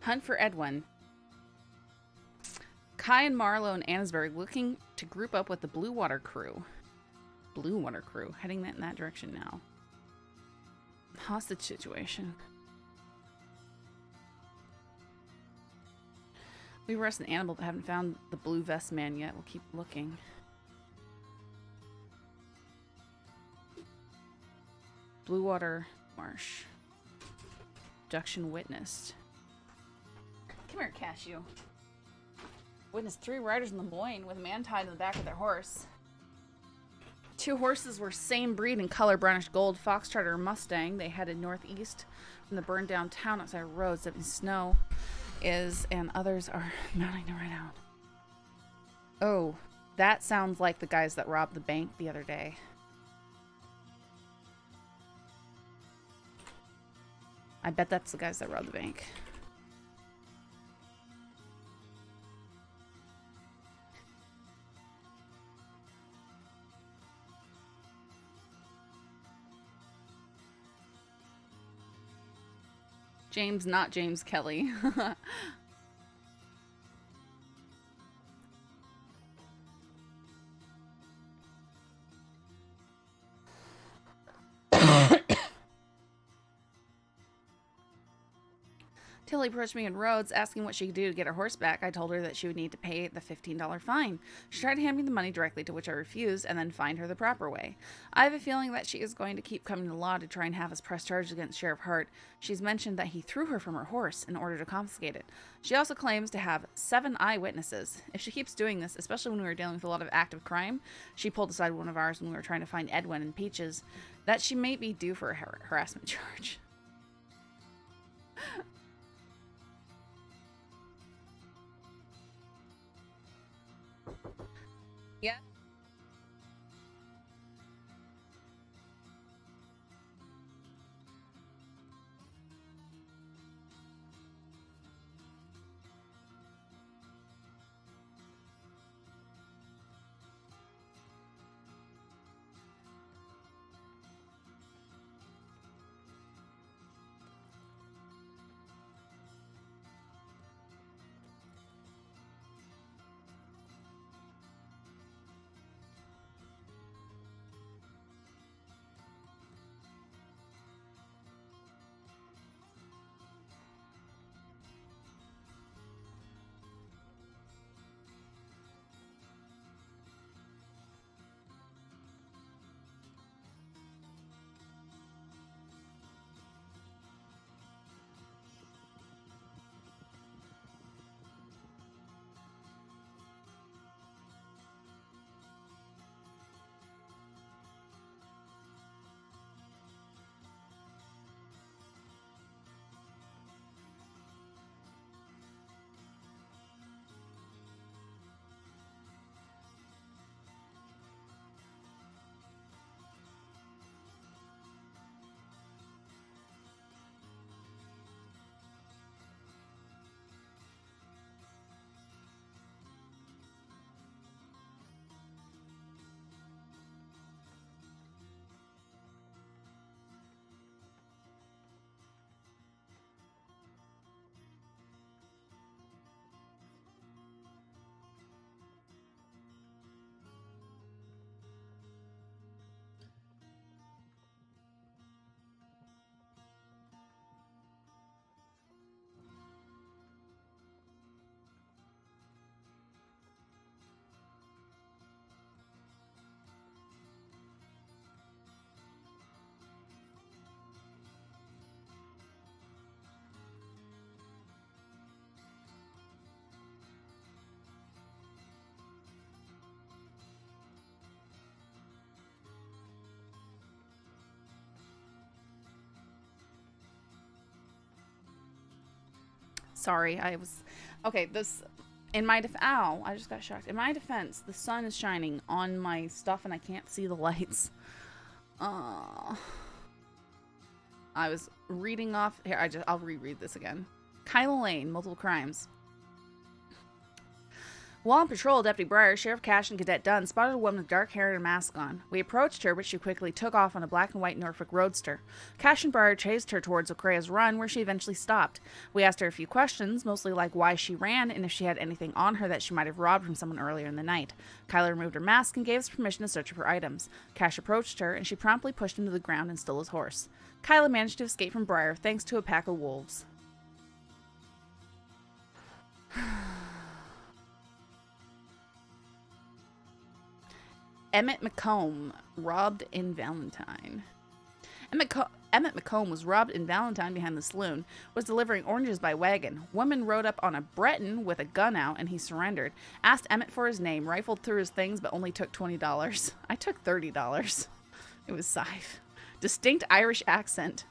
Hunt for Edwin. Kai and Marlowe and Annesburg looking to group up with the Blue Water crew. Blue Water crew. Heading in that direction now. Hostage situation. We arrested Annabelle but haven't found the blue vest man yet. We'll keep looking. Blue Water Marsh. Abduction witnessed. Come here, Cashew. Witnessed 3 riders in the Moine with a man tied to the back of their horse. 2 horses were same breed and color, brownish gold, foxtrot or Mustang. They headed northeast from the burned down town outside roads that snow is, and others are mounting to ride out. Oh, that sounds like the guys that robbed the bank the other day. I bet that's the guys that robbed the bank. James, not James Kelly. Tilly approached me in Rhodes, asking what she could do to get her horse back. I told her that she would need to pay the $15 fine. She tried to hand me the money directly, to which I refused, and then fined her the proper way. I have a feeling that she is going to keep coming to law to try and have us press charges against Sheriff Hart. She's mentioned that he threw her from her horse in order to confiscate it. She also claims to have 7 eyewitnesses. If she keeps doing this, especially when we were dealing with a lot of active crime, she pulled aside one of ours when we were trying to find Edwin and Peaches, that she may be due for a harassment charge. Yeah. Sorry, I was... Okay, this... In my ow, I just got shocked. In my defense, the sun is shining on my stuff and I can't see the lights. I was reading off... Here, I'll reread this again. Kyla Lane, multiple crimes. While on patrol, Deputy Breyer, Sheriff Cash, and Cadet Dunn spotted a woman with dark hair and a mask on. We approached her, but she quickly took off on a black and white Norfolk Roadster. Cash and Breyer chased her towards Ocrea's Run, where she eventually stopped. We asked her a few questions, mostly like why she ran and if she had anything on her that she might have robbed from someone earlier in the night. Kyla removed her mask and gave us permission to search for items. Cash approached her, and she promptly pushed him to the ground and stole his horse. Kyla managed to escape from Breyer thanks to a pack of wolves. Emmett McComb, robbed in Valentine. Emmett McComb was robbed in Valentine behind the saloon, was delivering oranges by wagon. Woman rode up on a Breton with a gun out, and he surrendered. Asked Emmett for his name, rifled through his things, but only took $20. I took $30. It was Scythe. Distinct Irish accent.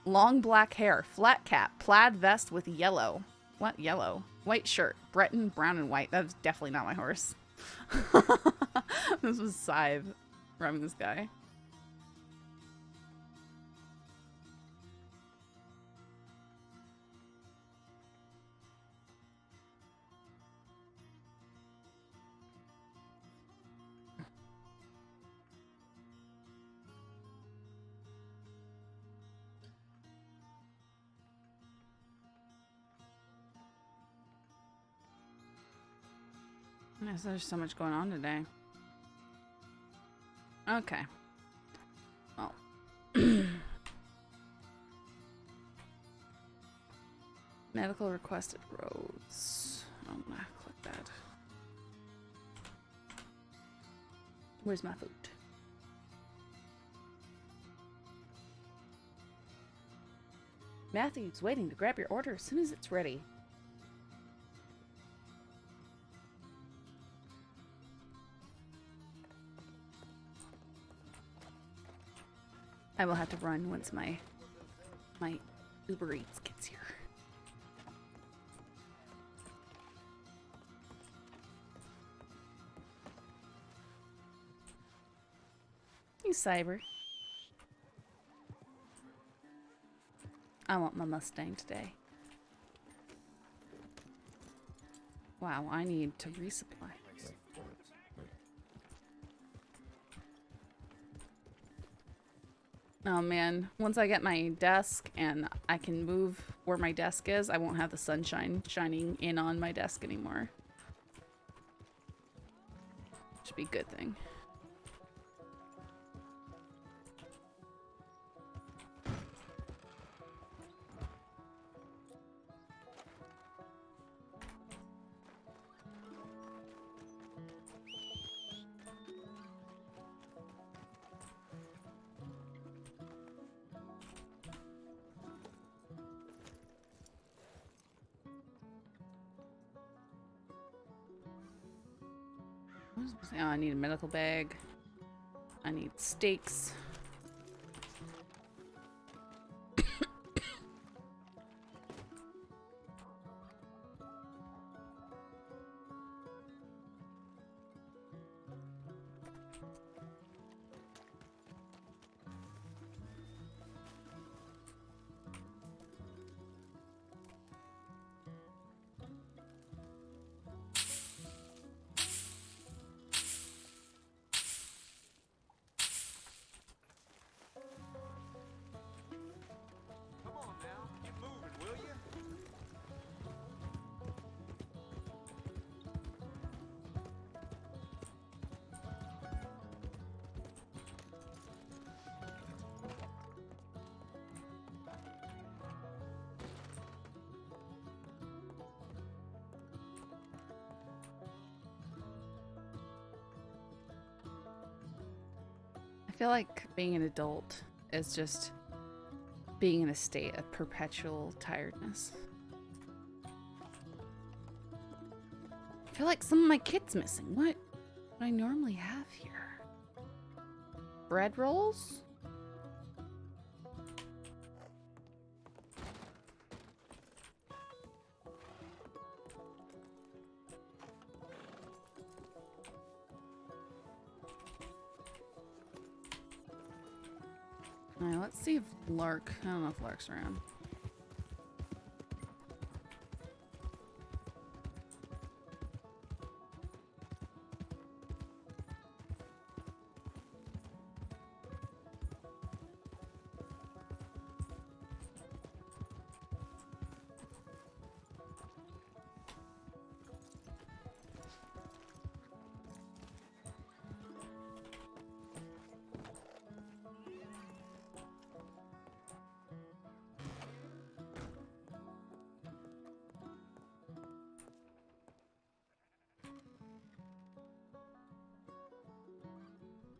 Long black hair, flat cap, plaid vest with yellow. What yellow? White shirt. Breton, brown and white. That was definitely not my horse. This was Scythe robbing this guy. Yes, there's so much going on today. Okay. Well. Medical requested roads. I'm gonna click that. Where's my food? Matthew's waiting to grab your order as soon as it's ready. I will have to run once my Uber Eats gets here. You Cyber. I want my Mustang today. Wow, I need to resupply. Oh man, once I get my desk and I can move where my desk is, I won't have the sunshine shining in on my desk anymore. Should be a good thing. Oh, I need a medical bag. I need steaks. I feel like being an adult is just being in a state of perpetual tiredness. I feel like some of my kit's missing. What do I normally have here? Bread rolls? Alright, let's see if Lark... I don't know if Lark's around.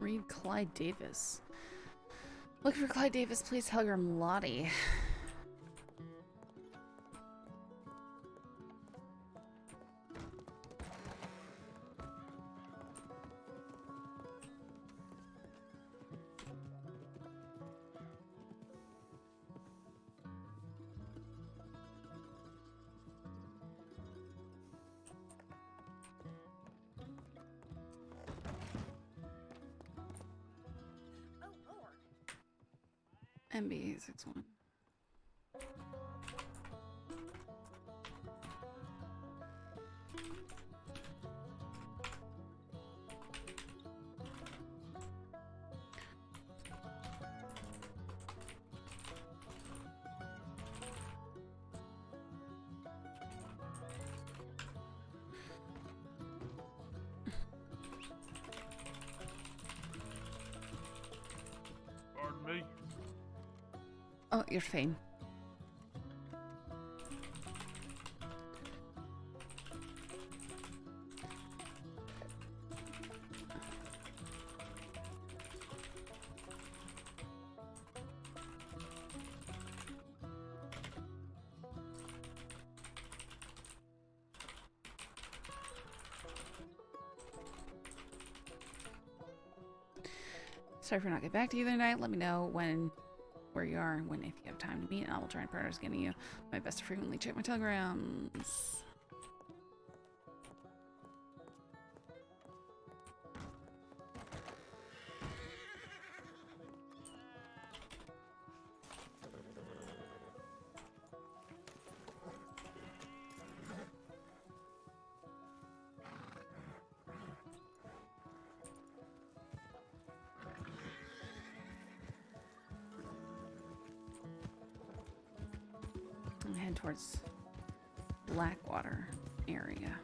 Read Clyde Davis. Looking for Clyde Davis, please telegram Lottie. MB 61. Pardon me? Oh, you're fine. Sorry for not getting back to you the other night. Let me know where you are and when, if you have time to meet, and I will try and prioritize getting you my best to frequently check my telegrams. Head towards Blackwater area.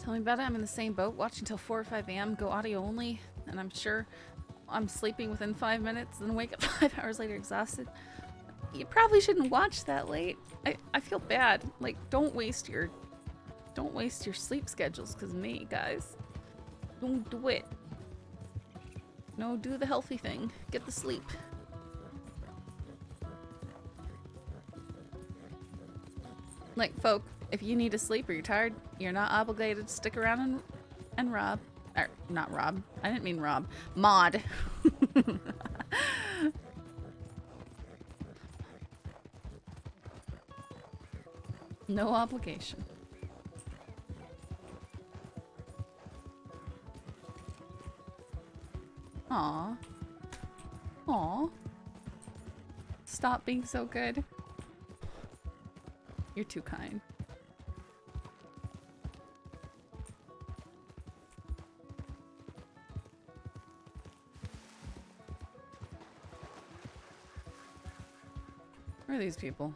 Tell me about it. I'm in the same boat, watching till 4 or 5 a.m. Go audio only, and I'm sure I'm sleeping within 5 minutes, then wake up 5 hours later exhausted. You probably shouldn't watch that late. I feel bad. Like, don't waste your sleep schedules because me, guys. Don't do it. No, do the healthy thing. Get the sleep. Like, folk, if you need to sleep or you're tired, you're not obligated to stick around and rob. Or, not rob. I didn't mean rob. Mod. No obligation. Aw. Aw. Stop being so good. You're too kind. Where are these people?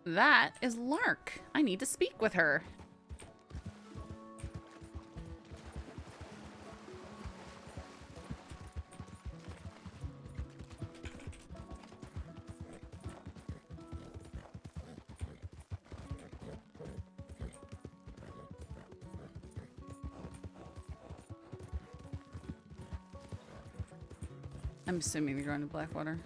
That is Lark. I need to speak with her. I'm assuming they're going to Blackwater.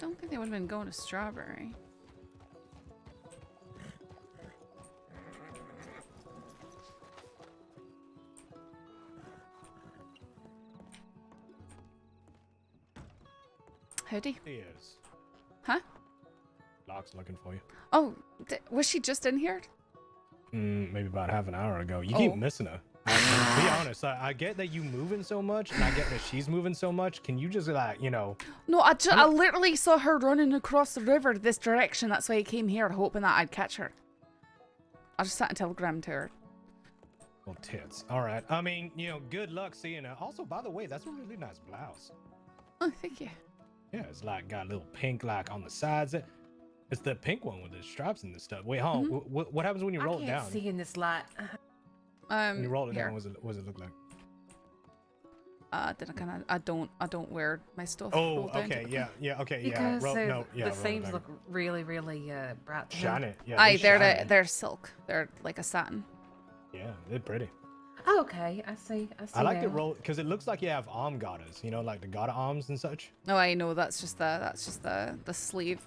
don't think they would have been going to Strawberry. Howdy. He is. Huh? Locke's looking for you. Oh, was she just in here? Maybe about half an hour ago. You keep missing her. Be honest. I get that you moving so much, and I get that she's moving so much. Can you just like, you know? No, I literally saw her running across the river this direction. That's why I came here, hoping that I'd catch her. I just sent a telegram to her. Well, tits. All right. I mean, you know, good luck seeing her. Also, by the way, that's a really nice blouse. Oh, thank you. Yeah, it's like got a little pink like on the sides. It's the pink one with the stripes and the stuff. Wait, hold on. What happens when you roll it down? I can't see in this light. When you roll it here. down, what does it look like? Then I don't wear my stuff. Oh, rolled down okay, to- yeah, okay, Because yeah. the roll it seams down. look really, really bright. to me. Shiny. Yeah, Aye, shiny. they're silk. They're like a satin. Yeah, they're pretty. Oh, okay, I see. I like to now. roll because it looks like you have arm garters. You know, like the garter arms and such. No, I know that's just the sleeve.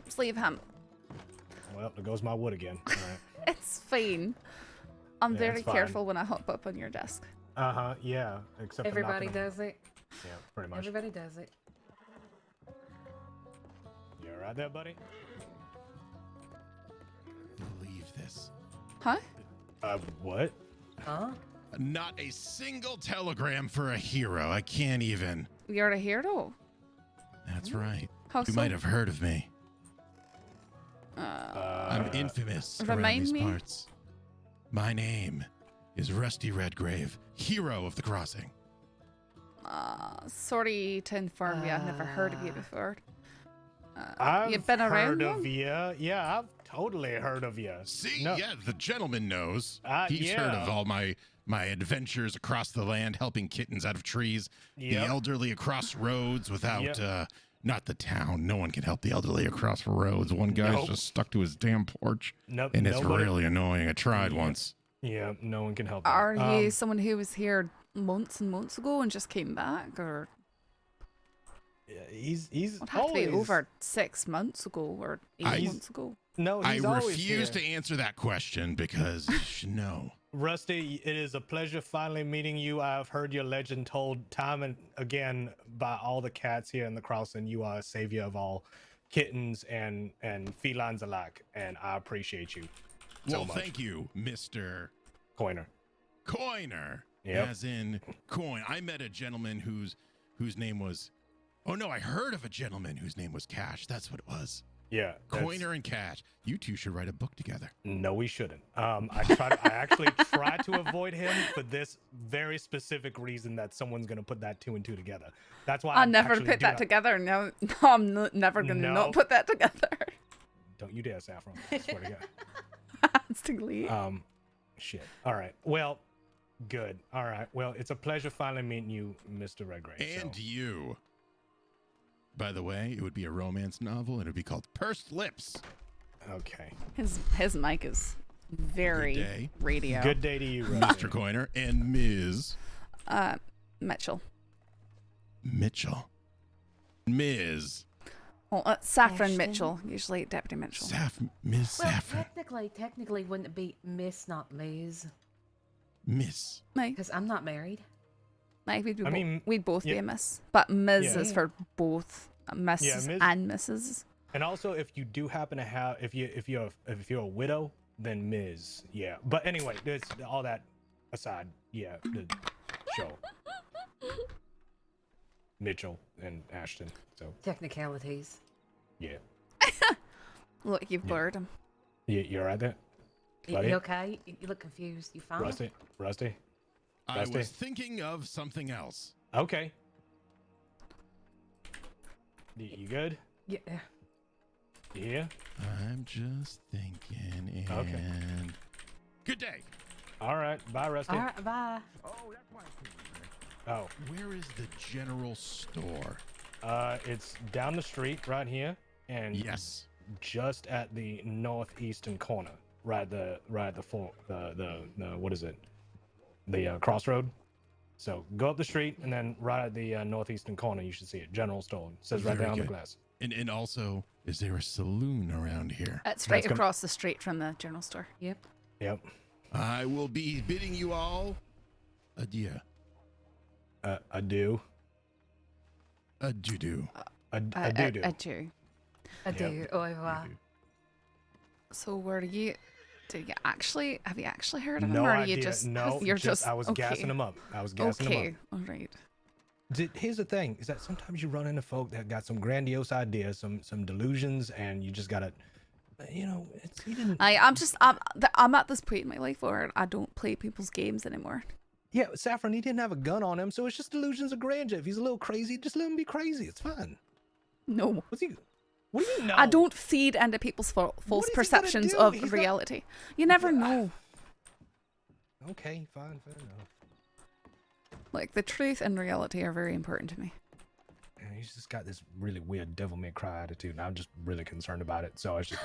Sleeve hem. Well, there goes my wood again. All right. It's fine. I'm Yeah, very it's fine. careful when I hop up on your desk. Yeah. Except for Everybody knocking them. does it. Yeah, pretty much. Everybody does it. You all right there, buddy? Believe this. Huh? What? Huh? Not a single telegram for a hero. I can't even. You're a hero. That's right. How You so? might have heard of me. Uh, I'm infamous around remind these me? parts. My name is Rusty Redgrave, hero of the crossing. sorry to inform you, I've never heard of you before. I've You've been around heard of long? you. Yeah, I've totally heard of you. See, No. yeah, the gentleman knows. He's yeah. heard of all my adventures across the land, helping kittens out of trees, the Yep. elderly across roads without, Yep. not the town. No one can help the elderly across roads. One guy's Nope. just stuck to his damn porch, Nope, and it's nobody- really annoying. I tried once. Yeah, no one can help you. Are you someone who was here months and months ago and just came back, or He's would have always to be over 6 months ago or 8 months ago? No, I he's always refuse here. to answer that question because you should know. Rusty, it is a pleasure finally meeting you. I've heard your legend told time and again by all the cats here in the crossing. You are a savior of all kittens and felines alike, and I appreciate you so Well, much. thank you, Mr. Coiner. Coiner. Yep. As in coin. I met a gentleman whose name was. Oh no, I heard of a gentleman whose name was Cash. That's what it was. Yeah. that's- Coiner and Cash. You two should write a book together. No, we shouldn't. I actually try to avoid him for this very specific reason that someone's gonna put that 2 and 2 together. That's why I never actually put do that not- together. No, I'm never going to No. not put that together. Don't you dare, Saffron. I swear to It's too late. God. Shit. All right. Well, good. All right. Well, it's a pleasure finally meeting you, Mr. Redgrave. And so. you. By the way, it would be a romance novel and it would be called Pursed Lips. Okay. His mic is very Good day. radio. Good day to you, Rusty. Mr. Coiner and Ms. Mitchell. Mitchell. Ms. Well, Saffron Ashton? Mitchell, usually Deputy Mitchell. Ms. Well, Saffron. technically, wouldn't it be Miss, not Ms? Miss. Aye. Because I'm not married. Aye, I mean, we'd both be yeah. a miss, but Ms Yeah. is for both Mrs. Yeah, Ms. and Mrs. And also, if you do happen to have, if you're a widow, then Ms. Yeah. But anyway, there's all that aside. Yeah, the show. Mitchell and Ashton. So Technicalities. yeah. Look, you've blurred him. You all right there, buddy? You okay? You look confused. You fine? Rusty. I Rusty? was thinking of something else. Okay. You good? Yeah. You here? I'm just thinking and Okay. Good day. All right. Bye, Rusty. All right, bye. Oh, Where is the general store? it's down the street right here, and Yes. just at the northeastern corner, right at the what is it? The crossroad. So go up the street and then right at the northeastern corner, you should see it. General store. It says right Very there on the good. glass. And also, is there a saloon around here? It's right That's across the street from the general store. Yep. Yep. I will be bidding you all adieu. Adieu. Adieu. I do. I do. Au revoir. So where do you? Have you actually heard of him? No or are idea. you just No, you're just I was okay. gassing him up. I was gassing him up. Okay, all right. Here's the thing: is that sometimes you run into folk that got some grandiose ideas, some delusions, and you just gotta, you didn't. I'm at this point in my life where I don't play people's games anymore. Yeah, Saffron, he didn't have a gun on him, so it's just delusions of grandeur. If he's a little crazy, just let him be crazy. It's fine. No. What do you know? I don't feed into people's false is he gonna perceptions do? of He's not- reality. You never know. Okay, fine, fair enough. Like, the truth and reality are very important to me. Yeah, he's just got this really weird devil may cry attitude, and I'm just really concerned about it. So it's just,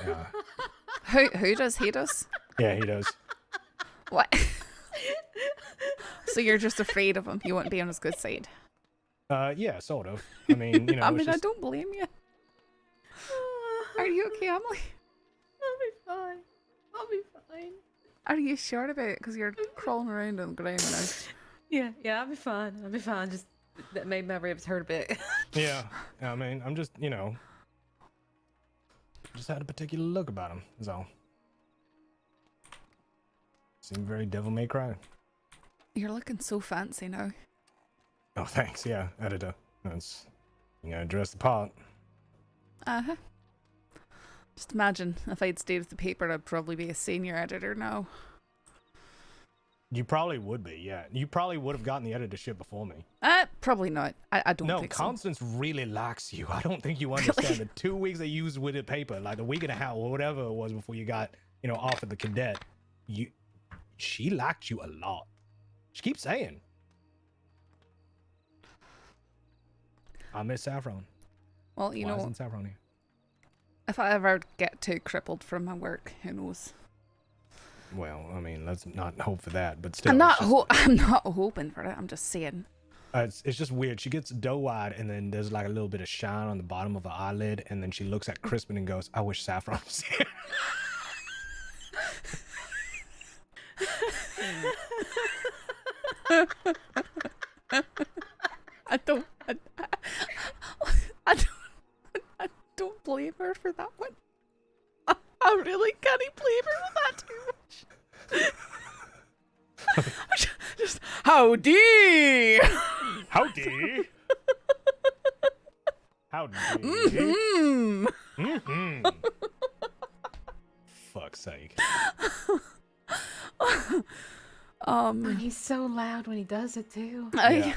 Who does? He does? yeah, he does. What? So you're just afraid of him. You wouldn't be on his good side. Yeah, sort of. I mean, I it's mean, I just, don't blame you. Are you okay, Emily? I'll be fine. I'll be fine. Are you sure about it? Because you're crawling around on the ground now. Yeah, I'll be fine. I'll be fine. Just that made my ribs hurt a bit. yeah. I mean, I'm just, just had a particular look about him. Is all. Seemed very devil may cry. You're looking so fancy now. Oh, thanks. Yeah, editor. That's, dress the part. Uh-huh. Just imagine if I'd stayed with the paper, I'd probably be a senior editor now. You probably would be, yeah. You probably would have gotten the editorship before me. Probably not. I don't No, think so. Constance really likes you. I don't think you understand the 2 weeks they used with the paper, like the week and a half or whatever it was before you got, offered the cadet. She liked you a lot. She keeps saying. I miss Saffron. Well, you Why know, isn't Saffron here? if I ever get too crippled from my work, who knows? Well, I mean, let's not hope for that, but still. I'm not it's hoping for it. I'm just saying. it's just weird. She gets doe-eyed, and then there's like a little bit of shine on the bottom of her eyelid, and then she looks at Crispin and goes, "I wish Saffron was here." I don't blame her for that one. I really can't blame her for that too much. Just howdy. Howdy. Howdy. Mm. Mm-hmm. Fuck's sake. And he's so loud when he does it too. Yeah,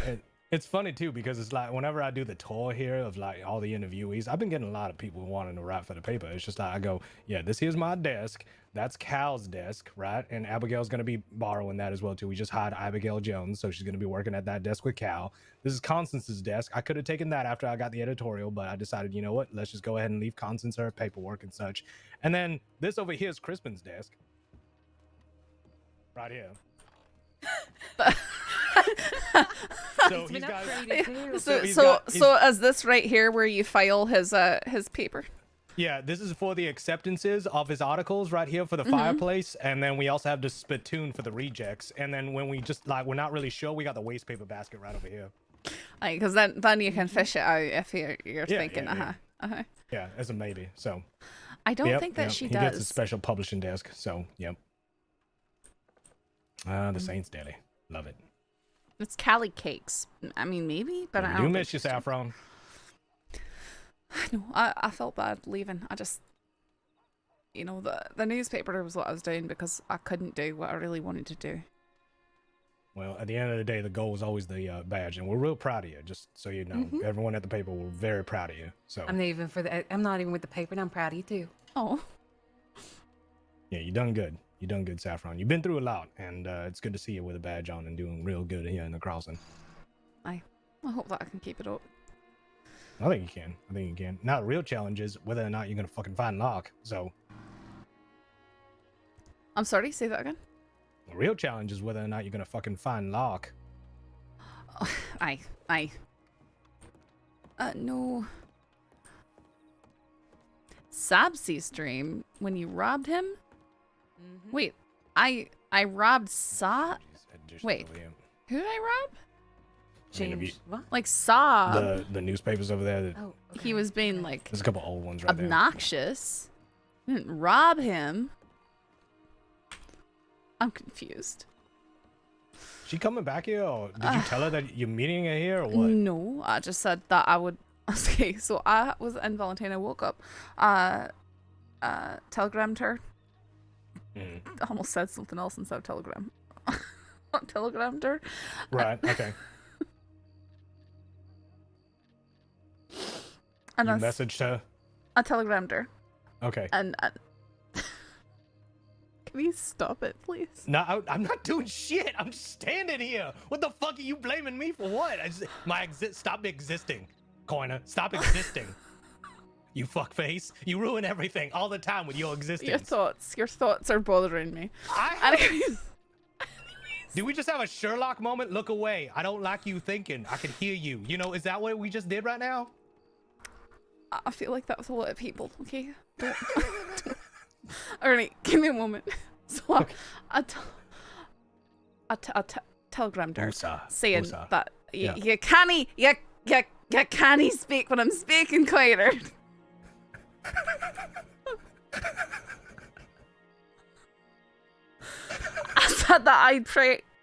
it's funny too because it's like whenever I do the tour here of like all the interviewees, I've been getting a lot of people wanting to write for the paper. It's just like I go, yeah, this here's my desk. That's Cal's desk, right? And Abigail's gonna be borrowing that as well too. We just hired Abigail Jones, so she's gonna be working at that desk with Cal. This is Constance's desk. I could have taken that after I got the editorial, but I decided, you know what? Let's just go ahead and leave Constance her paperwork and such. And then this over here is Crispin's desk, right here. So he's got. So is this right here where you file his paper? Yeah, this is for the acceptances of his articles right here for the fireplace, and then we also have the spittoon for the rejects. And then when we just like we're not really sure, we got the waste paper basket right over here. Because then you can fish it out if you're thinking, Yeah, as a maybe. So I don't think that she he does. gets a special publishing desk. So yep. The Saints Daily, love it. It's Cali Cakes. I mean, maybe, but I do don't miss you, think so. Saffron. No, I felt bad leaving. I just, the newspaper was what I was doing because I couldn't do what I really wanted to do. Well, at the end of the day, the goal is always the badge, and we're real proud of you. Just so you know, everyone at the paper, we're very proud of you. So I'm not even with the paper, and I'm proud of you too. Oh. Yeah, you done good. You done good, Saffron. You've been through a lot, and it's good to see you with a badge on and doing real good here in the crossing. I hope that I can keep it up. I think you can. Now, the real challenge is whether or not you're going to fucking find Locke. So, I'm sorry, say that again? the real challenge is whether or not you're going to fucking find Locke. No. Sabsi's dream when you robbed him? Wait, I robbed Wait, who did I rob? Change. What? Like Saab. The newspapers over there. Oh, okay. He was being like There's a couple old ones right there. obnoxious. I didn't rob him. I'm confused. She coming back here, or did you tell her that you're meeting her here, or what? No, I just said that I would. Okay, so I was involuntarily. I woke up. Telegrammed her. Mm. I almost said something else instead of telegram. Telegrammed her. Right. Okay. And You messaged her. I telegrammed her. Okay. And can you stop it, please? No, I'm not doing shit. I'm just standing here. What the fuck are you blaming me for? What? Stop existing, Coiner. Stop existing. You fuckface. You ruin everything all the time with your existence. Your thoughts are bothering me. Anyways. Did we just have a Sherlock moment? Look away. I don't like you thinking. I can hear you. You know, is that what we just did right now? I feel like that was a lot of people. Okay. Alright, give me a moment. So Okay. I telegrammed her saying that you can't speak when I'm speaking quieter. I said that I'd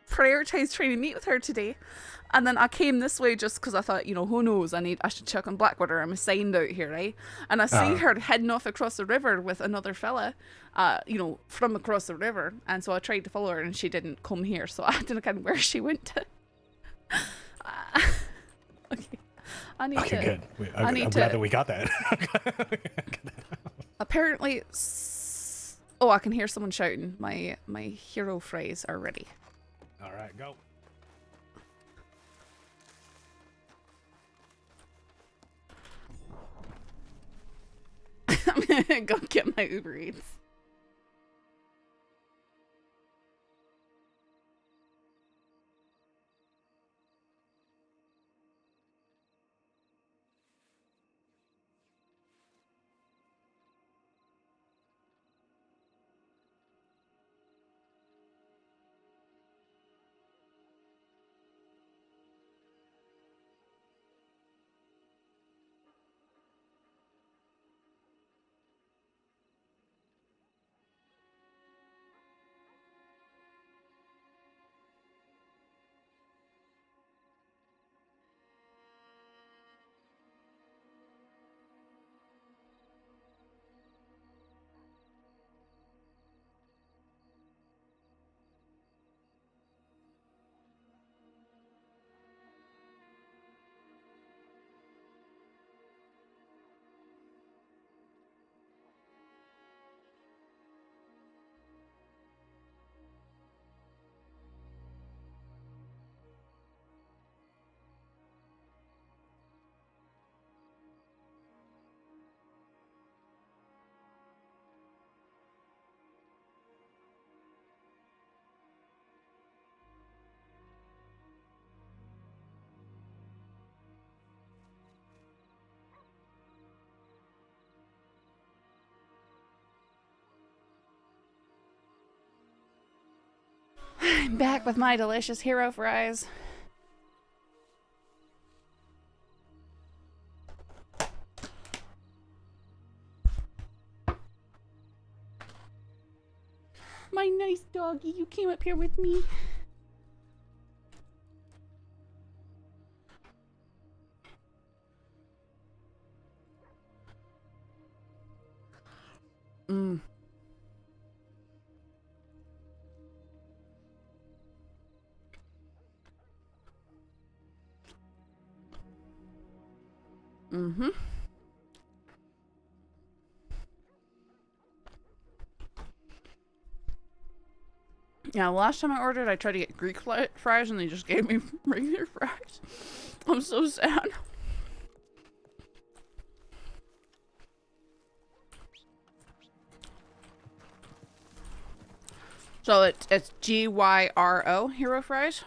prioritize trying to meet with her today, and then I came this way just because I thought, you know, who knows, I should check on Blackwater. I'm assigned out here, right? And I see her heading off across the river with another fella, you know, from across the river, and so I tried to follow her and she didn't come here, so I don't know where she went to. Okay. I'm good. I'm glad that we got that. Apparently, oh, I can hear someone shouting. My hero phrase are ready. All right, go. I'm gonna go get my Uber Eats. I'm back with my delicious hero fries. My nice doggy, you came up here with me. Mm-hmm. Yeah, the last time I ordered, I tried to get Greek fries and they just gave me regular fries. I'm so sad. So it's GYRO hero fries.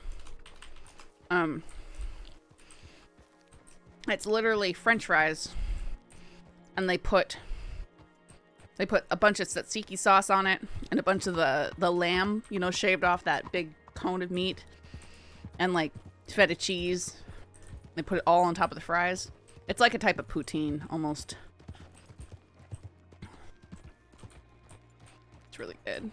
It's literally French fries, and they put a bunch of tzatziki sauce on it, and a bunch of the lamb, you know, shaved off that big cone of meat, and like feta cheese. They put it all on top of the fries. It's like a type of poutine, almost. It's really good.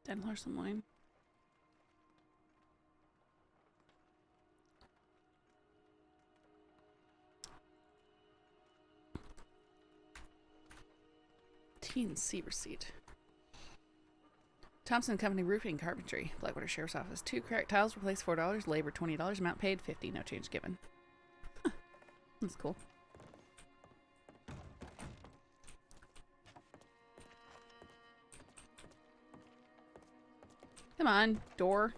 $10 some wine. T&C receipt. Thompson Company Roofing and Carpentry, Blackwater Sheriff's Office. 2 cracked tiles replaced $4. Labor $20. Amount paid $50. No change given. Huh. That's cool. Come on, door.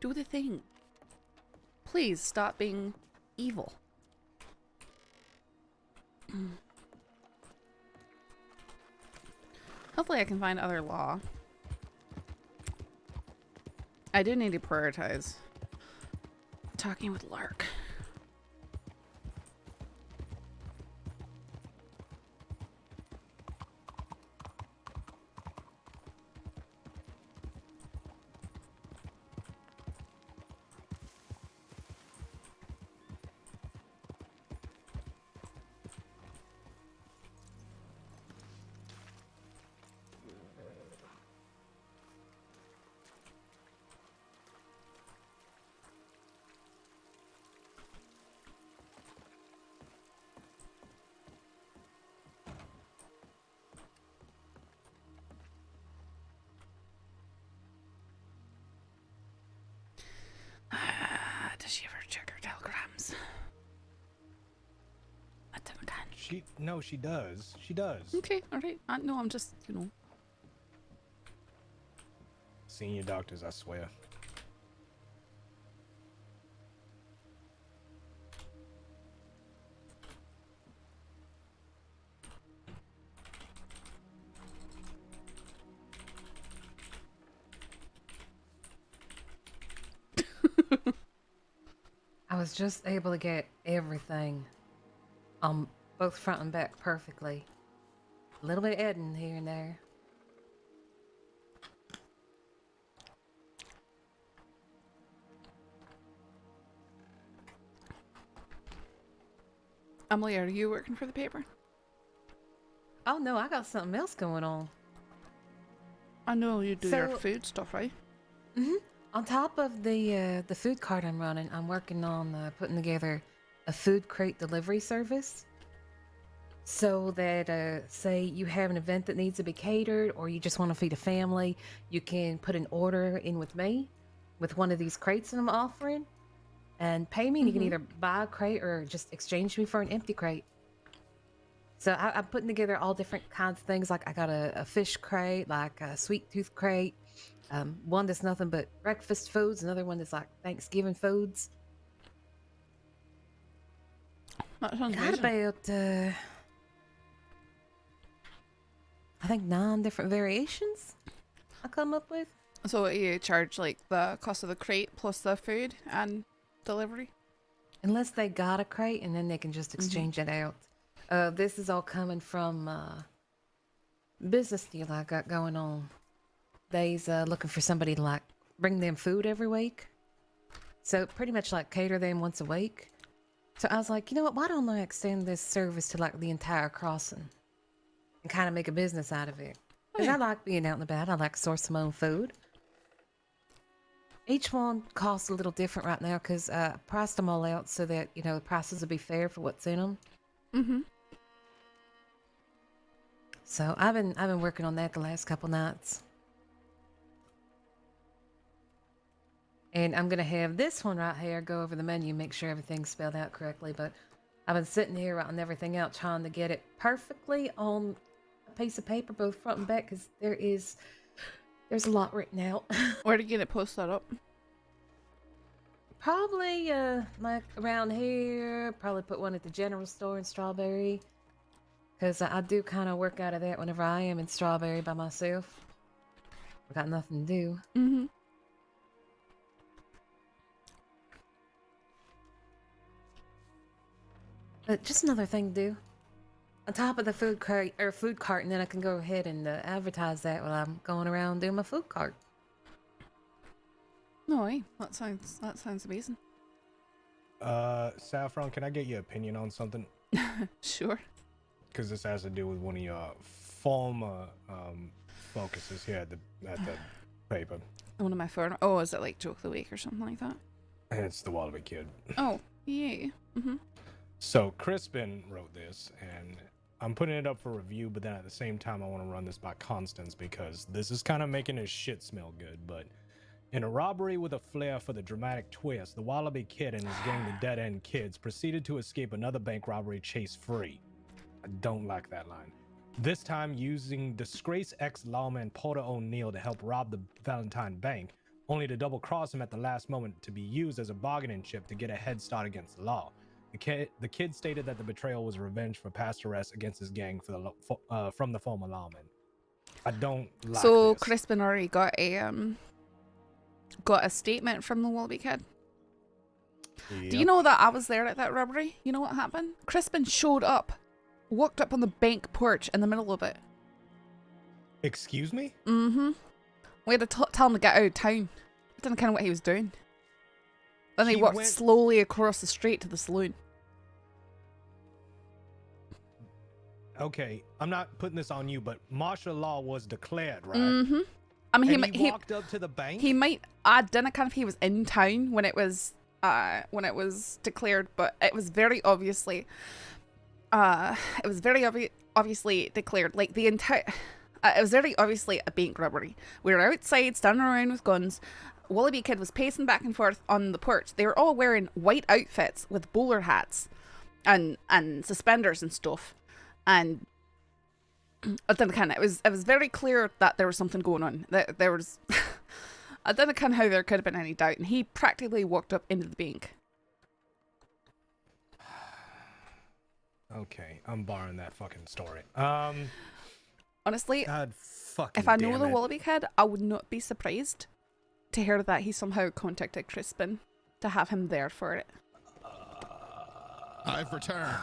Do the thing. Please stop being evil. Hopefully I can find other law. I do need to prioritize talking with Lark. Does she ever check her telegrams? No, she does. She does. Okay, alright. No, I'm just, you know. Senior doctors, I swear. I was just able to get everything both front and back perfectly. A little bit of editing here and there. Emily, are you working for the paper? Oh no, I got something else going on. I know you do your So- food stuff, right? Mm-hmm. On top of the food cart I'm running, I'm working on putting together a food crate delivery service. So that, say you have an event that needs to be catered, or you just want to feed a family, you can put an order in with me, with one of these crates that I'm offering, and pay me. And you can either buy a crate or just exchange me for an empty crate. So I'm putting together all different kinds of things. Like I got a fish crate, like a sweet tooth crate. One that's nothing but breakfast foods, another one that's like Thanksgiving foods. That sounds Got amazing. about, I think 9 different variations I come up with. So you charge like the cost of the crate plus the food and delivery? Unless they got a crate, and then they can just exchange it out. This is all coming from business deal I got going on. They's looking for somebody to like bring them food every week. So pretty much like cater them once a week. So I was like, you know what, why don't I extend this service to like the entire crossing and kind of make a business out of it? Because I like being out and about. I like to source my own food. Each one costs a little different right now because I priced them all out so that, you know, the prices will be fair for what's in them. Mm-hmm. So I've been working on that the last couple nights. And I'm gonna have this one right here go over the menu, make sure everything's spelled out correctly. But I've been sitting here writing everything out, trying to get it perfectly on a piece of paper, both front and back, because there's a lot written out. Where to get it posted up? Probably like around here. Probably put one at the general store in Strawberry, because I do kind of work out of that whenever I am in Strawberry by myself. I got nothing to do. Mm-hmm. But just another thing to do. On top of the food cart, and then I can go ahead and advertise that while I'm going around doing my food cart. No way. That sounds amazing. Saffron, can I get your opinion on something? Sure. Because this has to do with one of your former focuses here at the paper. One of my former. Oh, is it like Joke of the Week or something like that? And it's the WildRP kid. Oh, yeah. Mm-hmm. So Crispin wrote this, and I'm putting it up for review, but then at the same time, I want to run this by Constance because this is kind of making his shit smell good. But in a robbery with a flair for the dramatic twist, the WildRP kid and his gang, the Dead End Kids, proceeded to escape another bank robbery chase-free. I don't like that line. This time using disgraced ex-lawman Porter O'Neill to help rob the Valentine Bank, only to double-cross him at the last moment to be used as a bargaining chip to get a head start against the law. The kid stated that the betrayal was revenge for past arrests against his gang from the former lawman. I don't like So this. Crispin already got a statement from the WildRP kid. Yep. Do you know that I was there at that robbery? You know what happened? Crispin showed up, walked up on the bank porch in the middle of it. Excuse me? Mm-hmm. We had to tell him to get out of town. I didn't know what he was doing. Then he walked slowly across the street to the saloon. Okay, I'm not putting this on you, but martial law was declared, right? Mm-hmm. I mean, And he walked up to the bank? He might. I didn't know if he was in town when it was declared, but it was very obviously. Obviously declared. Like the entire. It was very obviously a bank robbery. We were outside, standing around with guns. WildRP kid was pacing back and forth on the porch. They were all wearing white outfits with bowler hats and suspenders and stuff. And I didn't kind of, it was very clear that there was something going on. There was, I didn't kind of how there could have been any doubt. And he practically walked up into the bank. Okay, I'm borrowing that fucking story. Honestly, God fucking if I know damn the it. WildRP kid, I would not be surprised to hear that he somehow contacted Crispin to have him there for it. I've returned.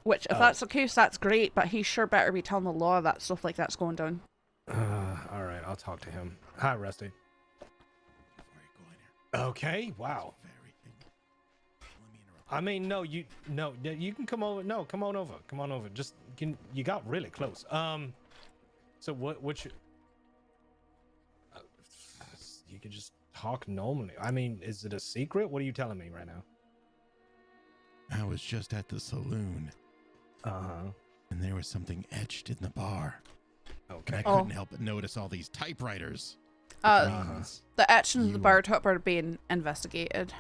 Which, if that's the case, that's great, but he sure better be telling the law that stuff like that's going down. All right, I'll talk to him. Hi, Rusty. Before you go in here. Okay, wow. Very thing. Let me interrupt. I mean, you can come over. No, come on over. Just, you got really close. So what you could just talk normally. I mean, is it a secret? What are you telling me right now? I was just at the saloon, Uh-huh. and there was something etched in the bar. And Okay. I couldn't help but notice all these typewriters. Uh-huh. The actions of the You- bar top are being investigated.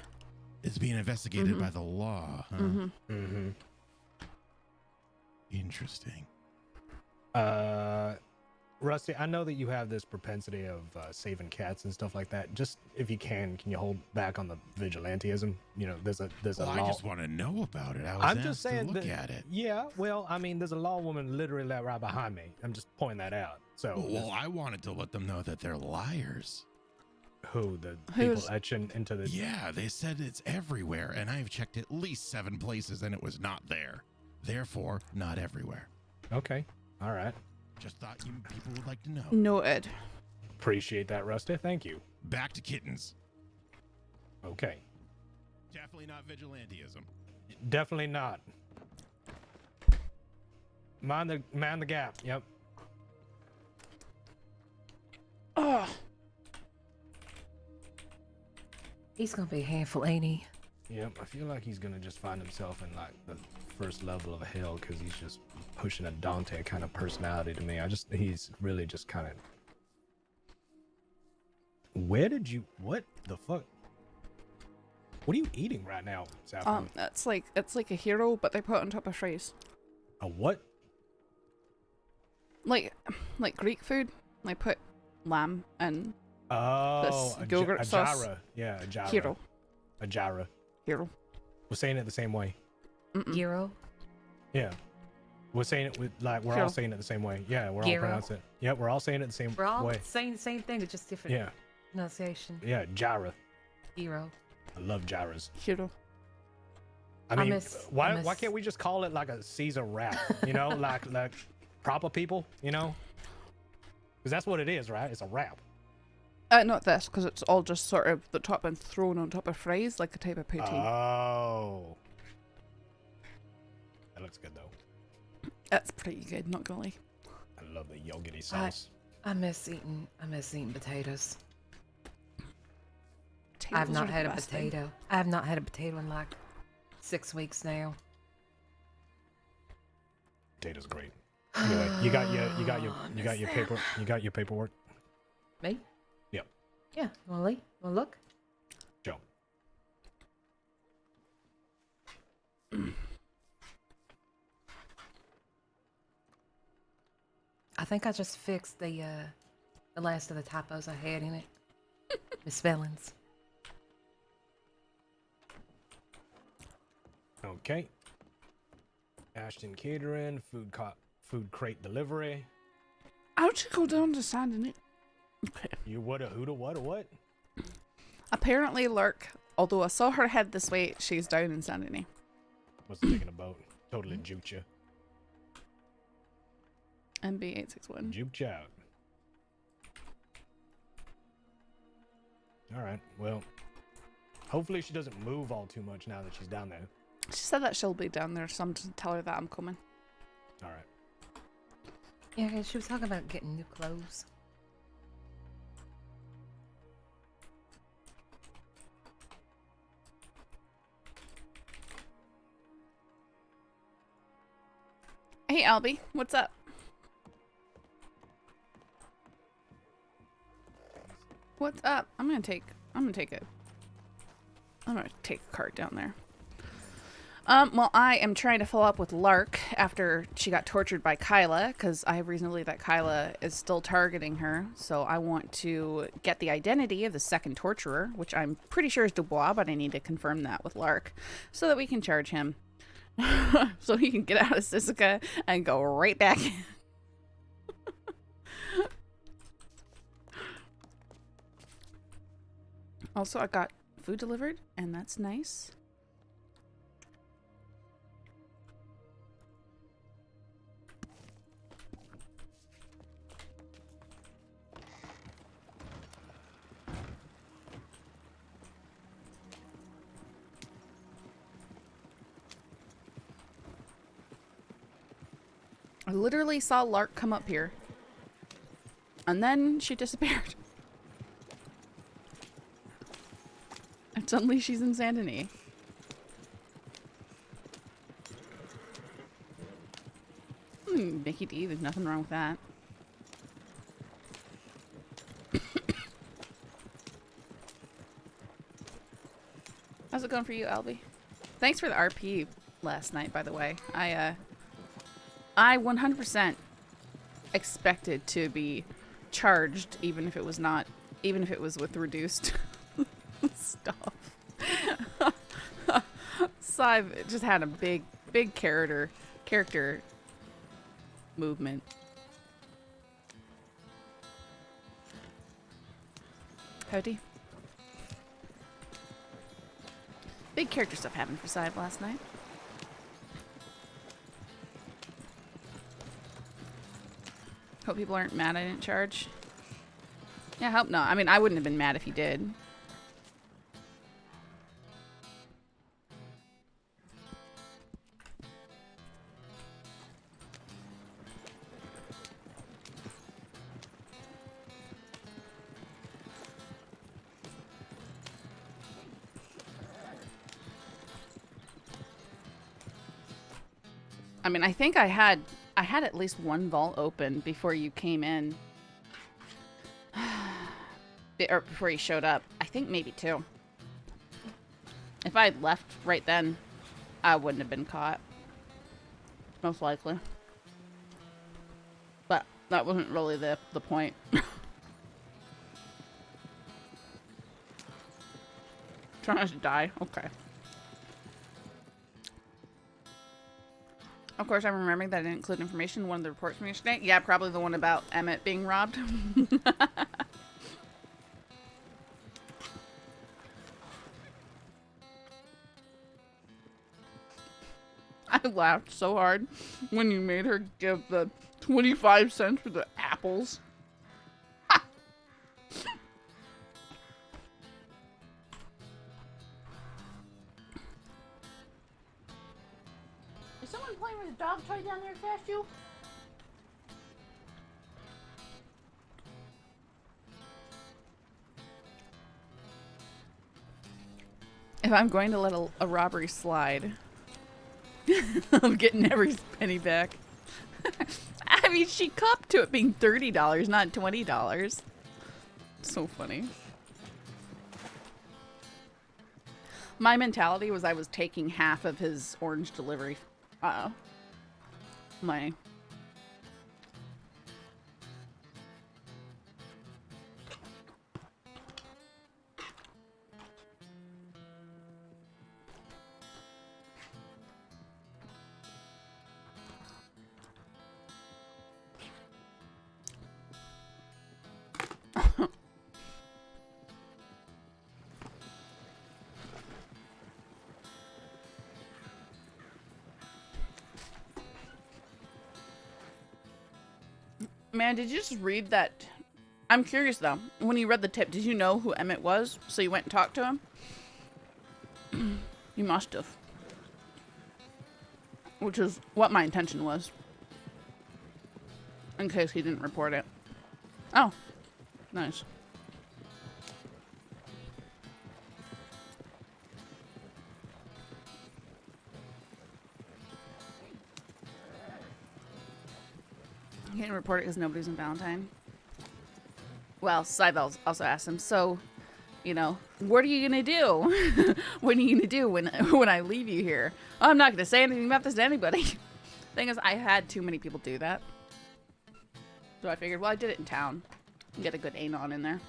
It's being investigated by the law, huh? Mm-hmm. Interesting. Rusty, I know that you have this propensity of saving cats and stuff like that. Just if you can you hold back on the vigilantism? You know, there's a Well, I law. just want to know about it. I was I'm asked just saying to look that, at it. Yeah, well, I mean, there's a law woman literally right behind me. I'm just pointing that out. So, Well, I wanted to let them know that they're liars. who the Who's- people etching into the? Yeah, they said it's everywhere, and I've checked at least 7 places, and it was not there. Therefore, not everywhere. Okay, all right. Just thought people would like to know. Noted. Appreciate that, Rusty. Thank you. Back to kittens. Okay, Definitely not vigilantism. definitely not. Mind the gap. Yep. Oh, He's gonna be a handful, ain't he? Yep. I feel like he's gonna just find himself in like the first level of hell because he's just pushing a Dante kind of personality to me. He's really just kind of Where did you? What the fuck? What are you eating right now, Saffron? It's like a hero, but they put it on top of fries. A what? Like Greek food. They put lamb and Oh, this yogurt a sauce. jara. Yeah, a jara. Hero. A jara. Hero. We're saying it the same way. Gyro. Yeah. We're saying it with we're all Gyro. saying it the same way. Yeah, we're all Gyro. pronouncing it. Yeah, we're all saying it the same We're all way. saying the same thing, it's just different Yeah. pronunciation. Yeah, jara. Gyro. I love jaras. Hero. I I mean, miss- why I miss- why can't we just call it like a Caesar wrap? You know, like proper people. You know, because that's what it is, right? It's a wrap. Not this, because it's all just sort of the top and thrown on top of fries, like a type of poutine. Oh, that looks good though. That's pretty good, not gonna lie. I love the yogurty sauce. I miss eating potatoes. Potatoes I've are not the had a best thing. potato. I have not had a potato in like 6 weeks now. Potatoes great. Anyway, you got your paperwork. Me? Yep. Yeah. Wanna look? Joe. I think I just fixed the last of the typos I had in it. Misspellings. Okay. Ashton Catering, food crate delivery. How'd you go down to sanding it? Okay. You what a who to what a what? Apparently, Lurk, although I saw her head this way, she's down in San Denis. What's it taking a boat? Totally juked you. MB861. Juked you out. Alright, well. Hopefully she doesn't move all too much now that she's down there. She said that she'll be down there, so I'm just tell her that I'm coming. Alright. Yeah, she was talking about getting new clothes. Hey, Albie, what's up? What's up? I'm gonna take a cart down there. Well, I am trying to follow up with Lark after she got tortured by Kyla, because I have reason to believe that Kyla is still targeting her. So I want to get the identity of the second torturer, which I'm pretty sure is Dubois, but I need to confirm that with Lark, so that we can charge him. So he can get out of Sisika and go right back in. Also, I got food delivered, and that's nice. I literally saw Lark come up here. And then she disappeared. And suddenly she's in Saint Denis. Mickey D, there's nothing wrong with that. How's it going for you, Albie? Thanks for the RP last night, by the way. I 100% expected to be charged, even if it was with reduced stuff. So I've just had a big character movement. Howdy. Big character stuff happened for Sive last night. Hope people aren't mad I didn't charge. Yeah, I hope not. I mean, I wouldn't have been mad if you did. I mean, I think I had at least one vault open before you came in. or before he showed up. I think maybe 2. If I had left right then, I wouldn't have been caught. Most likely. But that wasn't really the point. Trying to die. Okay. Of course, I'm remembering that I didn't include information in one of the reports from yesterday. Yeah, probably the one about Emmett being robbed. I laughed so hard when you made her give the 25 cents for the apples. Is someone playing with a dog toy down there, Cashew? If I'm going to let a robbery slide, I'm getting every penny back. I mean, she copped to it being $30, not $20. So funny. My mentality was I was taking half of his orange delivery money. Man, did you just read that? I'm curious though. When you read the tip, did you know who Emmett was? So you went and talked to him? You must have. Which is what my intention was. In case he didn't report it. Oh. Nice. He didn't report it because nobody's in Valentine. Well, Cybel also asked him, so, you know, what are you gonna do? What are you gonna do when I leave you here? Oh, I'm not gonna say anything about this to anybody. Thing is, I had too many people do that. So I figured, well, I did it in town. Get a good anon in there.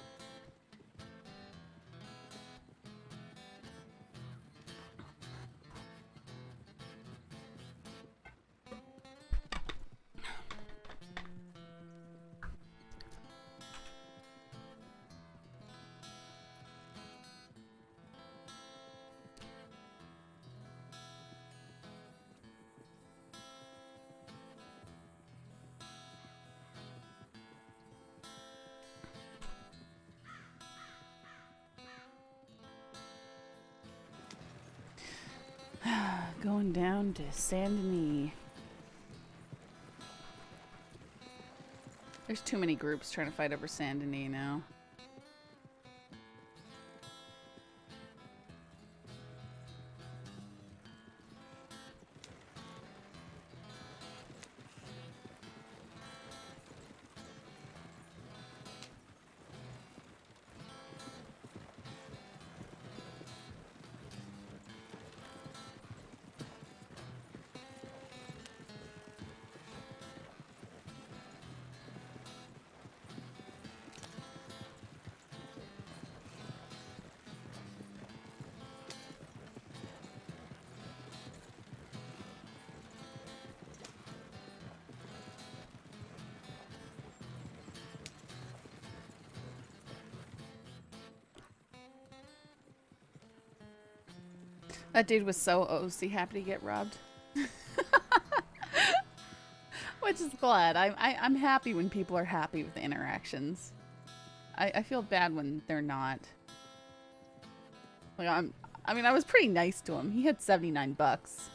Going down to Saint Denis. There's too many groups trying to fight over Saint Denis now. That dude was so OC happy to get robbed. Which is glad. I'm happy when people are happy with the interactions. I feel bad when they're not. Like I mean, I was pretty nice to him. He had 79 bucks.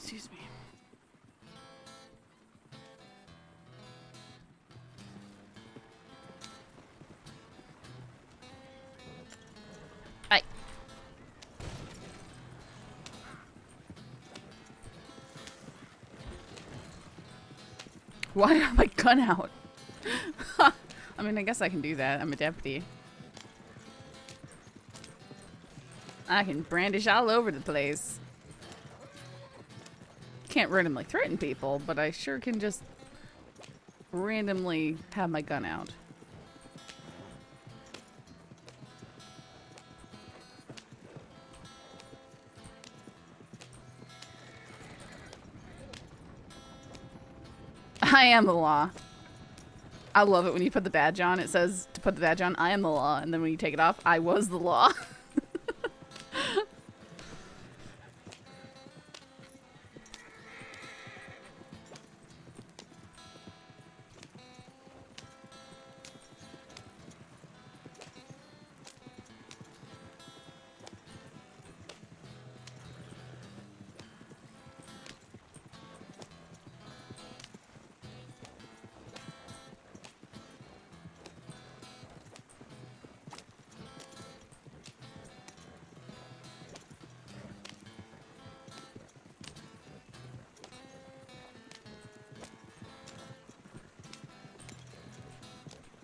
Excuse me. Hi. Why do I have my gun out? I mean, I guess I can do that. I'm a deputy. I can brandish all over the place. Can't randomly threaten people, but I sure can just randomly have my gun out. I am the law. I love it when you put the badge on. It says to put the badge on, I am the law. And then when you take it off, I was the law.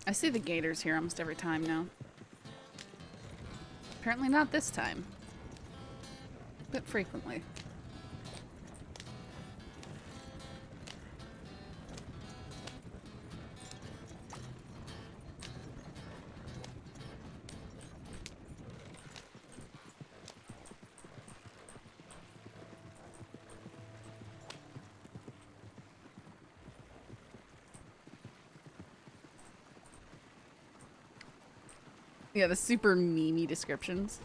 I see the gators here almost every time now. Apparently not this time, but frequently. Yeah, the super memey descriptions.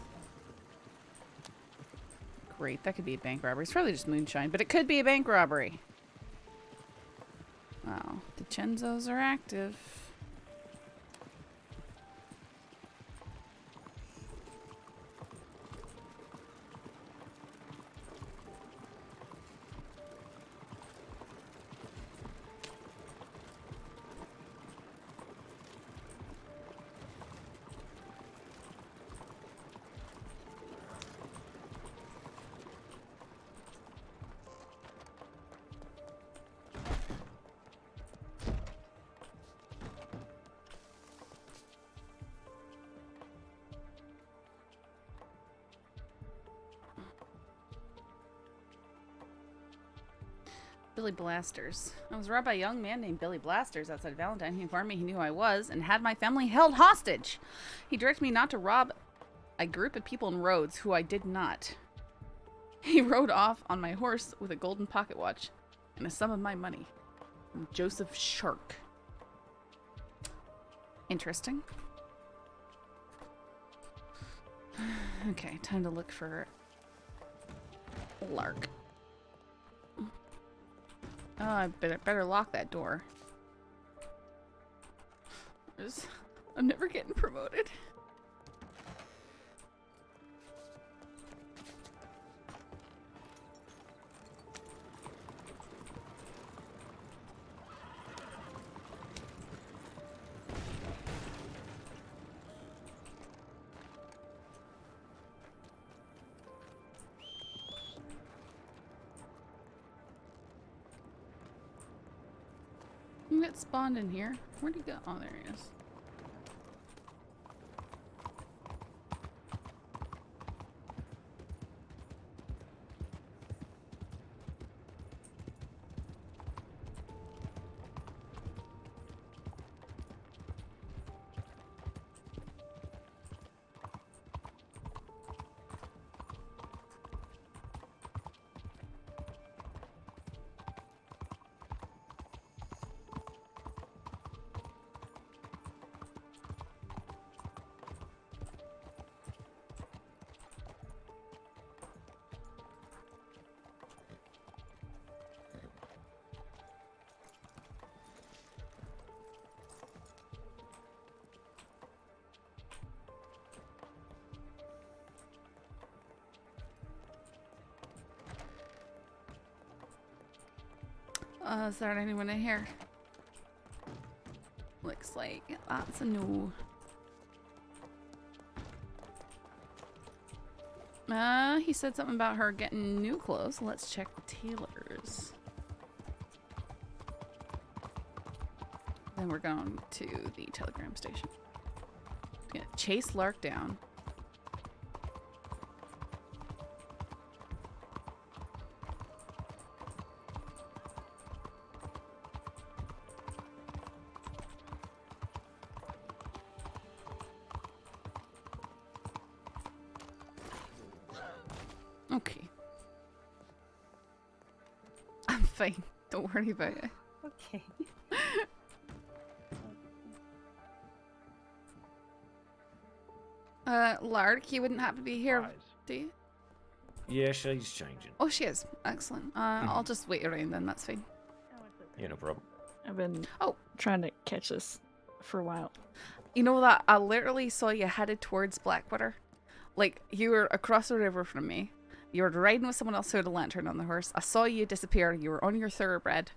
Great, that could be a bank robbery. It's probably just moonshine, but it could be a bank robbery. Wow, the Chenzos are active. Billy Blasters. I was robbed by a young man named Billy Blasters outside Valentine. He informed me he knew who I was and had my family held hostage. He directed me not to rob a group of people in Rhodes who I did not. He rode off on my horse with a golden pocket watch and a sum of my money. I'm Joseph Shark. Interesting. Okay, time to look for Lark. Oh, I better lock that door. I'm never getting promoted. You get spawned in here. Where'd he go? Oh, there he is. Is there anyone in here? Looks like that's a no. He said something about her getting new clothes. Let's check the tailors. Then we're going to the telegram station. Yeah, chase Lark down. Okay. I'm fine. Don't worry about it. Okay. Lark, you wouldn't happen to be here, Guys, do you? Yeah, she's changing. Oh, she is. Excellent. I'll just wait around then, that's fine. Yeah, no problem. I've been Oh. trying to catch this for a while. You know that I literally saw you headed towards Blackwater. Like, you were across the river from me. You were riding with someone else who had a lantern on the horse. I saw you disappear. You were on your thoroughbred.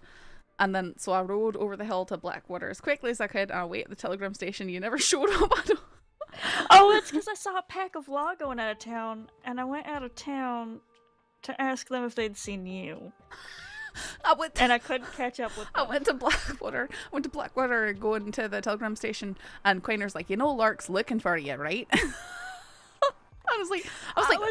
And then, so I rode over the hill to Blackwater as quickly as I could, and I waited at the telegram station. You never showed up. Oh, it's because I saw a pack of law going out of town, and I went out of town to ask them if they'd seen you. And I couldn't catch up with them. I went to Blackwater. Going to the telegram station, and Quiner's like, you know, Lark's looking for you, right? I was like,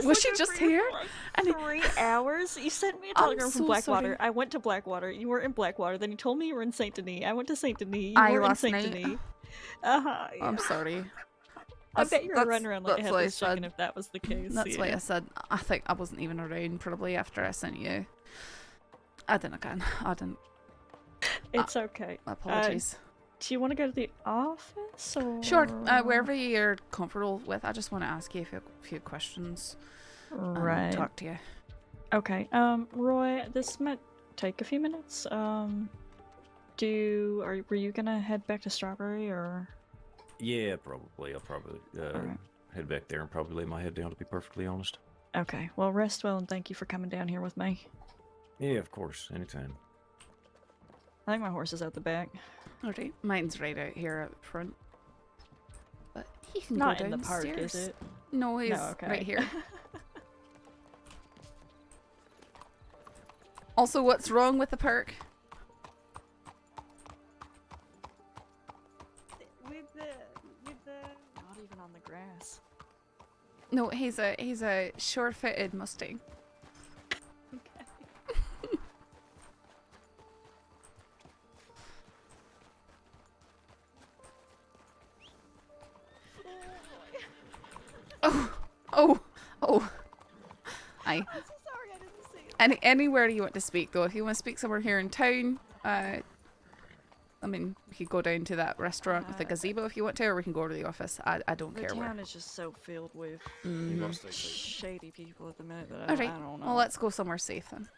was she just here? And 3 hours? You sent me a telegram from so Blackwater. sorry. I went to Blackwater. You were in Blackwater. Then you told me you were in Saint Denis. I went to Saint Denis. You were in last Saint night. Denis. I'm Yeah. sorry. I bet you were running around like a that's why I headless chicken said- if that was the case. That's why yeah. I said I think I wasn't even around probably after I sent you. I didn't again. I didn't. It's okay. Apologies. Do you want to go to the office or? Sure. Wherever you're comfortable with. I just want to ask you a few questions. Right. Talk to you. Okay. Roy, this might take a few minutes. Were you gonna head back to Strawberry or? Yeah, probably. I'll probably Alright. head back there and probably lay my head down, to be perfectly honest. Okay. Well, rest well and thank you for coming down here with me. Yeah, of course. Anytime. I think my horse is out the back. Alright. Mine's right out here up front. But he can Not go in the downstairs. park, is it? No, he's okay. right here. Also, what's wrong with the park? Not even on the grass. No, he's a sure-footed Mustang. Oh. I'm so sorry, I didn't see it. Anywhere you want to speak, though. If you want to speak somewhere here in town, I mean, we could go down to that restaurant with the gazebo if you want to, or we can go to the office. I don't The care where. town is just so filled with shady people at the minute that Alright, I don't know. well, let's go somewhere safe then.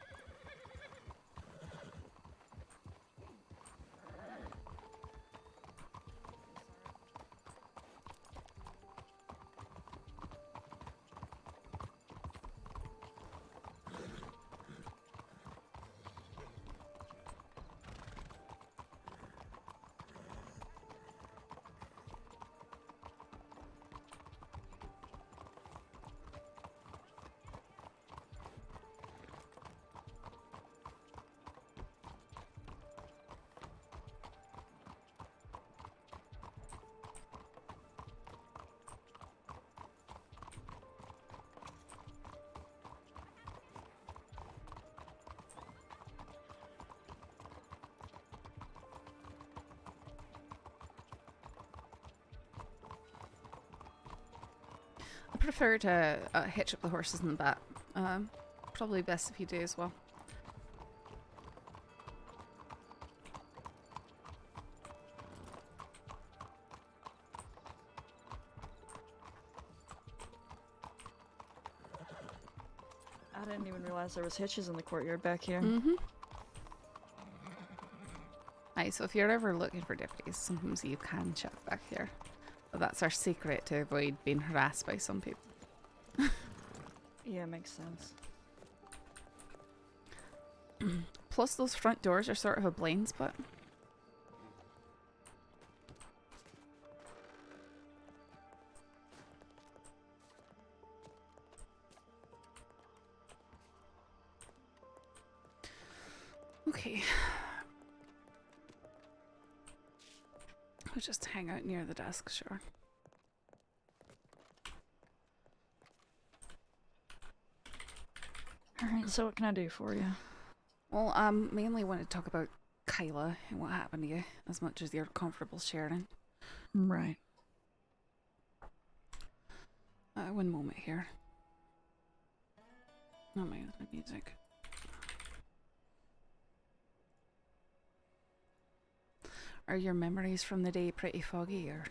I prefer to hitch up the horses in the back. Probably best if you do as well. I didn't even realize there was hitches in the courtyard back here. Mm-hmm. Aye, so if you're ever looking for deputies, sometimes you can check back here. But that's our secret to avoid being harassed by some people. Yeah, makes sense. Plus those front doors are sort of a blind spot. Okay. I'll just hang out near the desk, sure. Alright, so what can I do for you? Well, mainly want to talk about Kyla and what happened to you, as much as you're comfortable sharing. Right. One moment here. Oh my god, the music. Are your memories from the day pretty foggy, or?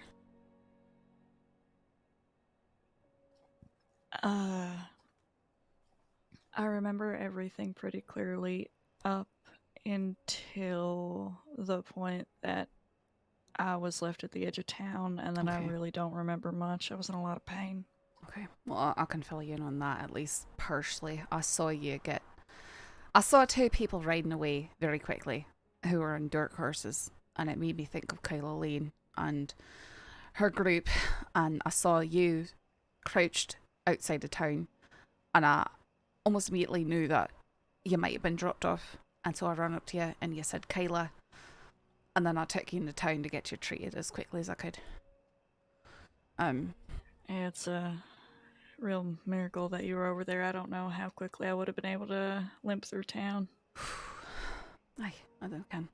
I remember everything pretty clearly up until the point that I was left at the edge of town, and then I Okay. really don't remember much. I was in a lot of pain. Okay, well, I can fill you in on that, at least partially. I saw two people riding away very quickly who were on dirt horses, and it made me think of Kyla Lane and her group, and I saw you crouched outside of town, and I almost immediately knew that you might have been dropped off, and so I ran up to you and you said Kyla, and then I took you into town to get you treated as quickly as I could. It's a real miracle that you were over there. I don't know how quickly I would have been able to limp through town. I don't can.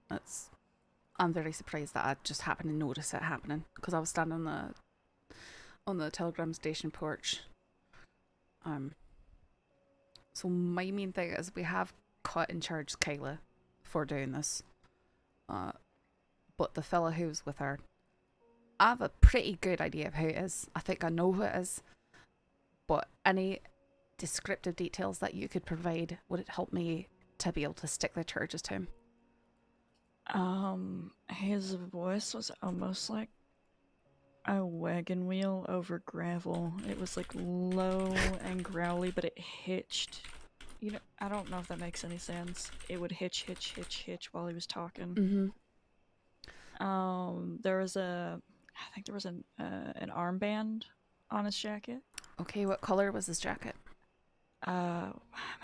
I'm very surprised that I just happened to notice it happening, because I was standing on the telegram station porch. So my main thing is we have caught and charged Kyla for doing this. But the fella who's with her, I have a pretty good idea of who it is. I think I know who it is. But any descriptive details that you could provide, would it help me to be able to stick the charges to him? His voice was almost like a wagon wheel over gravel. It was like low and growly, but it hitched. You know, I don't know if that makes any sense. It would hitch while he was talking. Mm-hmm. There was I think there was an armband on his jacket. Okay, what color was his jacket?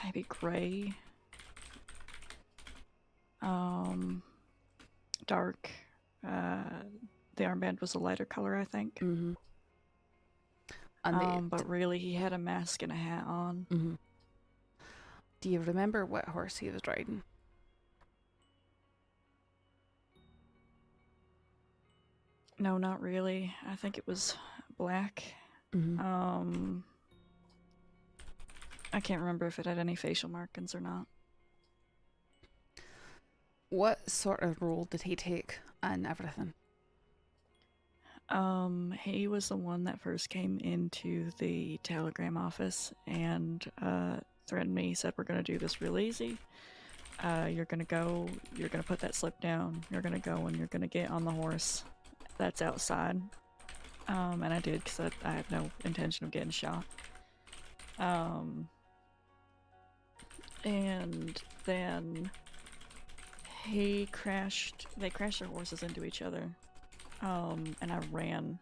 Maybe gray. Dark. The armband was a lighter color, I think. Mm-hmm. And but really, he had a mask and a hat on. Mm-hmm. Do you remember what horse he was riding? No, not really. I think it was black. Mm-hmm. I can't remember if it had any facial markings or not. What sort of role did he take and everything? He was the one that first came into the telegram office and threatened me. He said, "We're gonna do this real easy. You're gonna go, you're gonna put that slip down, you're gonna go and you're gonna get on the horse that's outside." And I did, because I had no intention of getting shot. And then they crashed their horses into each other. And I ran,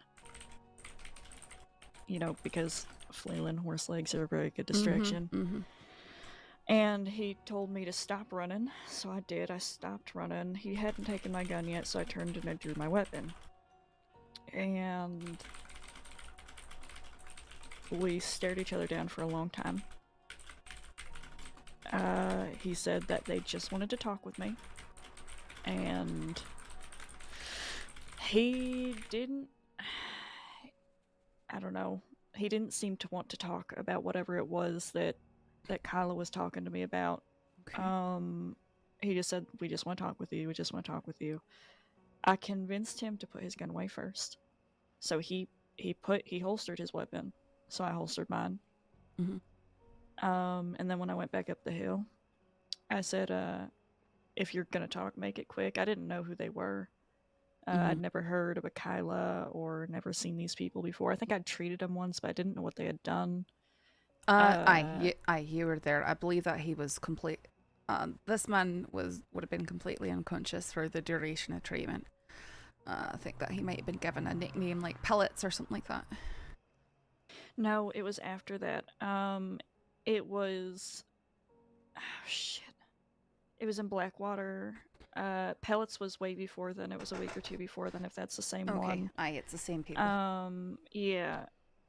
you know, because flailing horse legs are a very good distraction. Mm-hmm. And he told me to stop running, so I did. I stopped running. He hadn't taken my gun yet, so I turned and I drew my weapon. And we stared each other down for a long time. He said that they just wanted to talk with me. And he didn't... I don't know. He didn't seem to want to talk about whatever it was that Kyla was talking to me about. Okay. He just said, "We just want to talk with you. We just want to talk with you." I convinced him to put his gun away first. So he holstered his weapon. So I holstered mine. Mm-hmm. And then when I went back up the hill, I said, "If you're gonna talk, make it quick." I didn't know who they were. I'd never heard of a Kyla or never seen these people before. I think I'd treated them once, but I didn't know what they had done. You were there. I believe that he was complete. This man would have been completely unconscious for the duration of treatment. I think that he might have been given a nickname like Pellets or something like that. No, it was after that. It was... Oh, shit. It was in Blackwater. Pellets was way before then. It was a week or two before then, if that's the same Okay, one. aye, it's the same people. Yeah.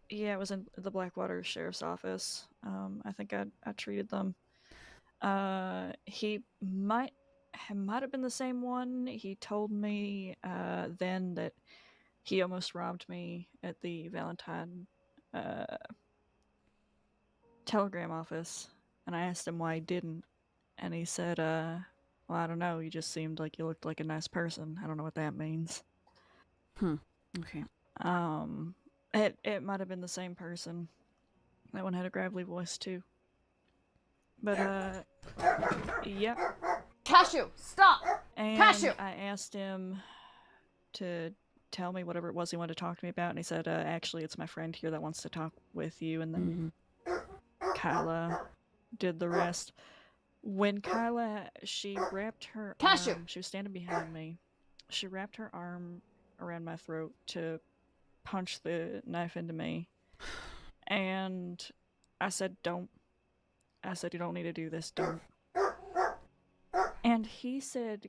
Yeah, it was in the Blackwater Sheriff's Office. I think I treated them. He might have been the same one. He told me then that he almost robbed me at the Valentine telegram office, and I asked him why he didn't, and he said, well, I don't know, you just seemed like you looked like a nice person. I don't know what that means. Okay. It might have been the same person. That one had a gravelly voice too. But yep. Cashew, stop! And Cashew! I asked him to tell me whatever it was he wanted to talk to me about, and he said, actually, it's my friend here that wants to talk with you, and then Kyla did the rest. When Kyla, she wrapped her Cashew! arm, she was standing behind me, she wrapped her arm around my throat to punch the knife into me, and I said, don't. I said, you don't need to do this, don't. And he said,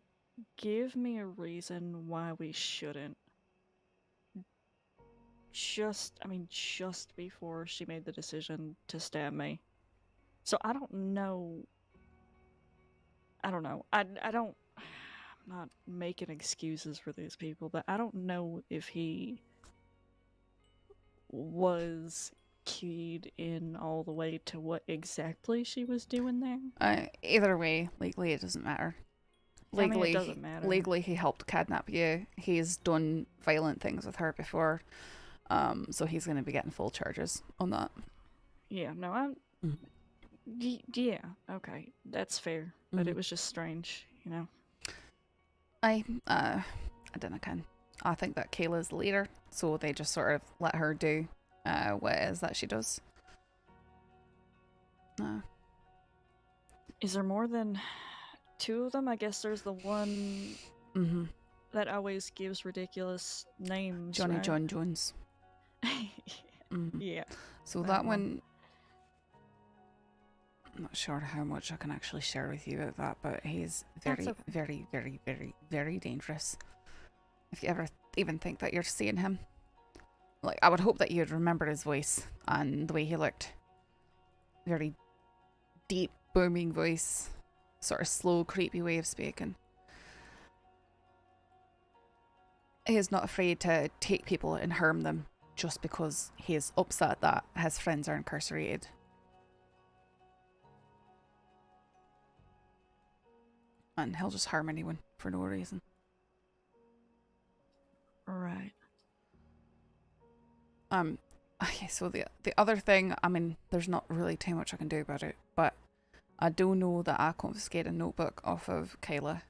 give me a reason why we shouldn't. Just before she made the decision to stab me. So I don't know. I don't know. I'm not making excuses for these people, but I don't know if he was keyed in all the way to what exactly she was doing there. Either way, legally it doesn't matter. Legally, it doesn't matter. Legally, he helped kidnap you. He's done violent things with her before, so he's going to be getting full charges on that. Yeah, no, yeah, okay, that's fair, but it was just strange, you know. I don't know. I think that Kayla's the leader, so they just sort of let her do what it is that she does. Is there more than 2 of them? I guess there's the one that always gives ridiculous names. Johnny right? John Jones. Yeah. So that one, I'm not sure how much I can actually share with you about that, but he's very, okay. very, very, very, very dangerous. If you ever even think that you're seeing him, like, I would hope that you'd remember his voice and the way he looked. Very deep, booming voice, sort of slow, creepy way of speaking. He is not afraid to take people and harm them just because he is upset that his friends are incarcerated. And he'll just harm anyone for no reason. Right. Okay, so the other thing, I mean, there's not really too much I can do about it, but I do know that I confiscated a notebook off of Kayla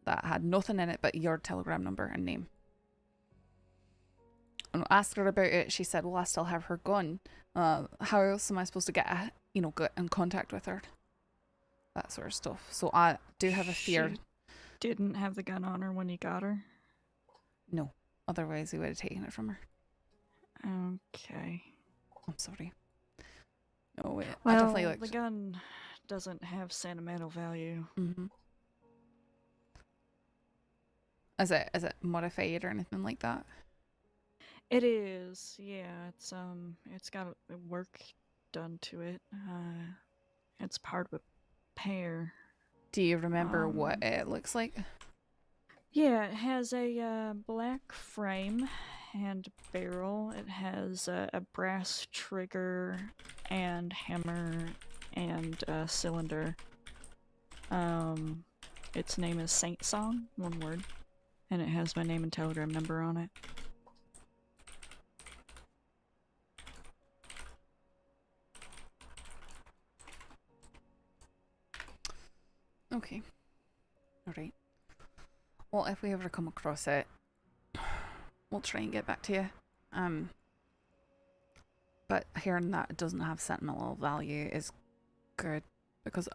that had nothing in it but your telegram number and name. And I asked her about it, she said, well, I still have her gun. How else am I supposed to get in contact with her? That sort of stuff. So I do have a fear. She didn't have the gun on her when you got her? No. Otherwise, he would have taken it from her. Okay. I'm sorry. No, wait. Well, I definitely looked. the gun doesn't have sentimental value. Is it modified or anything like that? It is, yeah. It's got work done to it. It's part of a pair. Do you remember what it looks like? Yeah, it has a black frame and barrel. It has a brass trigger and hammer and cylinder. Its name is Saint Song, one word, and it has my name and telegram number on it. Okay. Alright. Well, if we ever come across it, we'll try and get back to you. But hearing that it doesn't have sentimental value is good, because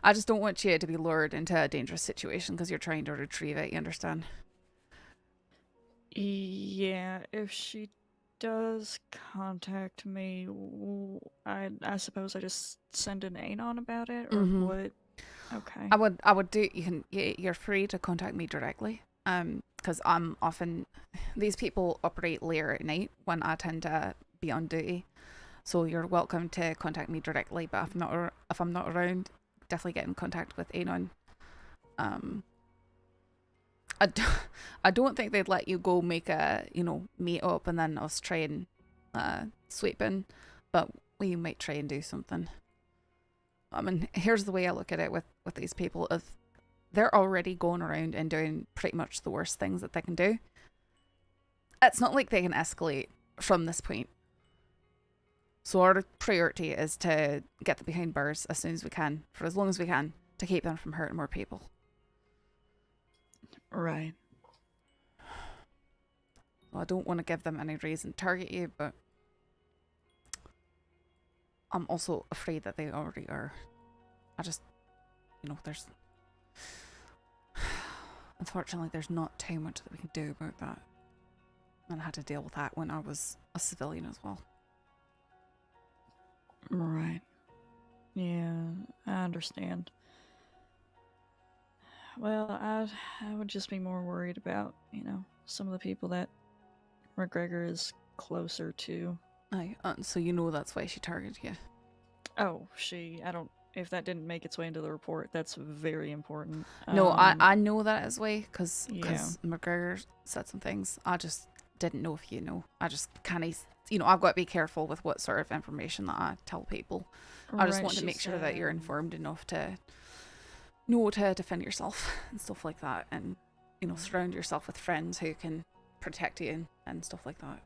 I just don't want you to be lured into a dangerous situation because you're trying to retrieve it, you understand? Yeah, if she does contact me, I suppose I just send an anon about it, or Mhm. what? Okay. I would do, you're free to contact me directly. Because I'm often, these people operate later at night when I tend to be on duty. So you're welcome to contact me directly, but if I'm not around, definitely get in contact with Anon. I don't think they'd let you go make a, meet up and then us try and sweep in, but we might try and do something. I mean, here's the way I look at it with these people. If they're already going around and doing pretty much the worst things that they can do, it's not like they can escalate from this point. So our priority is to get them behind bars as soon as we can, for as long as we can, to keep them from hurting more people. Right. Well, I don't want to give them any reason to target you, but I'm also afraid that they already are. I just, there's... Unfortunately, there's not too much that we can do about that. And I had to deal with that when I was a civilian as well. Right. Yeah, I understand. Well, I would just be more worried about, some of the people that McGregor is closer to. Aye, so that's why she targeted you. Oh, if that didn't make its way into the report, that's very important. No, I know that is why, because Yeah. McGregor said some things. I just didn't know if you know. I just kind of, I've got to be careful with what sort of information that I tell people. I just want to make sure that you're informed enough to know to defend yourself and stuff like that, and surround yourself with friends who can protect you and stuff like that.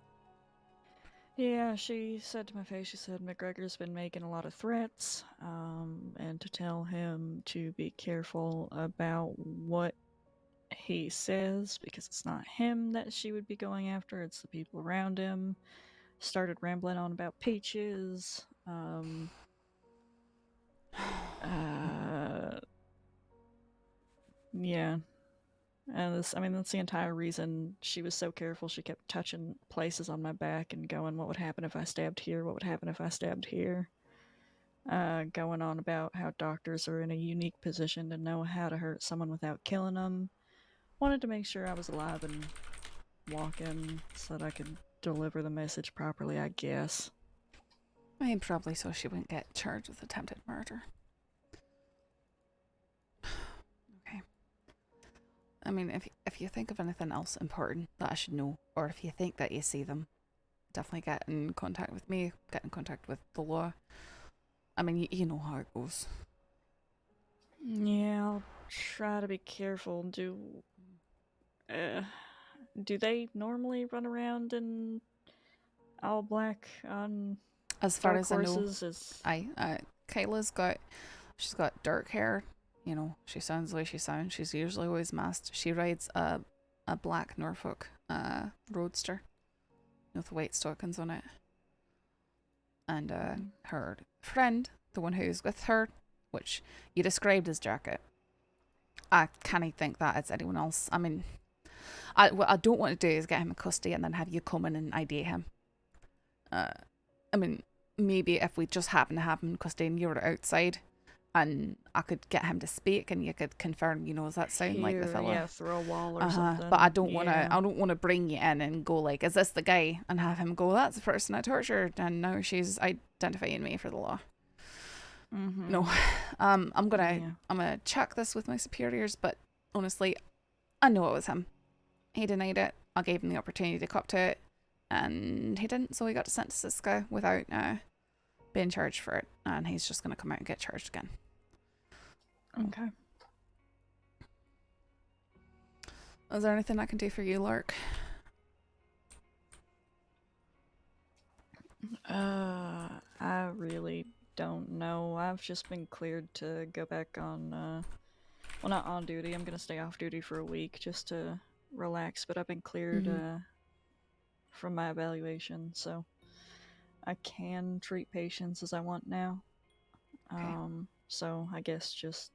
Yeah, she said to my face, she said McGregor's been making a lot of threats, and to tell him to be careful about what he says, because it's not him that she would be going after, it's the people around him. Started rambling on about peaches. Yeah. And that's the entire reason she was so careful. She kept touching places on my back and going, what would happen if I stabbed here? What would happen if I stabbed here? Going on about how doctors are in a unique position to know how to hurt someone without killing them. Wanted to make sure I was alive and walking so that I could deliver the message properly, I guess. I mean, probably so she wouldn't get charged with attempted murder. Okay. I mean, if you think of anything else important that I should know, or if you think that you see them, definitely get in contact with me, get in contact with the law. I mean, you know how it goes. Yeah, I'll try to be careful. Do they normally run around in all black on as far dark as horses? I know, she's got dark hair. She sounds the way she sounds. She's usually always masked. She rides a black Norfolk roadster with white stockings on it. And her friend, the one who's with her, which you described as Jacket, I can't think that it's anyone else. I mean, what I don't want to do is get him in custody and then have you come in and ID him. I mean, maybe if we just happen to have him in custody and you were outside and I could get him to speak and you could confirm, does that sound like the fella? Yeah, through a wall or something. But I don't want to bring you in and go like, is this the guy? And have him go, that's the person I tortured and now she's identifying me for the law. Mm-hmm. No. I'm gonna check this with my superiors, but honestly, I know it was him. He denied it. I gave him the opportunity to cop to it, and he didn't, so he got sent to Cisco without being charged for it, and he's just gonna come out and get charged again. Okay. Is there anything I can do for you, Lark? I really don't know. I've just been cleared to go back on, well, not on duty. I'm gonna stay off duty for a week just to relax, but I've been cleared from my evaluation, so I can treat patients as I want now. So I guess just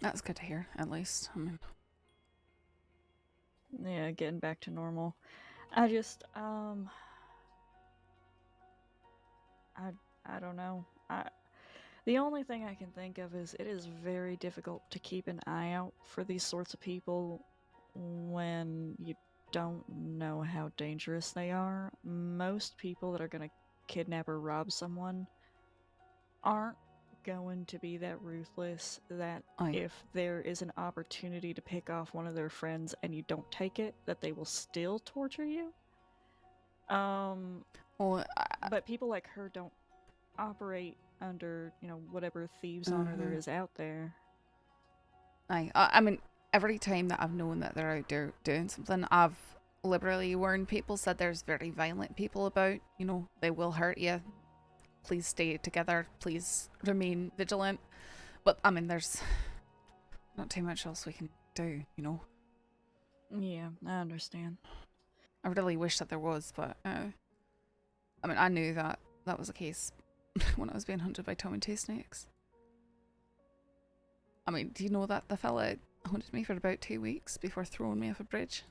That's good to hear, at least. I mean, yeah, getting back to normal. I just I don't know. The only thing I can think of is it is very difficult to keep an eye out for these sorts of people when you don't know how dangerous they are. Most people that are going to kidnap or rob someone aren't going to be that ruthless that Aye. if there is an opportunity to pick off one of their friends and you don't take it, that they will still torture you. well, But people like her don't operate under, whatever thieves honor there is out there. I mean, every time that I've known that they're out there doing something, I've liberally warned people, said there's very violent people about, they will hurt you. Please stay together. Please remain vigilant. But, I mean, there's not too much else we can do, Yeah, I understand. I really wish that there was, but, I mean, I knew that that was the case when I was being hunted by Tom and Two Snakes. I mean, do you know that the fella hunted me for about 2 weeks before throwing me off a bridge?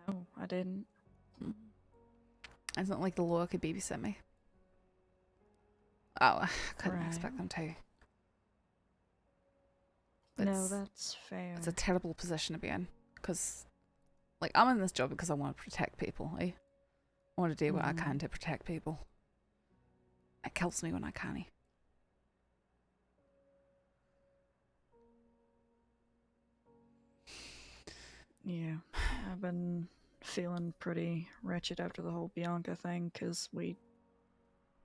No, I didn't. It's not like the law could babysit me. Oh, I couldn't Right. expect them to. No, that's fair. It's a terrible position to be in. Because, like, I'm in this job because I want to protect people. I want to do what I can to protect people. It kills me when I can't. Yeah, I've been feeling pretty wretched after the whole Bianca thing because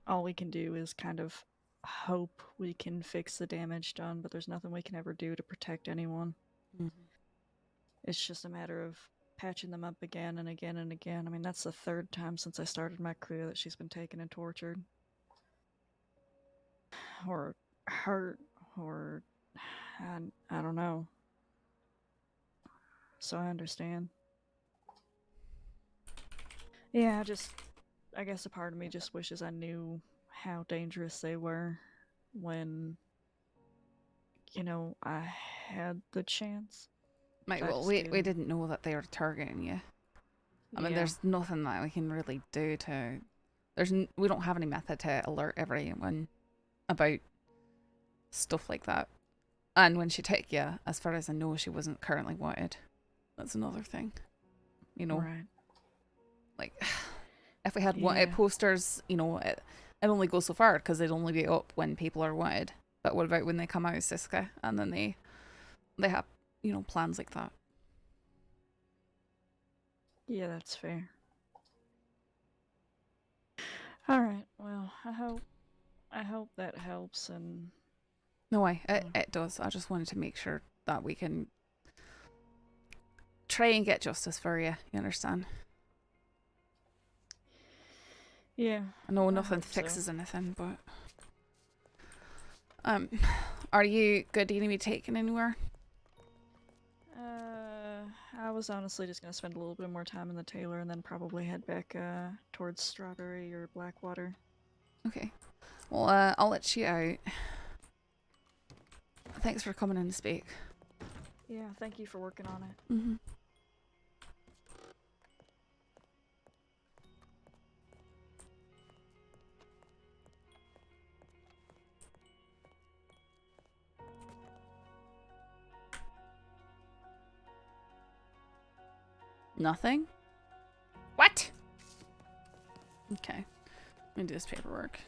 all we can do is kind of hope we can fix the damage done, but there's nothing we can ever do to protect anyone. It's just a matter of patching them up again and again and again. I mean, that's the third time since I started my career that she's been taken and tortured. Or hurt, or I don't know. So I understand. Yeah, I guess a part of me just wishes I knew how dangerous they were when, I had the chance. Right, I well, just we didn't. didn't know that they were targeting you. I mean, Yeah. there's nothing that we can really do to... we don't have any method to alert everyone about stuff like that. And when she took you, as far as I know, she wasn't currently wanted. That's another thing. Right. Like, if we had wanted Yeah. posters, it only goes so far because they'd only be up when people are wanted. But what about when they come out of Siska and then they have, plans like that? Yeah, that's fair. All right. Well, I hope that helps. And No way, it does. I just wanted to make sure that we can try and get justice for you. You understand? yeah, I know I nothing hope so. fixes anything, but are you good? Do you need to be taken anywhere? I was honestly just gonna spend a little bit more time in the tailor and then probably head back towards Strawberry or Blackwater. Okay. Well, I'll let you out. Thanks for coming in to speak. Yeah, thank you for working on it. Mm-hmm. Nothing? What? Okay. Let me do this paperwork.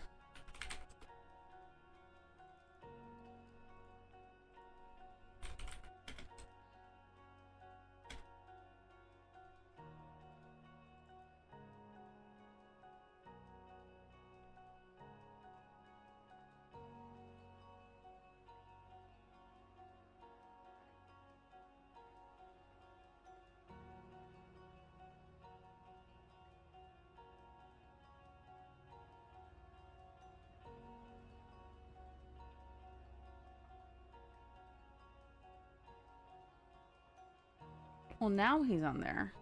Well, now he's on there.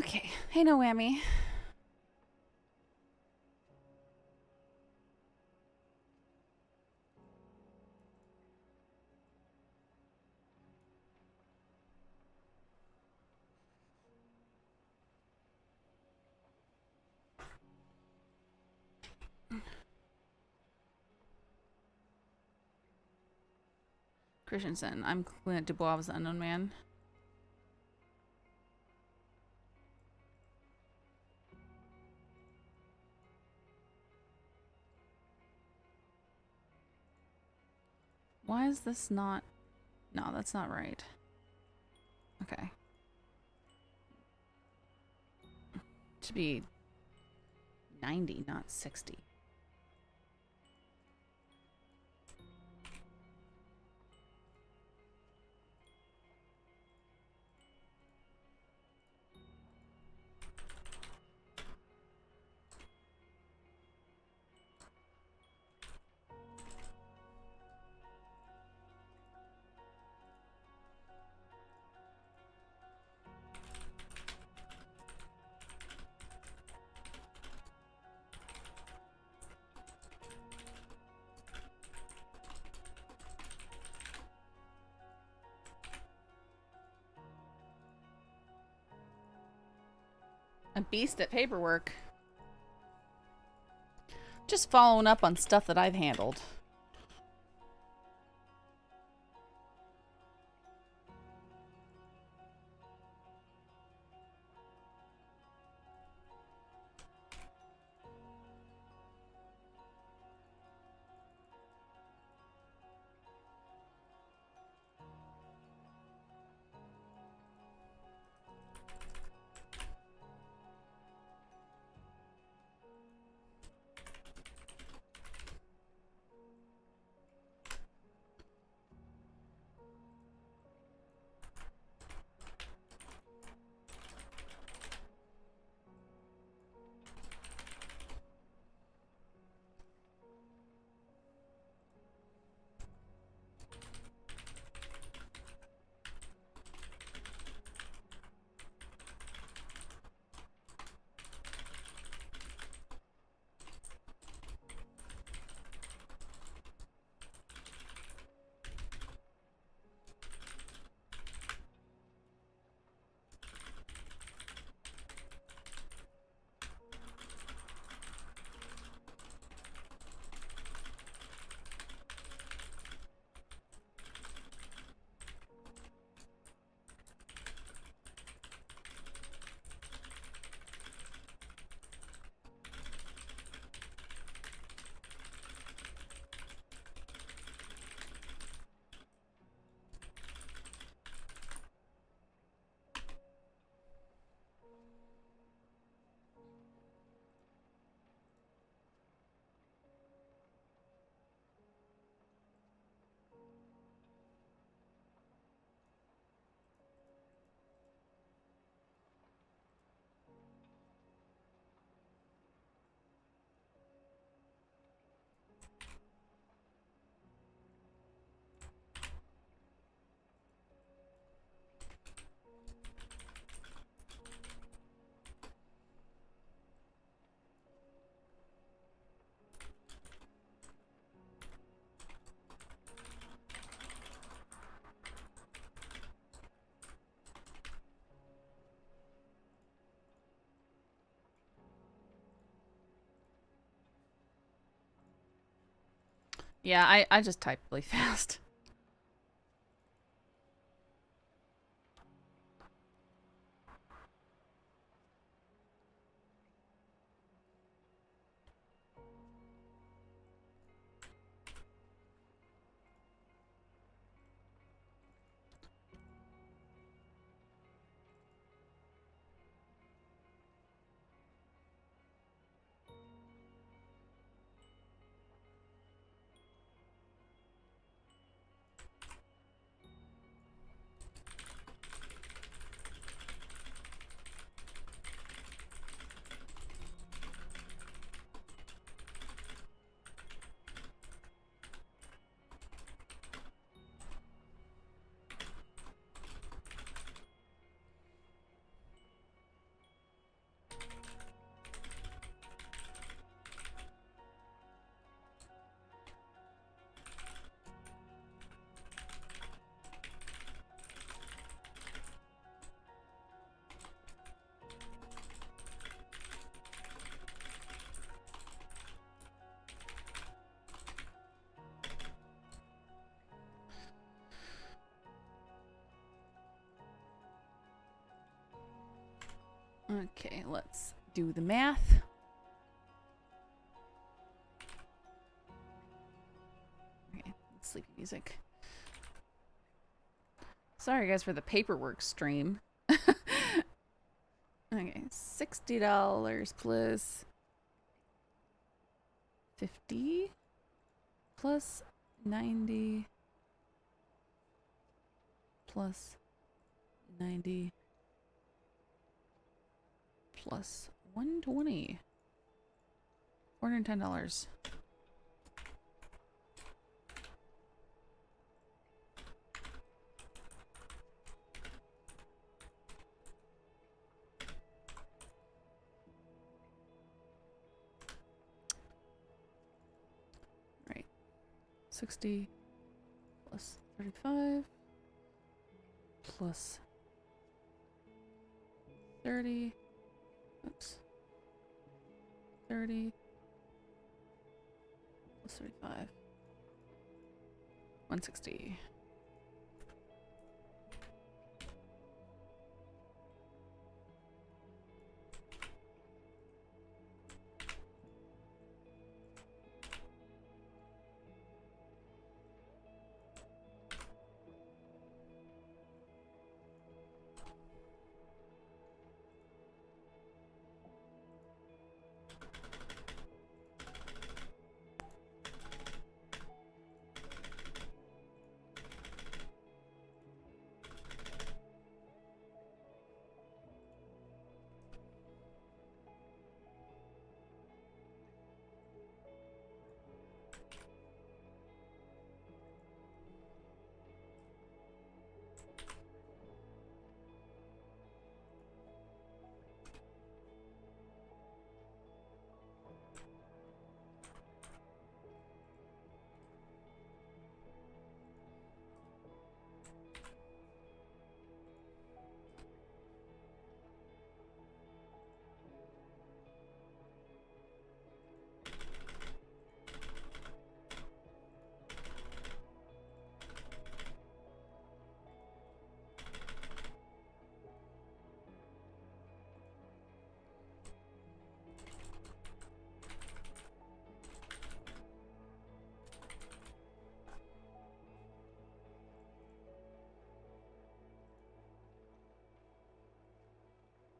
Okay. Hey, no whammy. Christensen. I'm Clint Dubois was the unknown man. Why is this not... No, that's not right. Okay. It should be 90, not 60. A beast at paperwork. Just following up on stuff that I've handled. Yeah, I just typed really fast. Okay, let's do the math. Okay, sleepy music. Sorry guys for the paperwork stream. Okay, $60 plus 50 plus 90 plus 90 plus 120. $410. Right. 60 plus 35 plus 30. Oops. 30 plus 35. 160.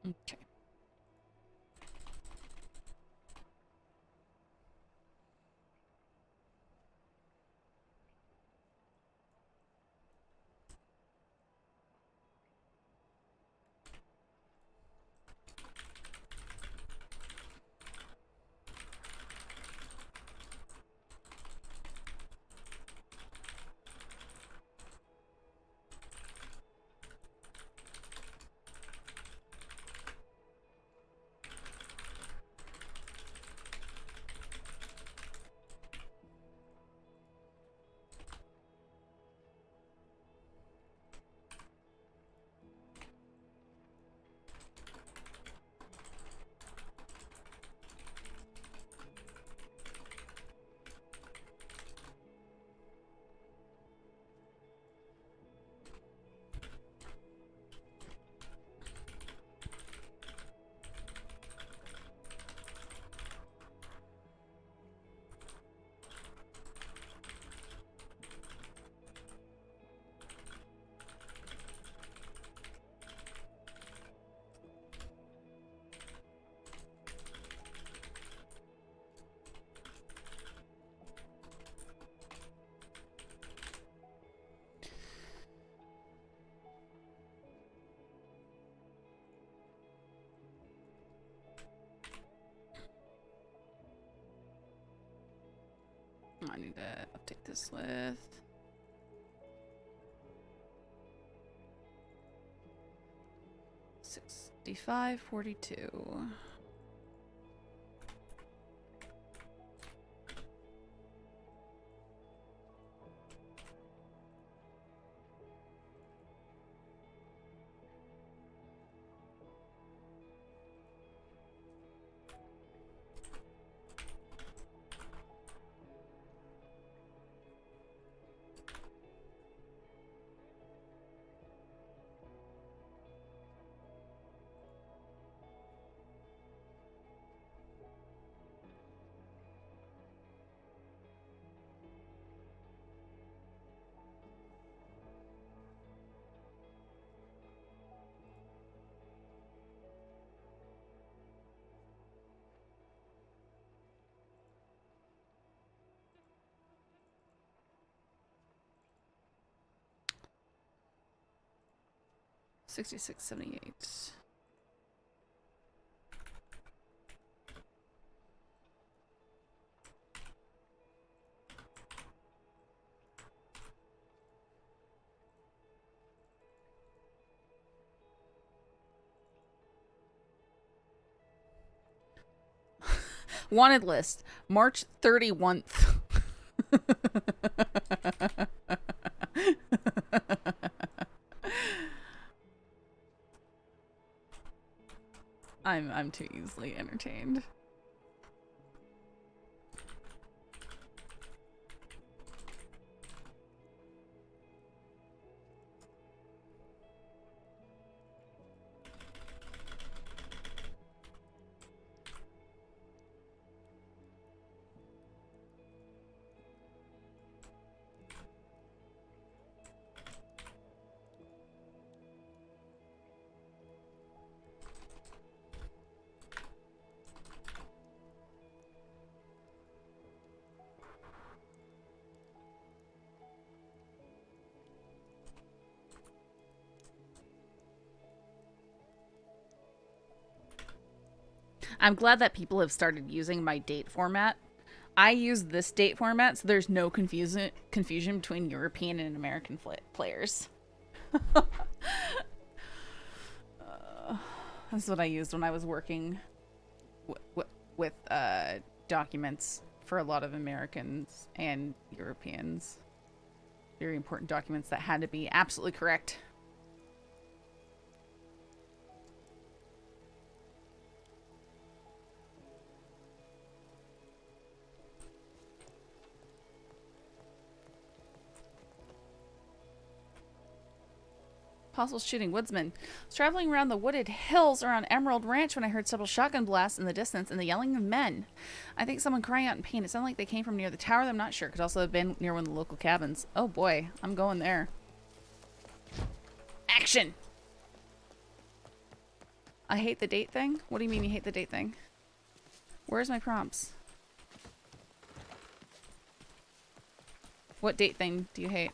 Okay. I need to update this with 6542. 6678. Wanted list, March 31st. I'm too easily entertained. I'm glad that people have started using my date format. I use this date format, so there's no confusion between European and American players. That's what I used when I was working with documents for a lot of Americans and Europeans. Very important documents that had to be absolutely correct. Possible shooting woodsman. I was traveling around the wooded hills around Emerald Ranch when I heard several shotgun blasts in the distance and the yelling of men. I think someone crying out in pain. It sounded like they came from near the tower. I'm not sure. Could also have been near one of the local cabins. Oh boy, I'm going there. Action! I hate the date thing? What do you mean you hate the date thing? Where's my prompts? What date thing do you hate?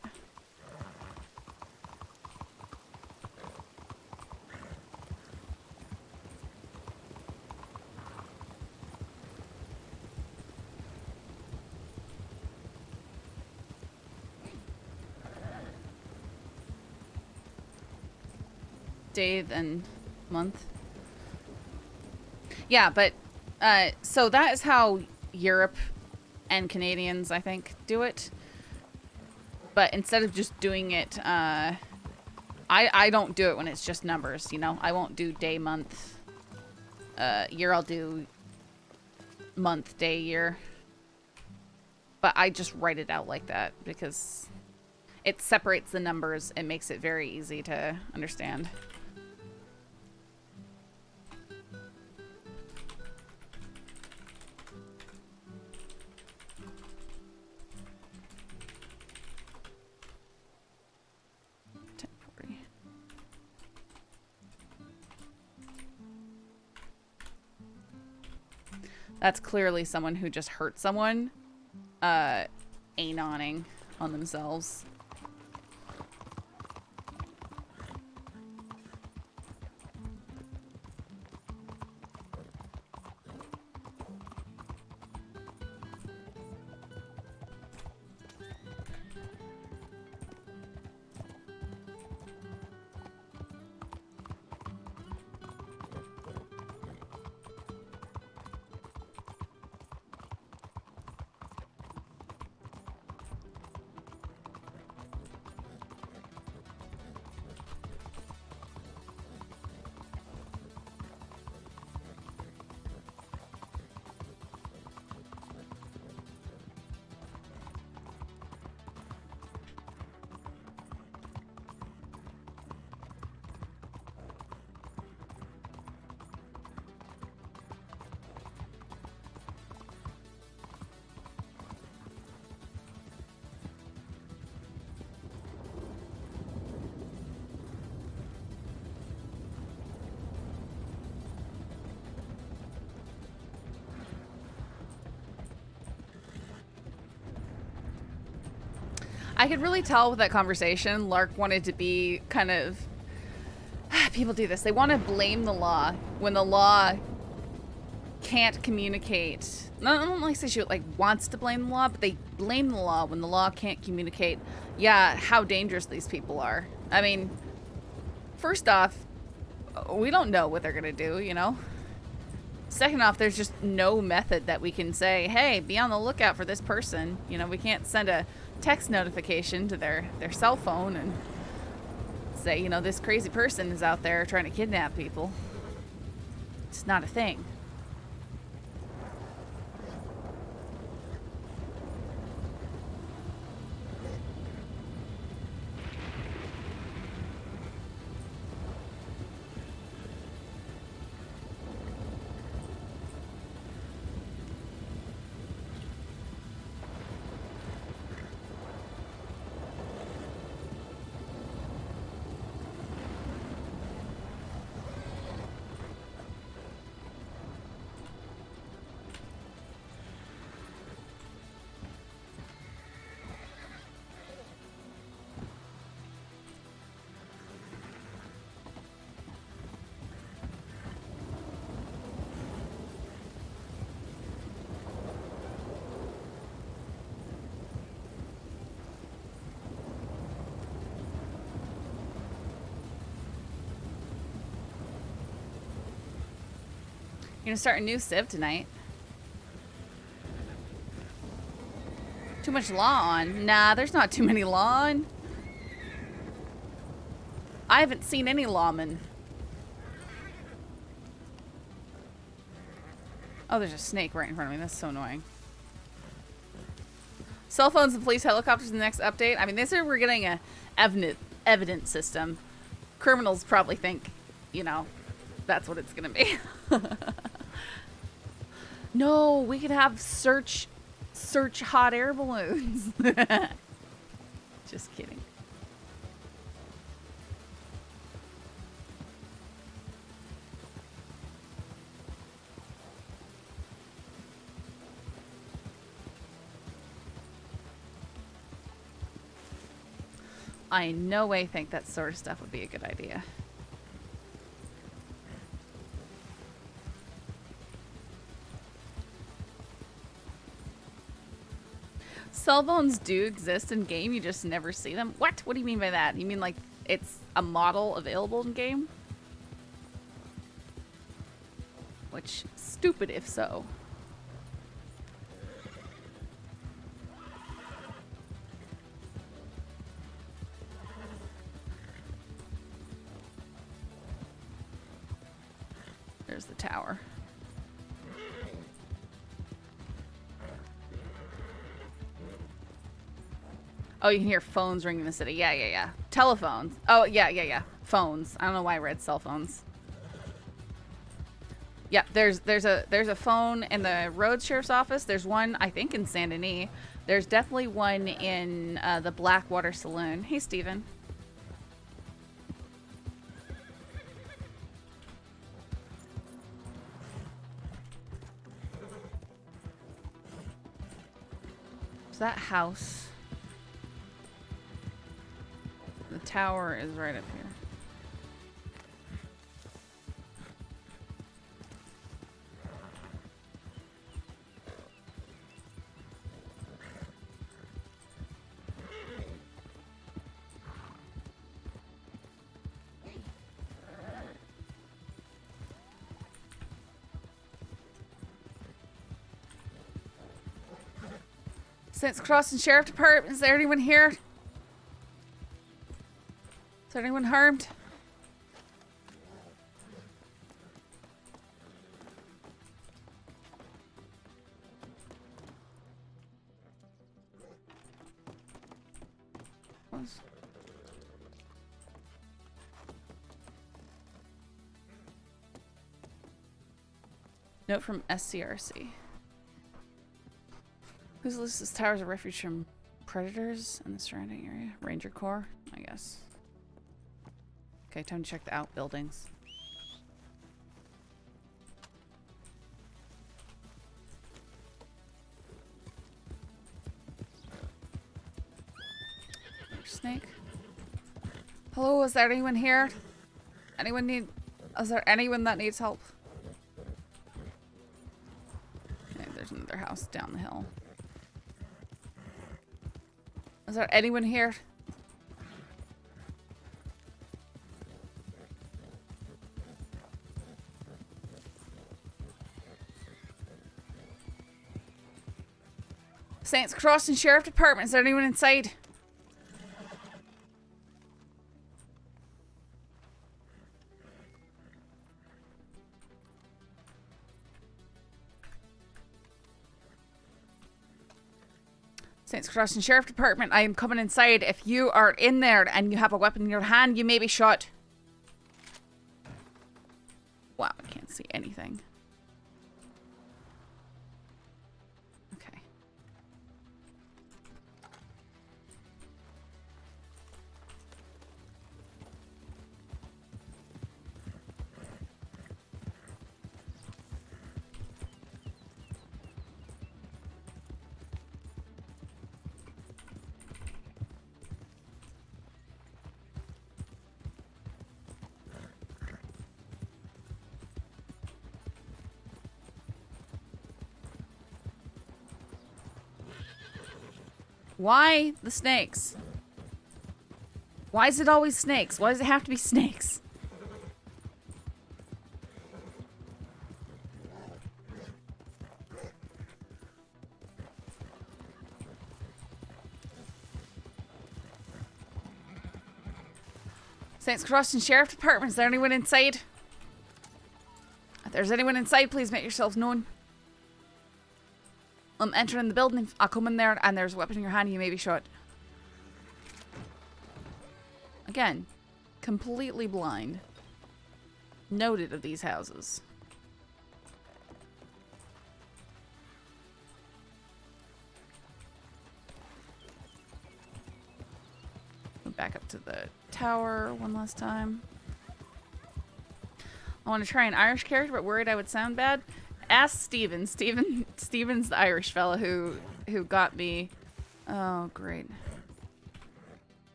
Day then month. Yeah, but so that is how Europe and Canadians, I think, do it. But instead of just doing it, I don't do it when it's just numbers, you know? I won't do day, month, year. I'll do month, day, year. But I just write it out like that because it separates the numbers. It makes it very easy to understand. That's clearly someone who just hurt someone, anoning on themselves. I could really tell with that conversation, Lark wanted to be kind of people do this. They want to blame the law when the law can't communicate. I don't like say she like wants to blame the law, but they blame the law when the law can't communicate. Yeah, how dangerous these people are. I mean, first off, we don't know what they're gonna do, you know? Second off, there's just no method that we can say, hey, be on the lookout for this person. You know, we can't send a text notification to their cell phone and say, you know, this crazy person is out there trying to kidnap people. It's not a thing. You're gonna start a new civ tonight. Too much law on. Nah, there's not too many law on. I haven't seen any lawmen. Oh, there's a snake right in front of me. That's so annoying. Cell phones and police helicopters in the next update. I mean, they said we're getting a evidence system. Criminals probably think, you know, that's what it's gonna be. No, we could have search hot air balloons. Just kidding. I in no way think that sort of stuff would be a good idea. Cell phones do exist in game, you just never see them. What? What do you mean by that? You mean like it's a model available in game? Which, stupid if so. There's the tower. Oh, you can hear phones ringing in the city. Yeah. Telephones. Oh, yeah. Phones. I don't know why I read cell phones. Yeah, there's a phone in the road sheriff's office. There's one, I think, in Saint Denis. There's definitely one in the Blackwater Saloon. Hey, Steven. Is that house? The tower is right up here. Saints Crossing Sheriff Department, is there anyone here? Is there anyone harmed? Note from SCRC. Who's lists this tower as a refuge from predators in the surrounding area? Ranger Corps, I guess. Okay, time to check the outbuildings. Snake. Hello, is there anyone here? Anyone need... Is there anyone that needs help? Okay, there's another house down the hill. Is there anyone here? Saints Crossing Sheriff Department. Is there anyone inside? Saints Crossing Sheriff Department, I am coming inside. If you are in there and you have a weapon in your hand, you may be shot. Wow, I can't see anything. Okay. Why the snakes? Why is it always snakes? Why does it have to be snakes? Saints Crossing Sheriff Department, is there anyone inside? If there's anyone inside, please make yourselves known. I'm entering the building. I'll come in there and there's a weapon in your hand. You may be shot. Again, completely blind. Noted of these houses. Go back up to the tower one last time. I want to try an Irish character, but worried I would sound bad. Ask Steven. Steven's the Irish fella who got me. Oh, great.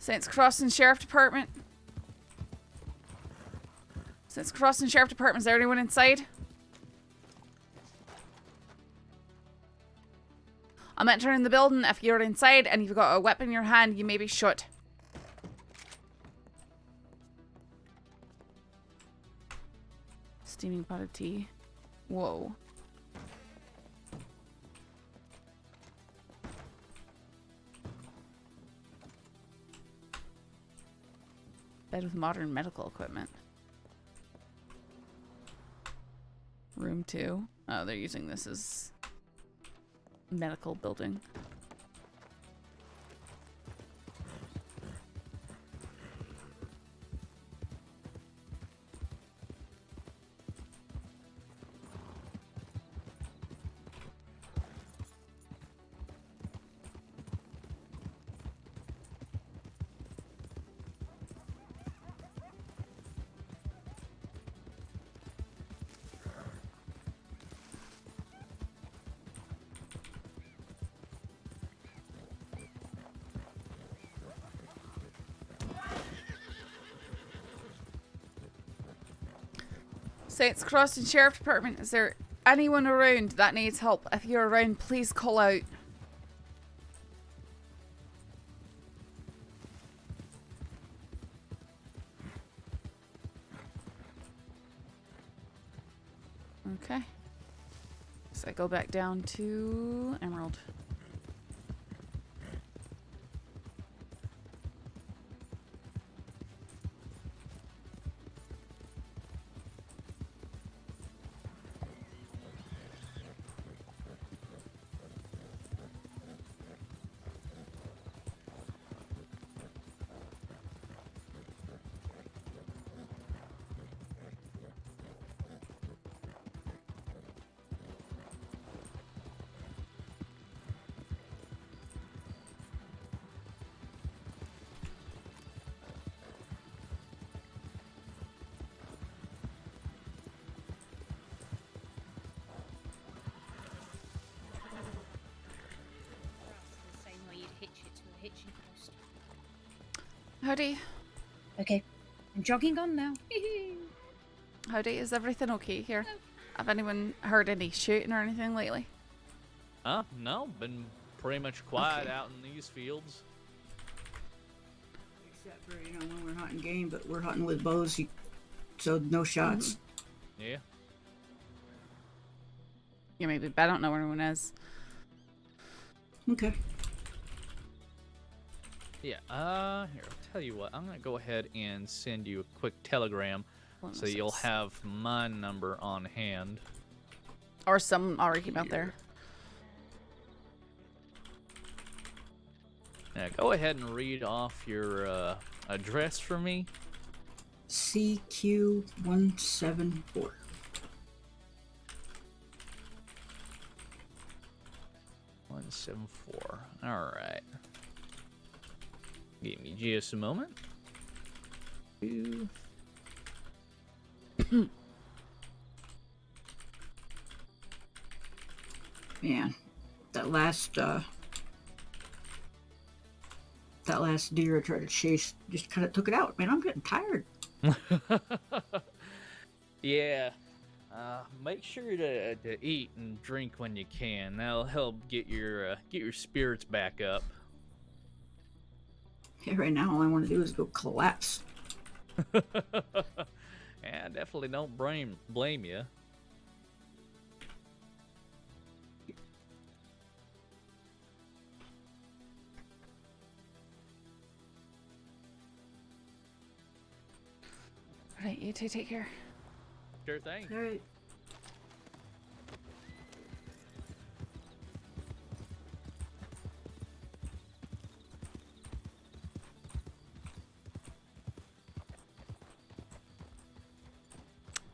Saints Crossing Sheriff Department. Saints Crossing Sheriff Department. Is there anyone inside? I'm entering the building. If you're inside and you've got a weapon in your hand, you may be shot. Steaming pot of tea. Whoa. Bed with modern medical equipment. Room 2. Oh, they're using this as medical building. Saints Crossing Sheriff Department, is there anyone around that needs help? If you're around, please call out. Okay. So I go back down to Emerald. Howdy. Okay, I'm jogging on now. Howdy, is everything okay here? Have anyone heard any shooting or anything lately? No, been pretty much quiet Okay. out in these fields. Except for, when we're hunting game, but we're hunting with bows, so no shots. Yeah. Yeah, maybe, but I don't know where anyone is. Okay. Yeah, here, I'll tell you what. I'm going to go ahead and send you a quick telegram so you'll have my number on hand. Or some already came out there. Now, go ahead and read off your address for me. CQ174. One 7-4. All right. Give me just a moment. Two. Man, that last deer I tried to chase just kind of took it out. Man, I'm getting tired. Yeah. Make sure to eat and drink when you can. That'll help get your spirits back up. Yeah, right now all I want to do is go collapse. Yeah, definitely don't blame you. Alright, you two take care. Sure thing. All right.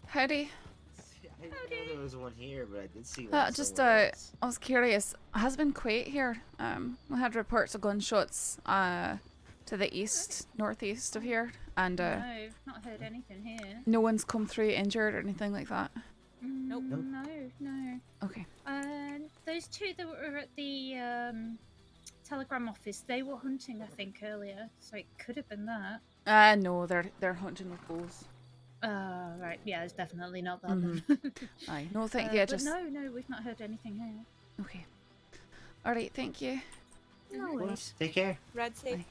Howdy. I didn't know there was one here, but I did see one I somewhere else. was curious. Has been quiet here. We had reports of gunshots to the east, northeast of here, and No, not heard anything here. no one's come through injured or anything like that. Nope. No. Okay. Those two that were at the telegram office, they were hunting, I think, earlier, so it could have been that. No, they're hunting with bulls. Right. Yeah, it's definitely not that then. Aye. No, thank you. But Just no, we've not heard anything here. okay. All right, thank you. No worries. Take care. Ride safe. Bye.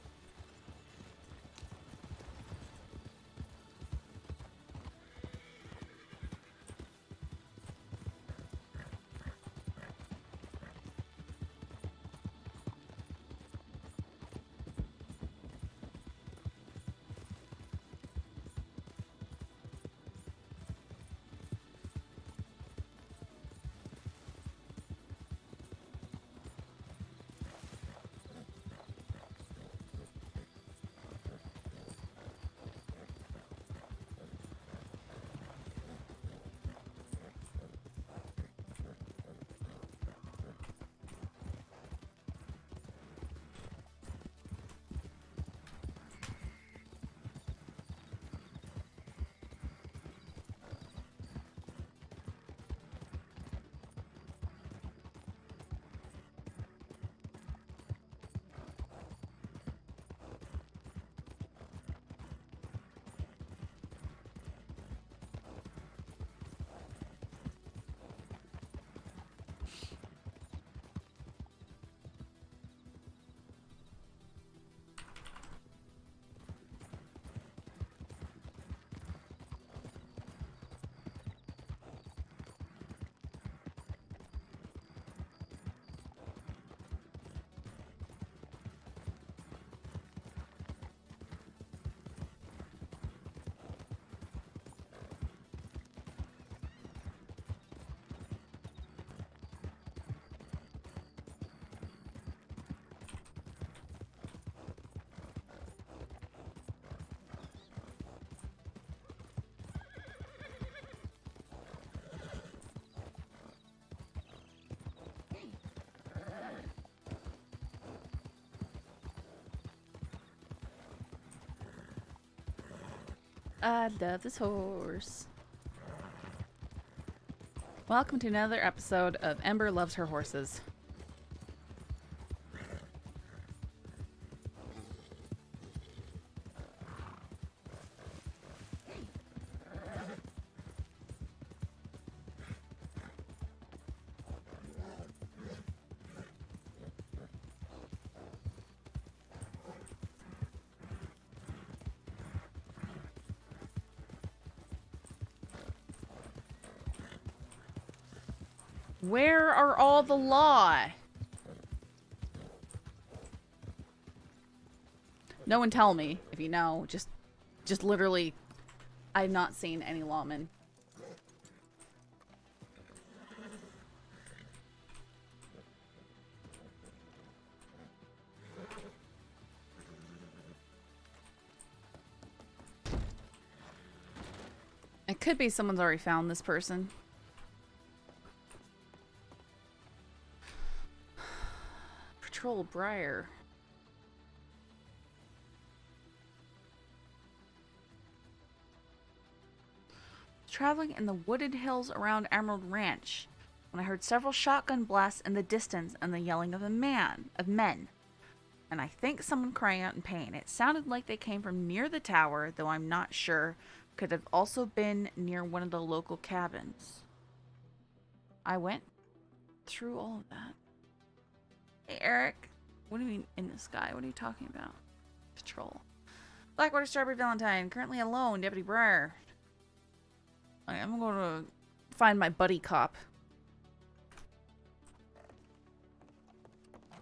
I love this horse. Welcome to another episode of Ember Loves Her Horses. Where are all the law? No one tell me if you know. Just literally, I've not seen any lawmen. It could be someone's already found this person. Patrol Briar. Traveling in the wooded hills around Emerald Ranch when I heard several shotgun blasts in the distance and the yelling of men. And I think someone crying out in pain. It sounded like they came from near the tower, though I'm not sure. Could have also been near one of the local cabins. I went through all of that. Hey, Eric. What do you mean in the sky? What are you talking about? Patrol. Blackwater Strawberry Valentine. Currently alone. Deputy Briar. I'm going to find my buddy cop.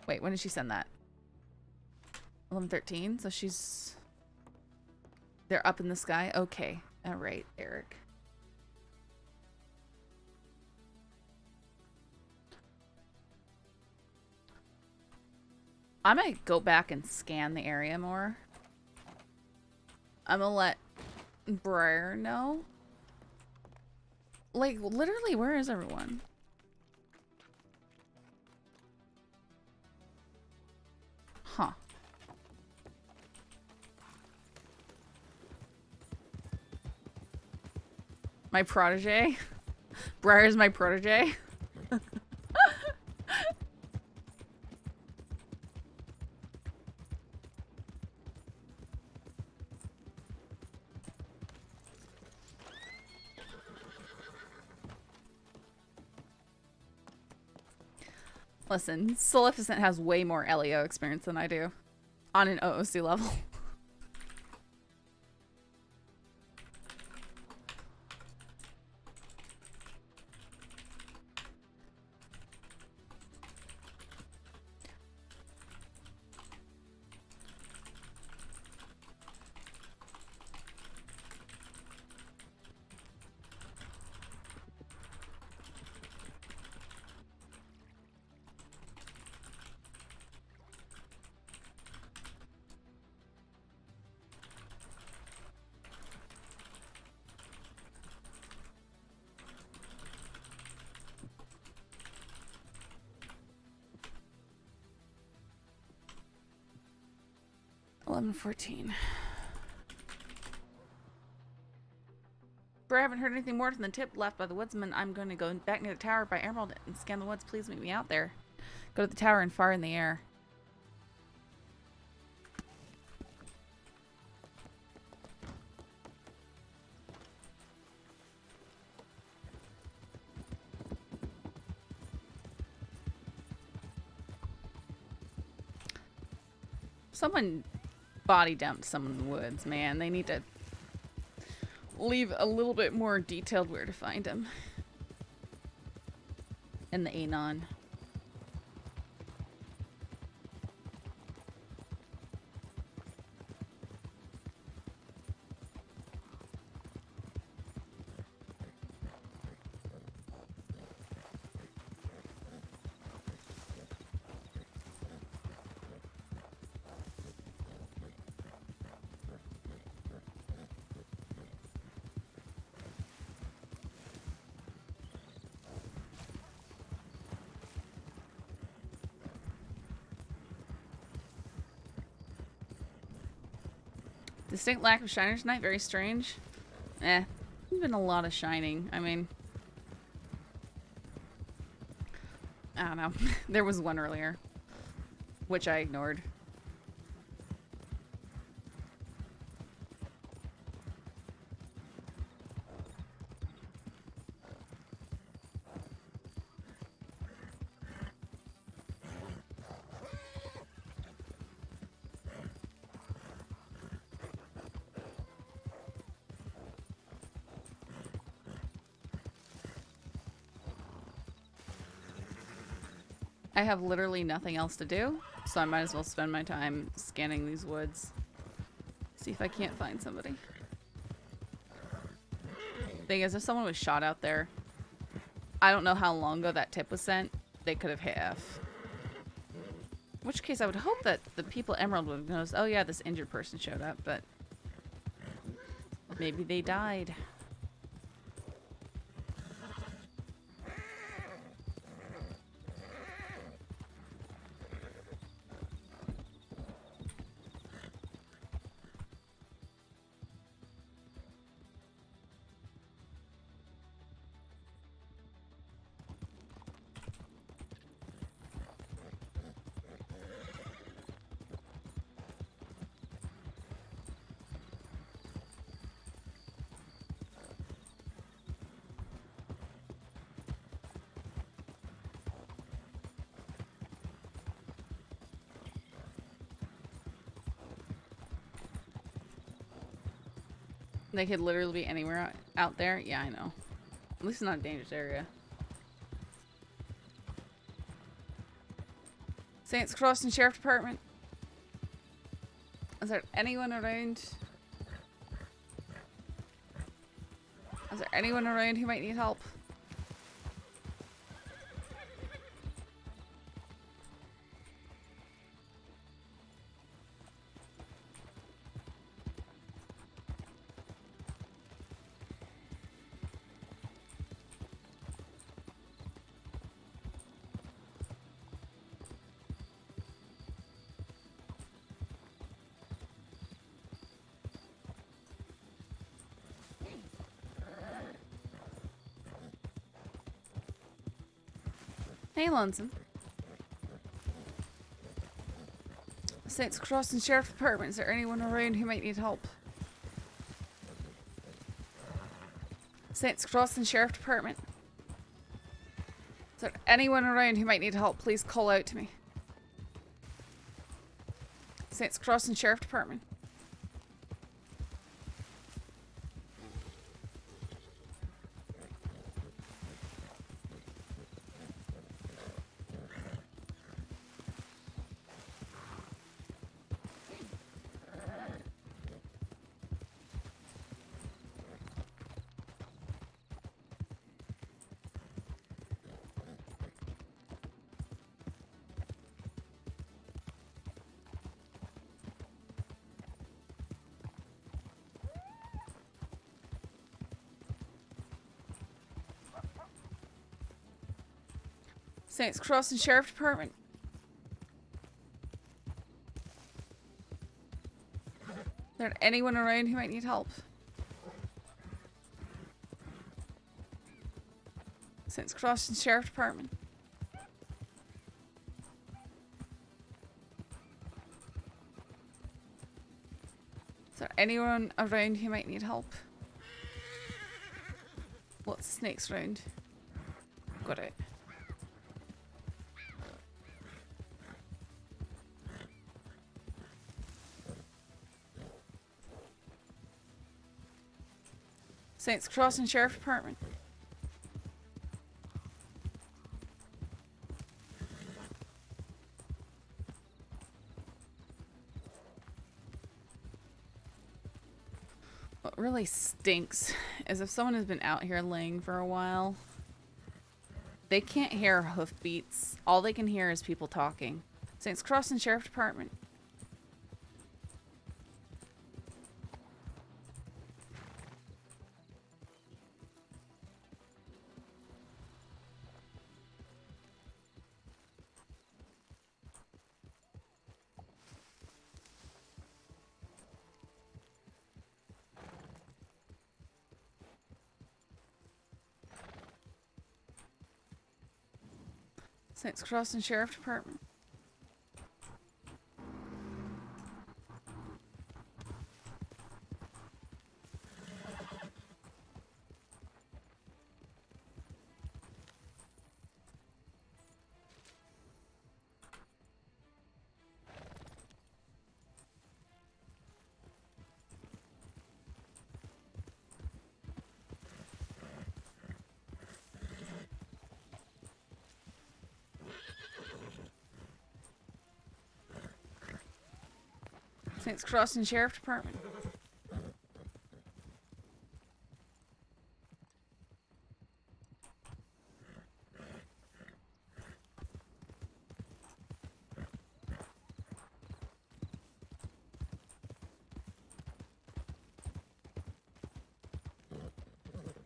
Wait, when did she send that? 11:13. So she's... They're up in the sky? Okay. Alright, Eric. I might go back and scan the area more. I'm gonna let Briar know. Like, literally, where is everyone? Huh. My protege? Briar's my protege? Listen, Solificent has way more LEO experience than I do. On an OOC level. $11:14. But I haven't heard anything more than the tip left by the woodsman. I'm going to go back near the tower by Emerald and scan the woods. Please meet me out there. Go to the tower and far in the air. Someone body dumped someone in the woods, man. They need to leave a little bit more detailed where to find him. And the Anon. Distinct lack of shiners tonight, very strange. There's been a lot of shining. I mean, I don't know. There was one earlier, which I ignored. I have literally nothing else to do, so I might as well spend my time scanning these woods. See if I can't find somebody. Thing is, if someone was shot out there, I don't know how long ago that tip was sent. They could have hit F. In which case, I would hope that the people at Emerald would have noticed, oh yeah, this injured person showed up, but maybe they died. They could literally be anywhere out there. Yeah, I know. At least not a dangerous area. Saints Crossing Sheriff Department. Is there anyone around? Is there anyone around who might need help? Hey, Lunson. Saints Crossing Sheriff Department. Is there anyone around who might need help? Saints Crossing Sheriff Department. Is there anyone around who might need help? Please call out to me. Saints Crossing Sheriff Department. Saints Crossing Sheriff Department. Is there anyone around who might need help? Saints Crossing Sheriff Department. Is there anyone around who might need help? What's the snakes round? Got it. Saints Crossing Sheriff Department. What really stinks is if someone has been out here laying for a while, they can't hear hoofbeats. All they can hear is people talking. Saints Crossing Sheriff Department. Saints Crossing Sheriff Department. Saints Crossing Sheriff Department.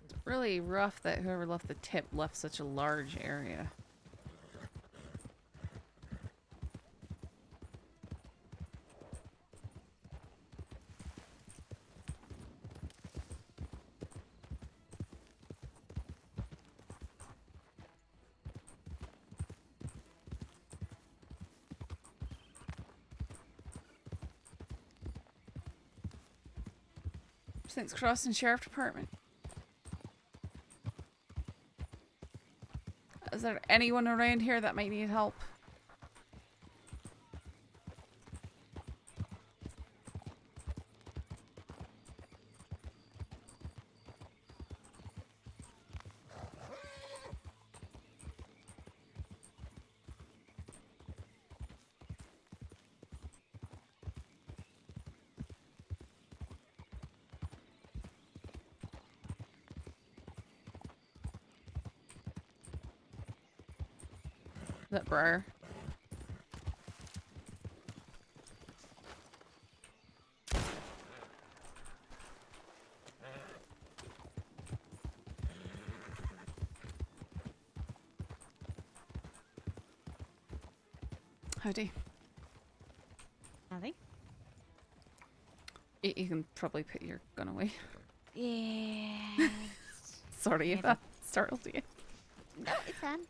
It's really rough that whoever left the tip left such a large area. Saints Crossing Sheriff Department. Is there anyone around here that might need help? Is that Briar? Howdy. Howdy. You can probably put your gun away. Yeah. Sorry if that startled you. No, it's fine.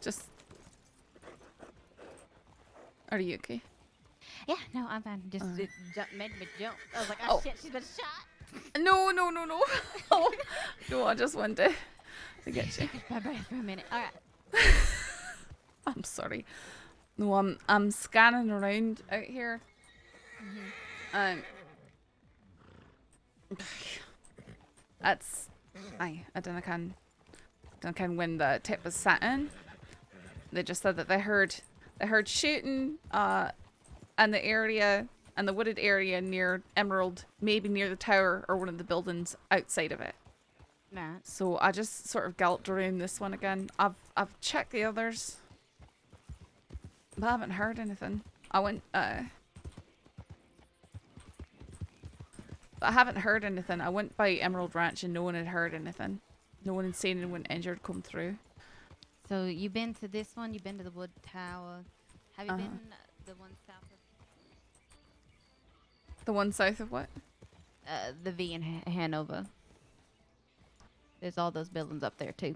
Just. Are you okay? Yeah, no, I'm fine. Just it made me jump. I was like, Oh. shit, she's been shot. No. Oh, no, I just wanted to get you. Take my breath for a minute. All right. I'm sorry. No, I'm scanning around out here. That's I don't know when the tip was sat in. They just said that they heard shooting in the area and the wooded area near Emerald, maybe near the tower or one of the buildings outside of it. Right. So I just sort of galloped around this one again. I've checked the others, but I haven't heard anything. I went I haven't heard anything. I went by Emerald Ranch and no one had heard anything. No one had seen anyone injured come through. So you've been to this one? You've been to the Wood Tower? Have you been the one south of? The one south of what? The V in Hanover. There's all those buildings up there too.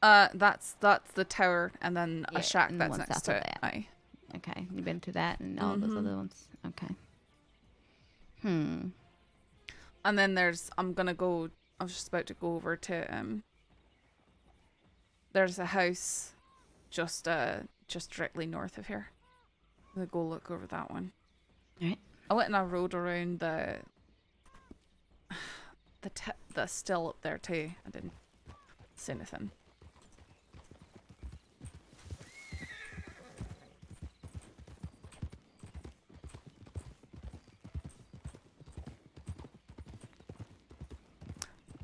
That's the tower and then a shack and the that's one next south to of it. that. Aye. Okay, you've been to that and all those other ones. Okay. And then I was just about to go over to there's a house just directly north of here. I'm gonna go look over that one. Alright. I went and I rode around the still up there too. I didn't see anything.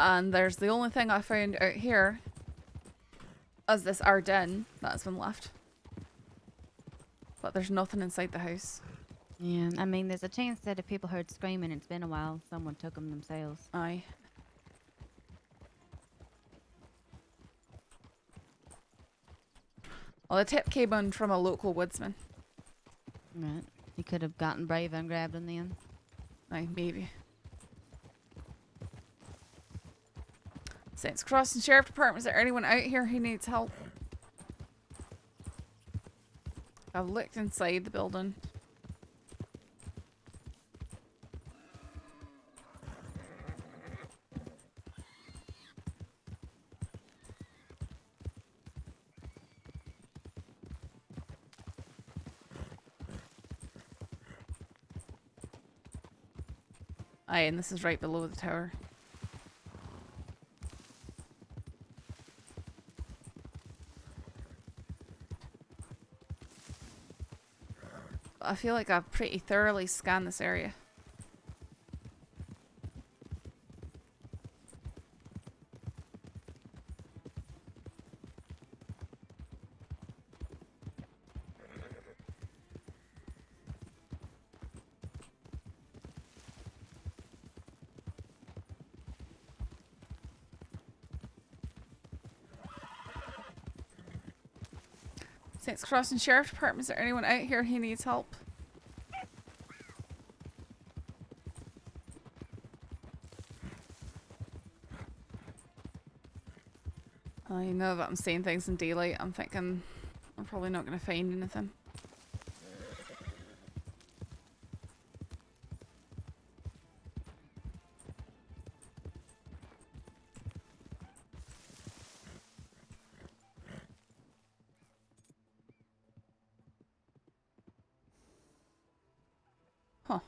And there's the only thing I found out here is this Arden that's been left. But there's nothing inside the house. Yeah, I mean, there's a chance that if people heard screaming, it's been a while, someone took them themselves. Aye. Well, the tip came in from a local woodsman. Right. He could have gotten brave and grabbed them then. Aye, maybe. Saints Crossing Sheriff Department, is there anyone out here who needs help? I've looked inside the building. Aye, and this is right below the tower. I feel like I've pretty thoroughly scanned this area. Saints Crossing Sheriff Department, is there anyone out here who needs help? I know that I'm seeing things in daylight. I'm thinking I'm probably not going to find anything. Huh.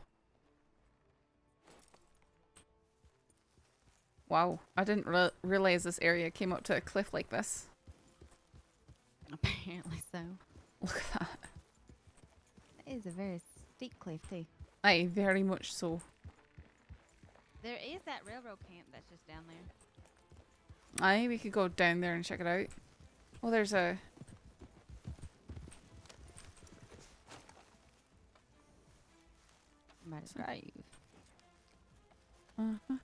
Wow, I didn't realize this area came up to a cliff like this. Apparently so. Look at that. That is a very steep cliff too. Aye, very much so. There is that railroad camp that's just down there. Aye, we could go down there and check it out. Oh, there's a... Somebody's grave. Uh-huh.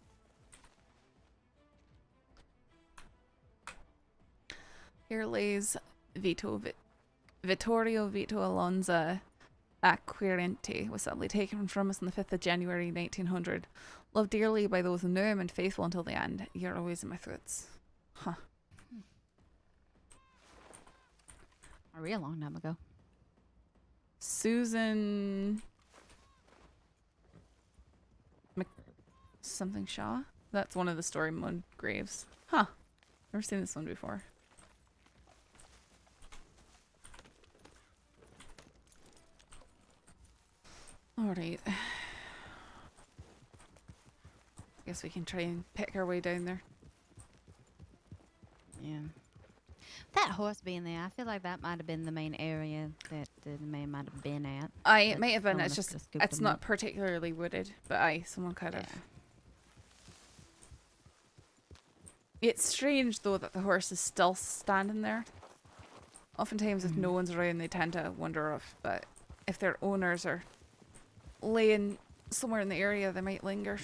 Here lays Vittorio Vito Alonso Acquirente, was suddenly taken from us on the 5th of January 1900. Loved dearly by those who knew him and faithful until the end. You're always in my thoughts. Huh. A real long time ago. Susan... something Shaw? That's one of the story mode graves. Huh. Never seen this one before. Alright. Guess we can try and pick our way down there. Yeah. That horse being there, I feel like that might have been the main area that the man might have been at. Aye, it might have been. It's just, it's not particularly wooded. But aye, someone could have. It's strange, though, that the horse is still standing there. Oftentimes, if no one's around, they tend to wander off. But if their owners are laying somewhere in the area, they might linger.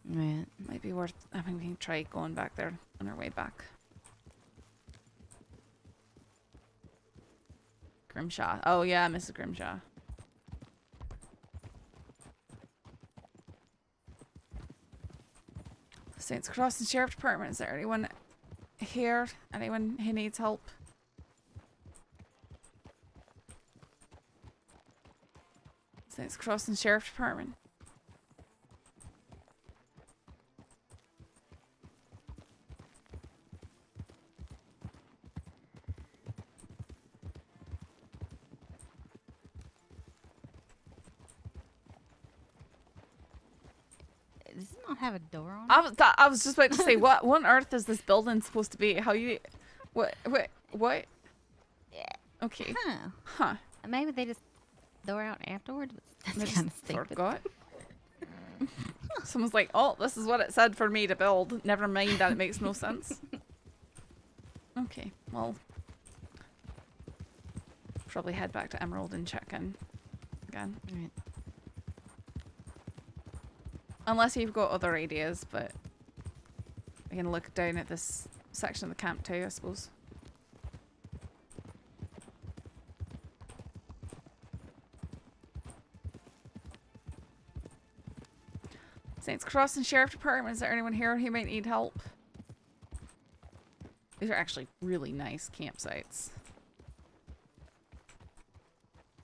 Right. Might be worth... I mean, we can try going back there on our way back. Grimshaw. Oh, yeah, Mrs. Grimshaw. Saints Crossing Sheriff Department. Is there anyone here? Anyone who needs help? Saints Crossing Sheriff Department. Does it not have a door on it? I was just about to say, what on earth is this building supposed to be? How you... What? Yeah. Okay. Huh. Maybe they just door out afterwards. That's kind of stupid. Forgot. Someone's like, oh, this is what it said for me to build. Never mind that it makes no sense. Okay, well... Probably head back to Emerald and check in again. Right. Unless you've got other ideas, but we can look down at this section of the camp too, I suppose. Saints Crossing Sheriff Department, is there anyone here who might need help? These are actually really nice campsites.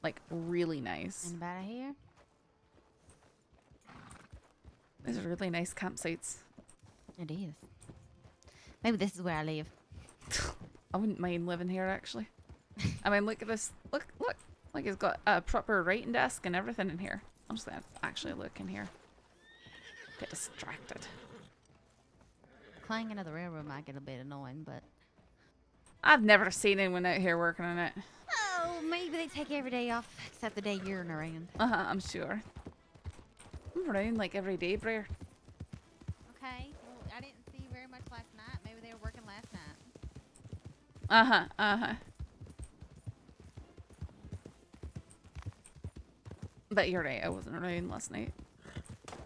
Like, really nice. Anybody here? These are really nice campsites. It is. Maybe this is where I live. I wouldn't mind living here, actually. I mean, look at this. Look. Like, it's got a proper writing desk and everything in here. I'm just gonna actually look in here. Get distracted. Clanging of the railroad might get a bit annoying, but... I've never seen anyone out here working on it. Oh, Oh, maybe they take every day off except the day you're around. I'm sure. I'm around like every day, Brer. Okay. Well, I didn't see you very much last night. Maybe they were working last night. But you're right, I wasn't around last night.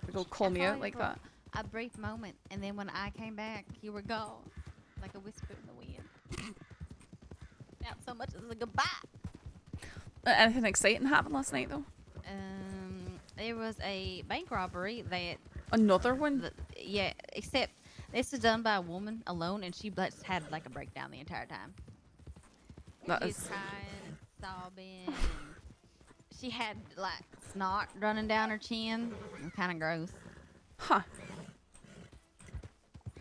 You go call me out like that. A brief moment, and then when I came back, you were gone. Like a whisper in the wind. Not so much as a goodbye. Anything exciting happened last night, though? There was a bank robbery that... Another one? Yeah, except this was done by a woman alone, and she just had like a breakdown the entire time. She was crying, sobbing, and she had like snot running down her chin. It was kind of gross. Huh.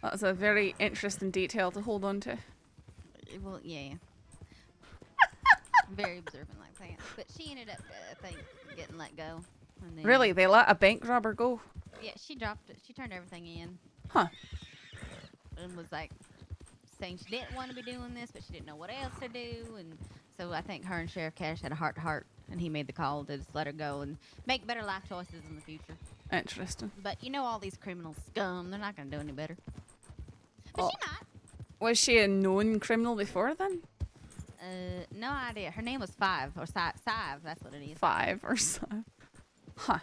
That's a very interesting detail to hold on to. Well, yeah. Very observant like that. But she ended up, I think, getting let go. And then, Really? They let a bank robber go? Yeah, she dropped it. She turned everything in. Huh. And was like saying she didn't want to be doing this, but she didn't know what else to do. And so I think her and Sheriff Cash had a heart-to-heart, and he made the call to just let her go and make better life choices in the future. Interesting. But you know all these criminal scum, they're not going to do any better. But she might. Was she a known criminal before then? No idea. Her name was Five, or Sive, that's what it is. 5 or so. Huh.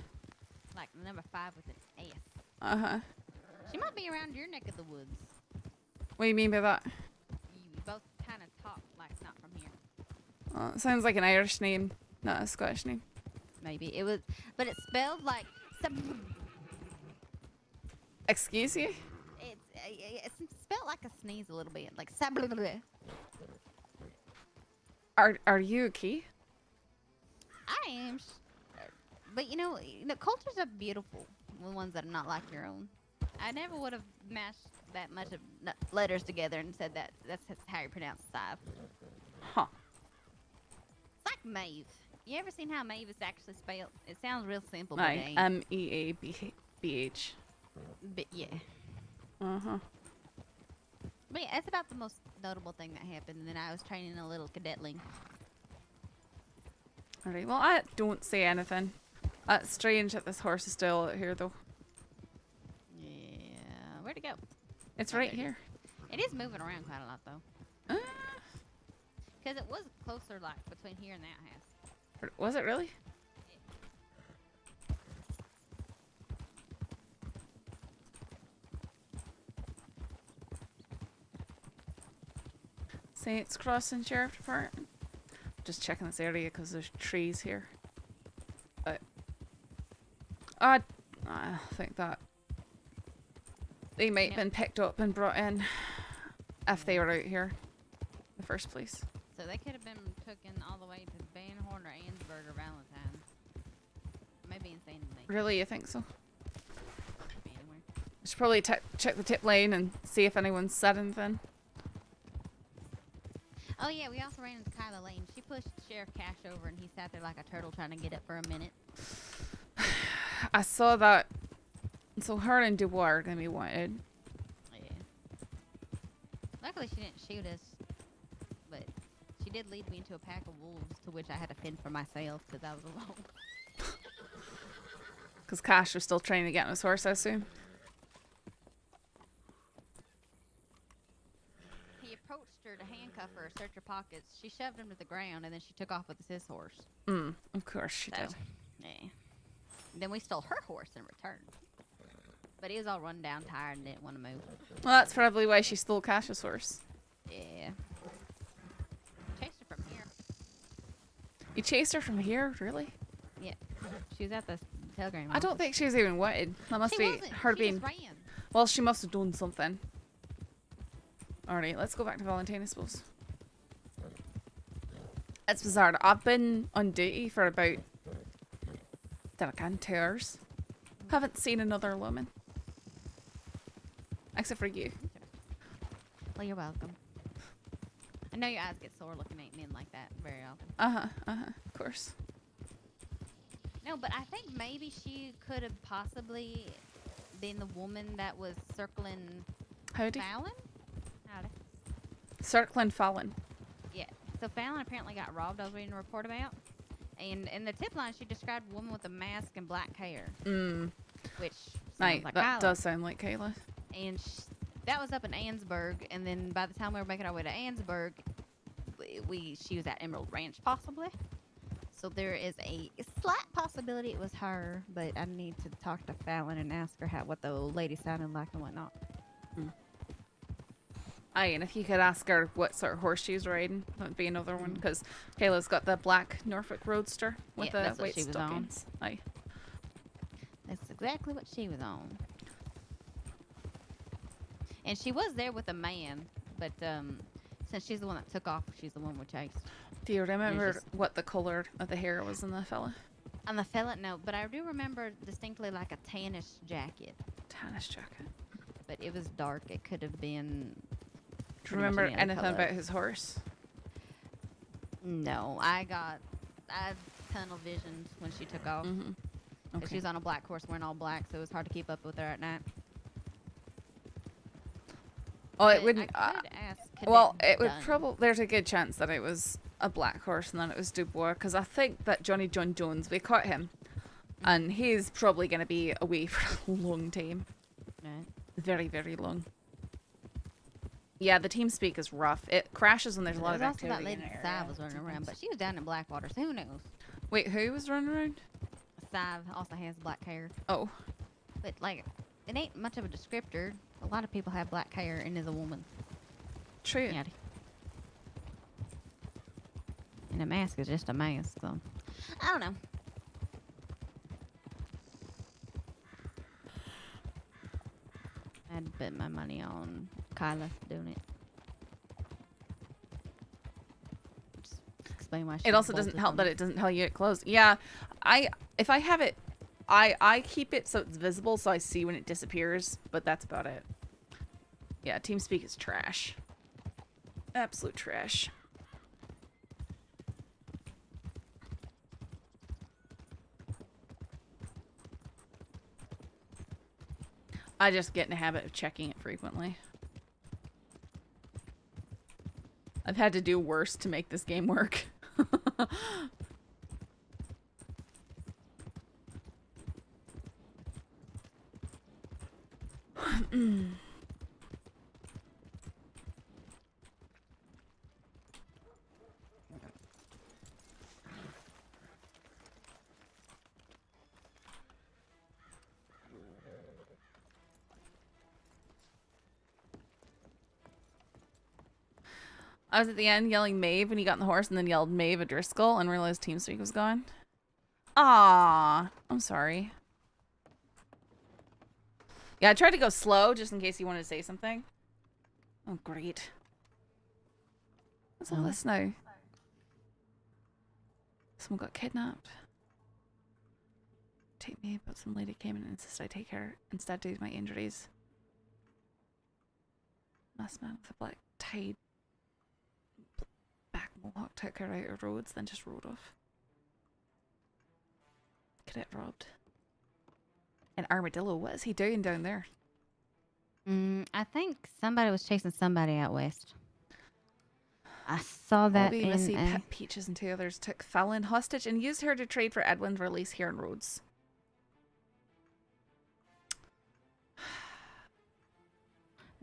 Like the number 5 with an S. Uh-huh. She might be around your neck of the woods. What do you mean by that? You both kind of talk like not from here. It sounds like an Irish name, not a Scottish name. Maybe. It was, but it's spelled like... Excuse you? It's spelled like a sneeze a little bit. Like... Are you okay? I am. But you know, cultures are beautiful. The ones that are not like your own. I never would have mashed that much of letters together and said that that's how you pronounce Sive. Huh. It's like Maeve. You ever seen how Maeve is actually spelled? It sounds real simple, but Right. it ain't. M-E-A-B-H. But yeah. Uh-huh. But yeah, that's about the most notable thing that happened. And then I was training a little cadetling. Alright, well, I don't say anything. It's strange that this horse is still out here, though. Yeah. Where'd it go? It's right here. It is moving around quite a lot, though. Because it was closer, like, between here and that house. Was it really? Saints Crossing Sheriff Department. Just checking this area because there's trees here. But I think that they might have been picked up and brought in if they were out here in the first place. So they could have been taken all the way to Van Horn or Ansburg or Valentine. Maybe insane to me. Really, you think so? Could be anywhere. I should probably check the tip lane and see if anyone's said anything. Oh yeah, we also ran into Kyla Lane. She pushed Sheriff Cash over and he sat there like a turtle trying to get up for a minute. I saw that. So her and Dubois are gonna be wanted. Yeah. Luckily she didn't shoot us, but she did lead me into a pack of wolves to which I had to fend for myself because I was alone. Because Cash was still trying to get on his horse, I assume. He approached her to handcuff her, search her pockets. She shoved him to the ground, and then she took off with his horse. Of course she did. Yeah. Then we stole her horse in return. But he was all run down, tired, and didn't want to move. Well, that's probably why she stole Cash's horse. Yeah. Chased her from here. You chased her from here? Really? Yeah. She was at the telegram. I don't think she was even wanted. That must be her she being... just ran. Well, she must have done something. Alright, let's go back to Valentine, I suppose. It's bizarre. I've been on duty for about 2 hours. Haven't seen another woman. Except for you. Well, you're welcome. I know your eyes get sore looking at men like that very often. Of course. No, but I think maybe she could have possibly been the woman that was circling Howdy. Fallon? Howdy. Circling Fallon. Yeah. So Fallon apparently got robbed. I was reading a report about. And in the tip line, she described a woman with a mask and black hair. Which sounds like that Kyla. does sound like Kayla. And that was up in Annsburg. And then by the time we were making our way to Annsburg, she was at Emerald Ranch, possibly. So there is a slight possibility it was her, but I need to talk to Fallon and ask her what the old lady sounded like and whatnot. Aye, and if you could ask her what sort of horse she's riding, that'd be another one, because Kayla's got the black Norfolk Roadster with the that's what white she was stockings. Aye. That's exactly what she was on. And she was there with a man, but since she's the one that took off, she's the one we chased. Do you remember what the color of the hair was on the fella? On the fella, no, but I do remember distinctly like a tannish jacket. Tannish jacket. But it was dark. It could have been. Do you remember anything about his horse? No, I had tunnel vision when she took off. Okay. She was on a black horse wearing all black, so it was hard to keep up with her at night. Oh, But it wouldn't. I could ask Well, Cadet it would Dunn. probably. There's a good chance that it was a black horse and then it was Dubois, because I think that Johnny John Jones, we caught him, and he's probably going to be away for a long time. Right. Very, very long. Yeah, the team speak is rough. It crashes when there's a lot of There's also activity. that in lady the Sive area. was running around, but she was down in Blackwater, so who knows? Wait, who was running around? Sive also has black hair. Oh. But, like, it ain't much of a descriptor. A lot of people have black hair and is a woman. True. Yeah. And a mask is just a mask, so. I don't know. I'd bet my money on Kyla doing it. Just explain why she It also bolted doesn't help from that it. it doesn't tell you it closed. Yeah, if I have it, I keep it so it's visible so I see when it disappears, but that's about it. Yeah, TeamSpeak is trash. Absolute trash. I just get in the habit of checking it frequently. I've had to do worse to make this game work. I was at the end yelling Maeve when he got on the horse and then yelled Maeve at Driscoll and realized TeamSpeak was gone. Ah, I'm sorry. Yeah, I tried to go slow just in case you wanted to say something. Oh, great. What's all this now? Someone got kidnapped. Take me, but some lady came in and insisted I take her instead due to my injuries. Masked man with a black tie back mohawk took her out of roads, then just rode off. Cadet robbed. An armadillo, what is he doing down there? I think somebody was chasing somebody out west. I saw that Bobby, in Missy, Pet Peaches, and two others took Fallon hostage and used her to trade for Edwin's release here on Rhodes.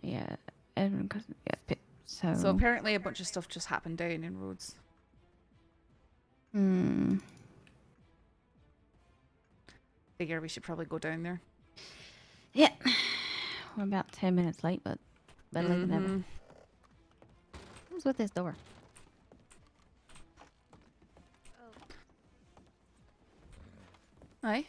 Yeah, Edwin. Yeah, So apparently a bunch of stuff just happened down in Rhodes. Figure we should probably go down there. Yeah. We're about 10 minutes late, but better late than never. Who's with this door? Hi.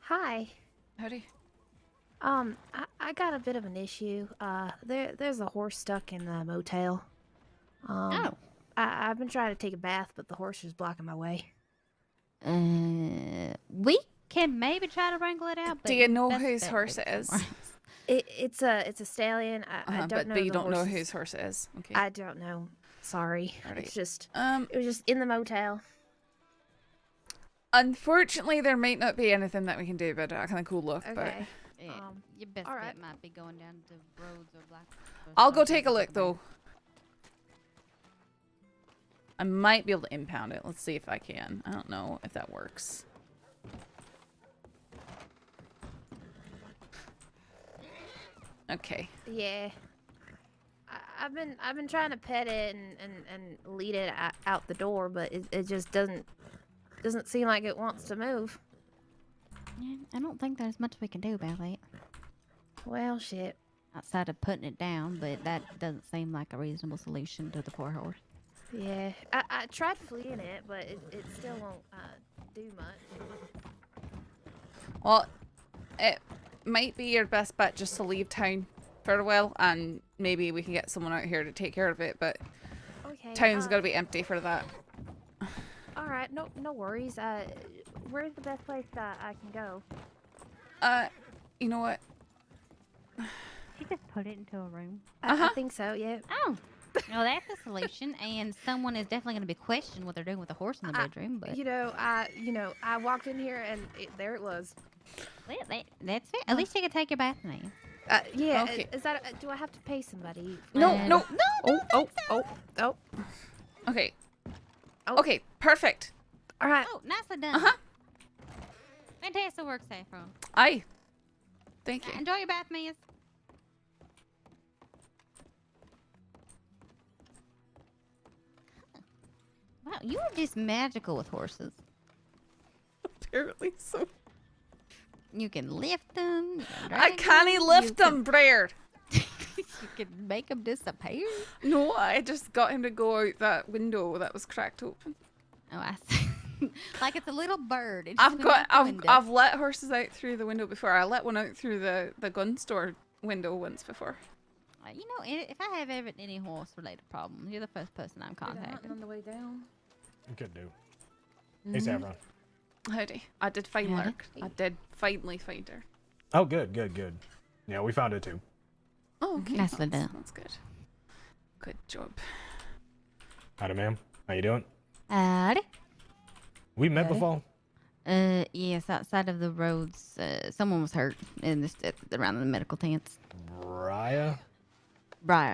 Hi. Howdy. I got a bit of an issue. There's a horse stuck in the motel. I've been trying to take a bath, but the horse is blocking my way. We can maybe try to wrangle it out. But Do you know best whose bet horse to it go is? somewhere. It's a stallion. I don't know. But you the don't know horse's- whose horse it is. Okay. I don't know. Sorry. Alright. It's just it was just in the motel. Unfortunately, there might not be anything that we can do about it. I kind of cool look, Okay. Yeah, your best alright. bet might be going down to roads or black. Or I'll go something take a to look, talk though. about I might be able to impound it. Let's see if I can. I don't know if that works. Okay. Yeah. I've been trying to pet it and lead it out the door, but it just doesn't seem like it wants to move. Yeah, I don't think there's much we can do about it. Well, shit. Outside of putting it down, but that doesn't seem like a reasonable solution to the poor horse. Yeah. I tried fleeing it, but it still won't do much. Well, it might be your best bet just to leave town for a while, and maybe we can get someone out here to take care of it, but Okay. town's gotta be empty for that. All right. No worries. Where's the best place I can go? You know what? She just put it into a room. I think so. Yeah. Oh, well, that's a solution, and someone is definitely going to be questioned what they're doing with the horse in the bedroom. But I walked in here and there it was. well, that's fair. At least you can take your bath now. Yeah. Okay. Is that? Do I have to pay somebody? No. Oh. Okay. Oh. Okay, perfect. All right. Oh, nicely done. Uh-huh. Fantastic work, Saffron. Aye. Thank you. Enjoy your bath, miss. Wow, you are just magical with horses. Apparently so. You can lift them. I can't lift them, Brayer. You can make them disappear. No, I just got him to go out that window that was cracked open. Oh, I see. Like it's a little bird. I've let horses out through the window before. I let one out through the gun store window once before. You know, if I have ever any horse-related problems, you're the first person I'm contacting. On the way down. Could do. Hey, Saffron. Howdy. I did find Lark. I did finally find her. Oh, good. Yeah, we found it too. Oh, okay. Nicely done. That's good. Good job. Howdy, ma'am. How you doing? Howdy. We met before? Yes, outside of the roads, someone was hurt in this around the medical tents. Briar,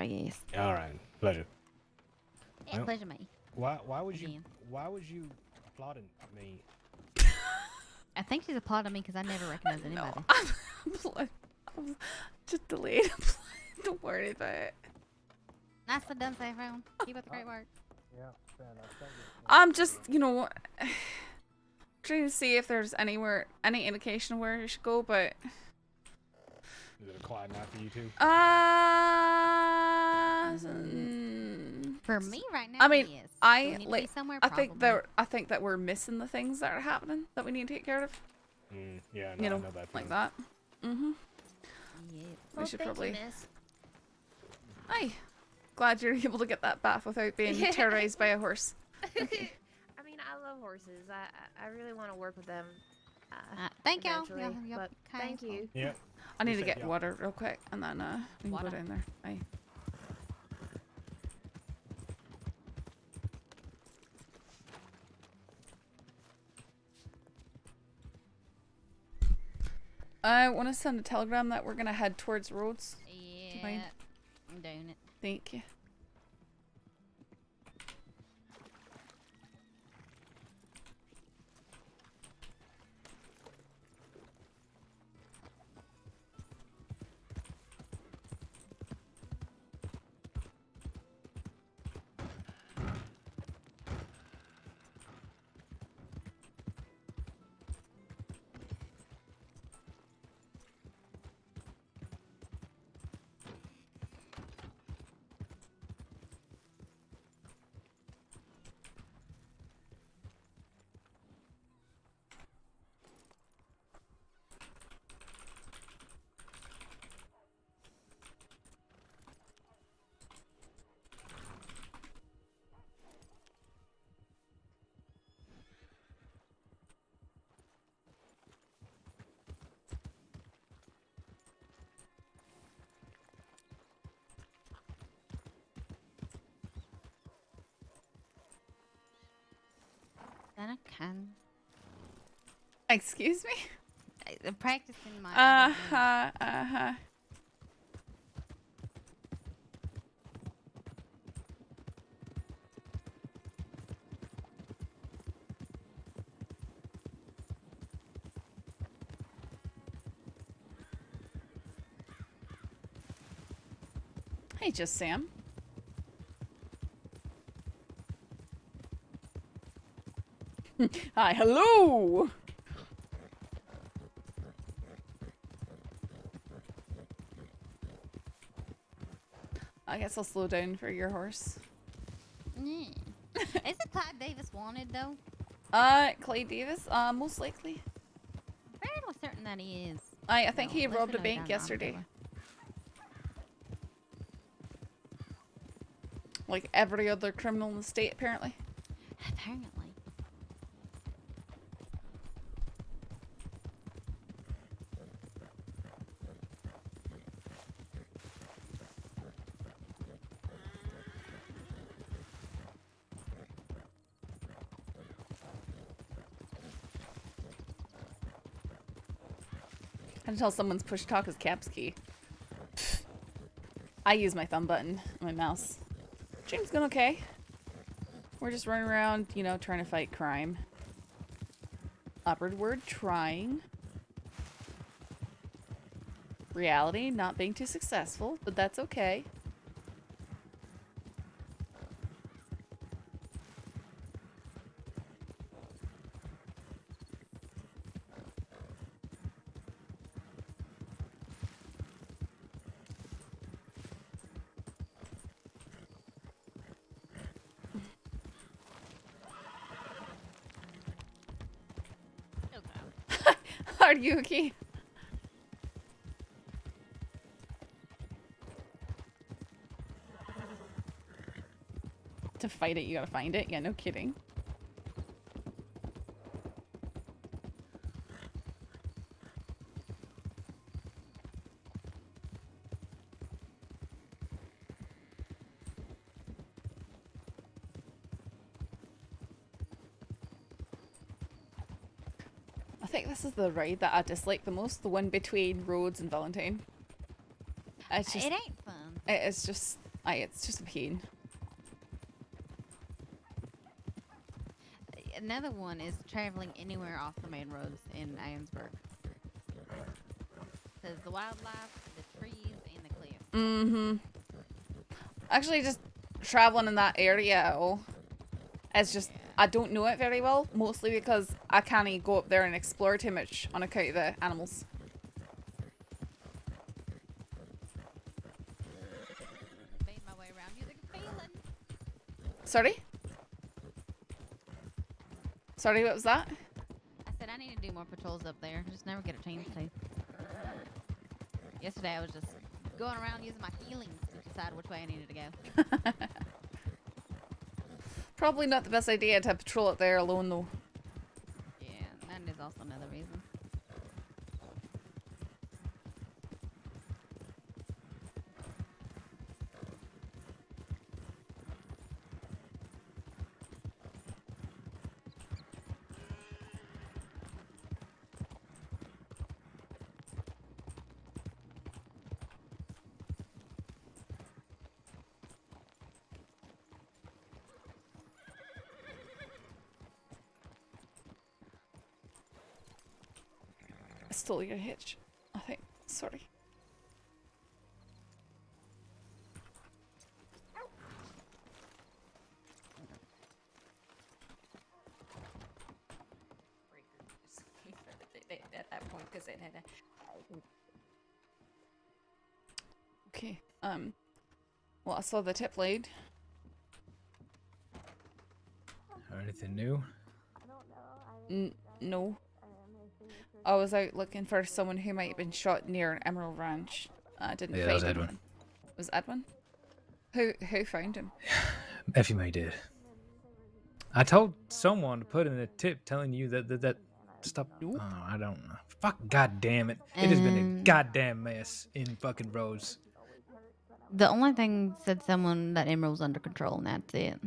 yes. All right. Pleasure. Yeah, Well, pleasure me. Why was Again. you applauding me? Oh, I think she's applauding me because I never recognized anybody. I'm just delayed. Don't worry about it. Nicely done, Saffron. Keep up the great work. Yeah, fair enough. Thank you. I'm just, trying to see if there's any indication of where you should go, but Is it a quiet night for you two? For me right now, I mean, yes. I We need to be somewhere, I think probably. I think that we're missing the things that are happening that we need to take care of. Yeah, no, I know that like feeling. that. Mm-hmm. Yeah. We should probably. miss. Hi. Glad you're able to get that bath without being terrorized by a horse. Okay. I mean, I love horses. I really want to work with them. Thank y'all. eventually, but thank you. Yeah. I need to said get yeah. water real quick, and then we can Water. go down there. Aye. I want to send a telegram that we're gonna head towards roads. Yeah. mind? I'm doing it. Thank you. Then I can. Excuse me? I'm practicing my. Hey, just Sam. Hi, hello. I guess I'll slow down for your horse. Yeah. Isn't Clyde Davis wanted though? Clay Davis, most likely. I'm fairly certain that he is. I think he Listen robbed a to bank Don yesterday. Taylor. Like every other criminal in the state, apparently. Apparently. I can tell someone's push talk is caps key. I use my thumb button on my mouse. James going okay. We're just running around, you know, trying to fight crime. Upward word, trying. Reality, not being too successful, but that's okay. Are you okay? To fight it, you gotta find it. Yeah, no kidding. I think this is the ride that I dislike the most, the one between Rhodes and Valentine. It's just, It ain't fun. it's just a pain. Another one is traveling anywhere off the main roads in Ionsburg. Says the wildlife, the trees, and the cliffs. Mm-hmm. Actually, just traveling in that area at all. It's just, I don't know it very well, mostly because I can't go up there and explore too much on account of the animals. Made my way around using a feeling. Sorry? Sorry, what was that? I said I need to do more patrols up there. Just never get a chance to. Yesterday I was just going around using my feelings to decide which way I needed to go. Probably not the best idea to patrol it there alone, though. Yeah, that is also another reason. I stole your hitch, I think. Sorry. At that point, because it had a... Okay, well, I saw the tip lead. Anything new? No. I was out looking for someone who might have been shot near an Emerald Ranch. I didn't Yeah, find that was him. Edwin. Was Edwin? Who found him? Effie May did. I told someone to put in a tip telling you that stop. Oh, I don't know. Fuck, god damn it! It has been a goddamn mess in fucking Rhodes. The only thing said someone that Emerald's under control, and that's it.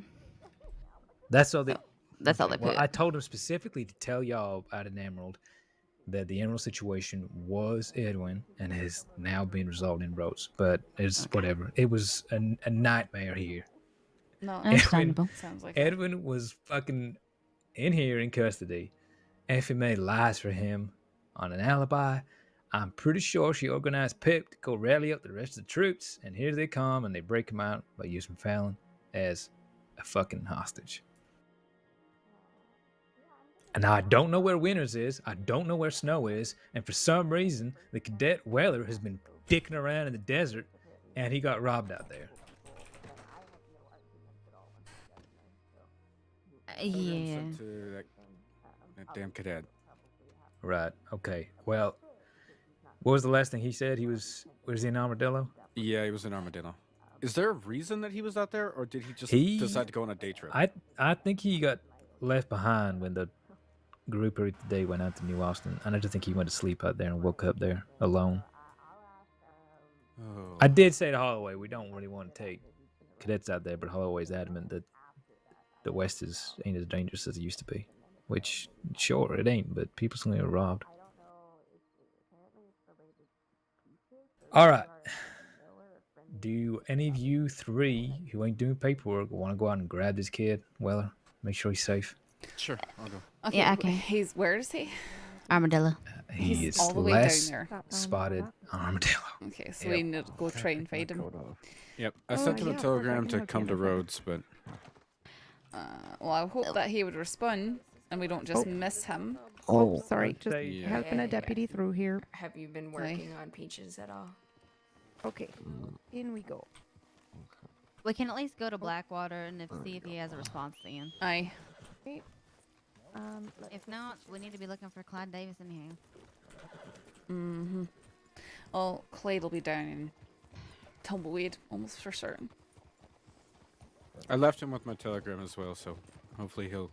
That's all they. That's all they Well, put. I told him specifically to tell y'all out in Emerald that the emerald situation was Edwin and has now been resolved in Rose. But it's whatever. It was a nightmare here. No, Understandable. sounds like Edwin was fucking in here in custody. Effie made lies for him on an alibi. I'm pretty sure she organized Pip to go rally up the rest of the troops, and here they come and they break him out by using Fallon as a fucking hostage. And now I don't know where Winters is, I don't know where Snow is, and for some reason the cadet Weller has been dicking around in the desert and he got robbed out there. Yeah. To that damn cadet. Right, okay. Well, what was the last thing he said? Was he an armadillo? Yeah, he was an armadillo. Is there a reason that he was out there, or did he just decide to go on a day trip? I think he got left behind when the group earlier today went out to New Austin, and I just think he went to sleep out there and woke up there alone. Oh. I did say to Holloway, we don't really want to take cadets out there, but Holloway's adamant that the West ain't as dangerous as it used to be. Which, sure, it ain't, but people still get robbed. All right. Do any of you three who ain't doing paperwork want to go out and grab this kid, Weller? Make sure he's safe. Sure, I'll go. Okay, Yeah, okay. Where is he? Armadillo. He is all the way down less there. spotted armadillo. Okay, so we need to go try and find him. Yep, I sent him a telegram to come to Rhodes, but... Well, I hope that he would respond and we don't just miss him. Oh, sorry. Just Yeah. helping a deputy through here. Have you been working on Peaches at all? Okay, in we go. We can at least go to Blackwater and see if he has a response then. Aye. Okay. If not, we need to be looking for Clyde Davis in here. Mm-hmm. Well, Clyde will be down in Tumbleweed, almost for certain. I left him with my telegram as well, so hopefully he'll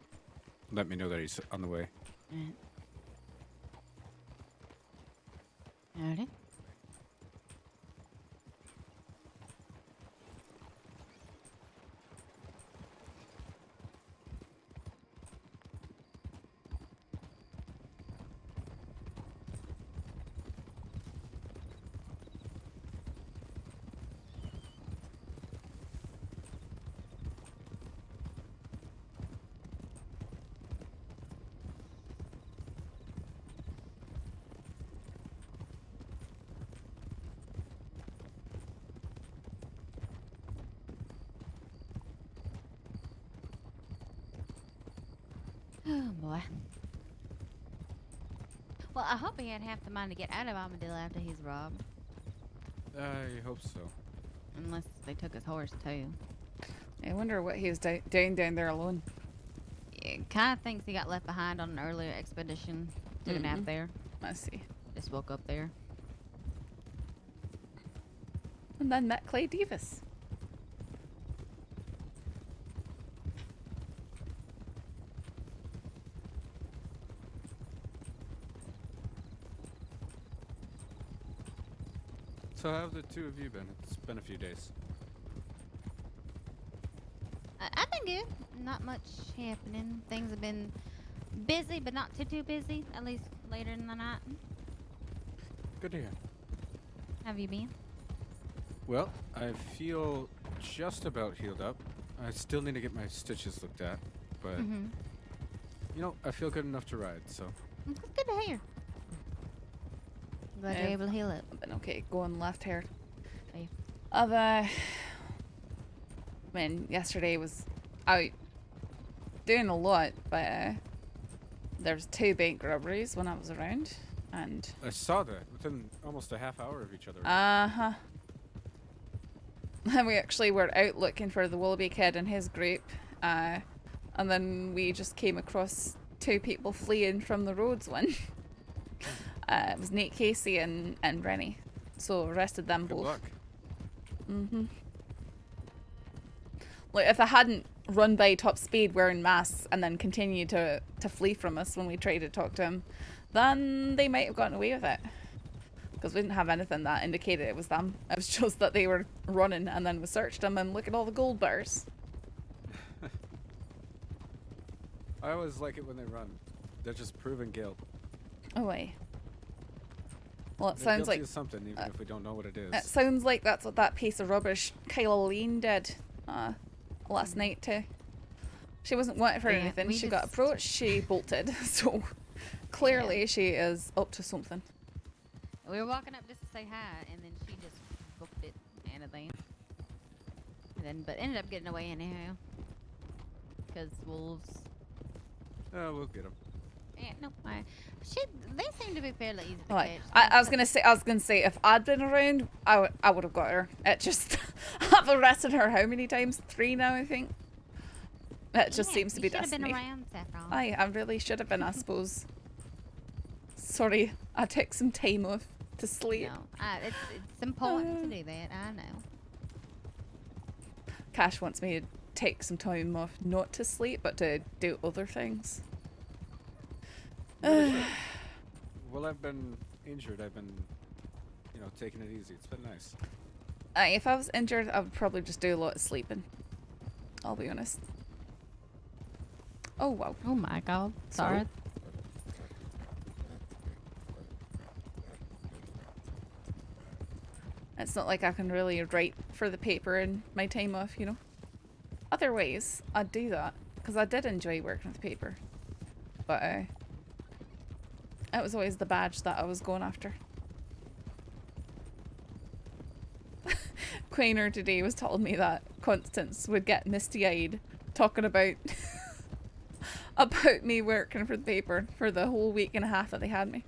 let me know that he's on the way. Alrighty. Oh boy. Well, I hope he had half the mind to get out of Armadillo after he's robbed. I hope so. Unless they took his horse too. I wonder what he was doing down there alone. Yeah, kind of thinks he got left behind on an earlier expedition. Took a nap there. I see. Just woke up there. And then met Clay Davis. So how have the two of you been? It's been a few days. I've been good. Not much happening. Things have been busy, but not too busy. At least later in the night. Good to hear. Have you been? Well, I feel just about healed up. I still need to get my stitches looked at, but you know, I feel good enough to ride, so. It's good to hear. Glad you're able to heal it. I've been okay, going left here. Okay. I mean, yesterday was out doing a lot, but there was 2 bank robberies when I was around, and I saw that within almost a half hour of each other. uh-huh. And we actually were out looking for the Willoughby kid and his group, and then we just came across 2 people fleeing from the roads one. It was Nate Casey and Rennie, so arrested them Good both. luck. Like, if I hadn't run by top speed wearing masks and then continued to flee from us when we tried to talk to him, then they might have gotten away with it. Because we didn't have anything that indicated it was them. It was just that they were running, and then we searched them and look at all the gold bars. I always like it when they run. They're just proving guilt. Oh, wait. Well, it They're sounds guilty like of something, even if we don't know what it is. it sounds like that's what that piece of rubbish Kyla Lane did last night too. She wasn't wanted for Yeah, anything. we She got just- approached. She bolted. So clearly she is up to something. We were walking up just to say hi, and then she just booked it and everything. And then, but ended up getting away anyhow. Because wolves. Oh, we'll get them. Yeah, no, they seem to be fairly easy to Right. catch. I was gonna say if I'd been around, I would have got her. It just I've arrested her how many times? 3 now, I think. It just seems to be destiny. destiny. Been around, Saffron. I really should have been, I suppose. Sorry, I took some time off to sleep. No, it's important to do that. I know. Cash wants me to take some time off, not to sleep, but to do other things. Well, I've been injured. I've been, taking it easy. It's been nice. If I was injured, I would probably just do a lot of sleeping. I'll be honest. Oh, wow. Oh my god. Sorry. It's not like I can really write for the paper in my time off, you know? Other ways, I'd do that. Because I did enjoy working with paper. But, it was always the badge that I was going after. Quainer today was telling me that Constance would get misty-eyed talking about about me working for the paper for the whole week and a half that they had me.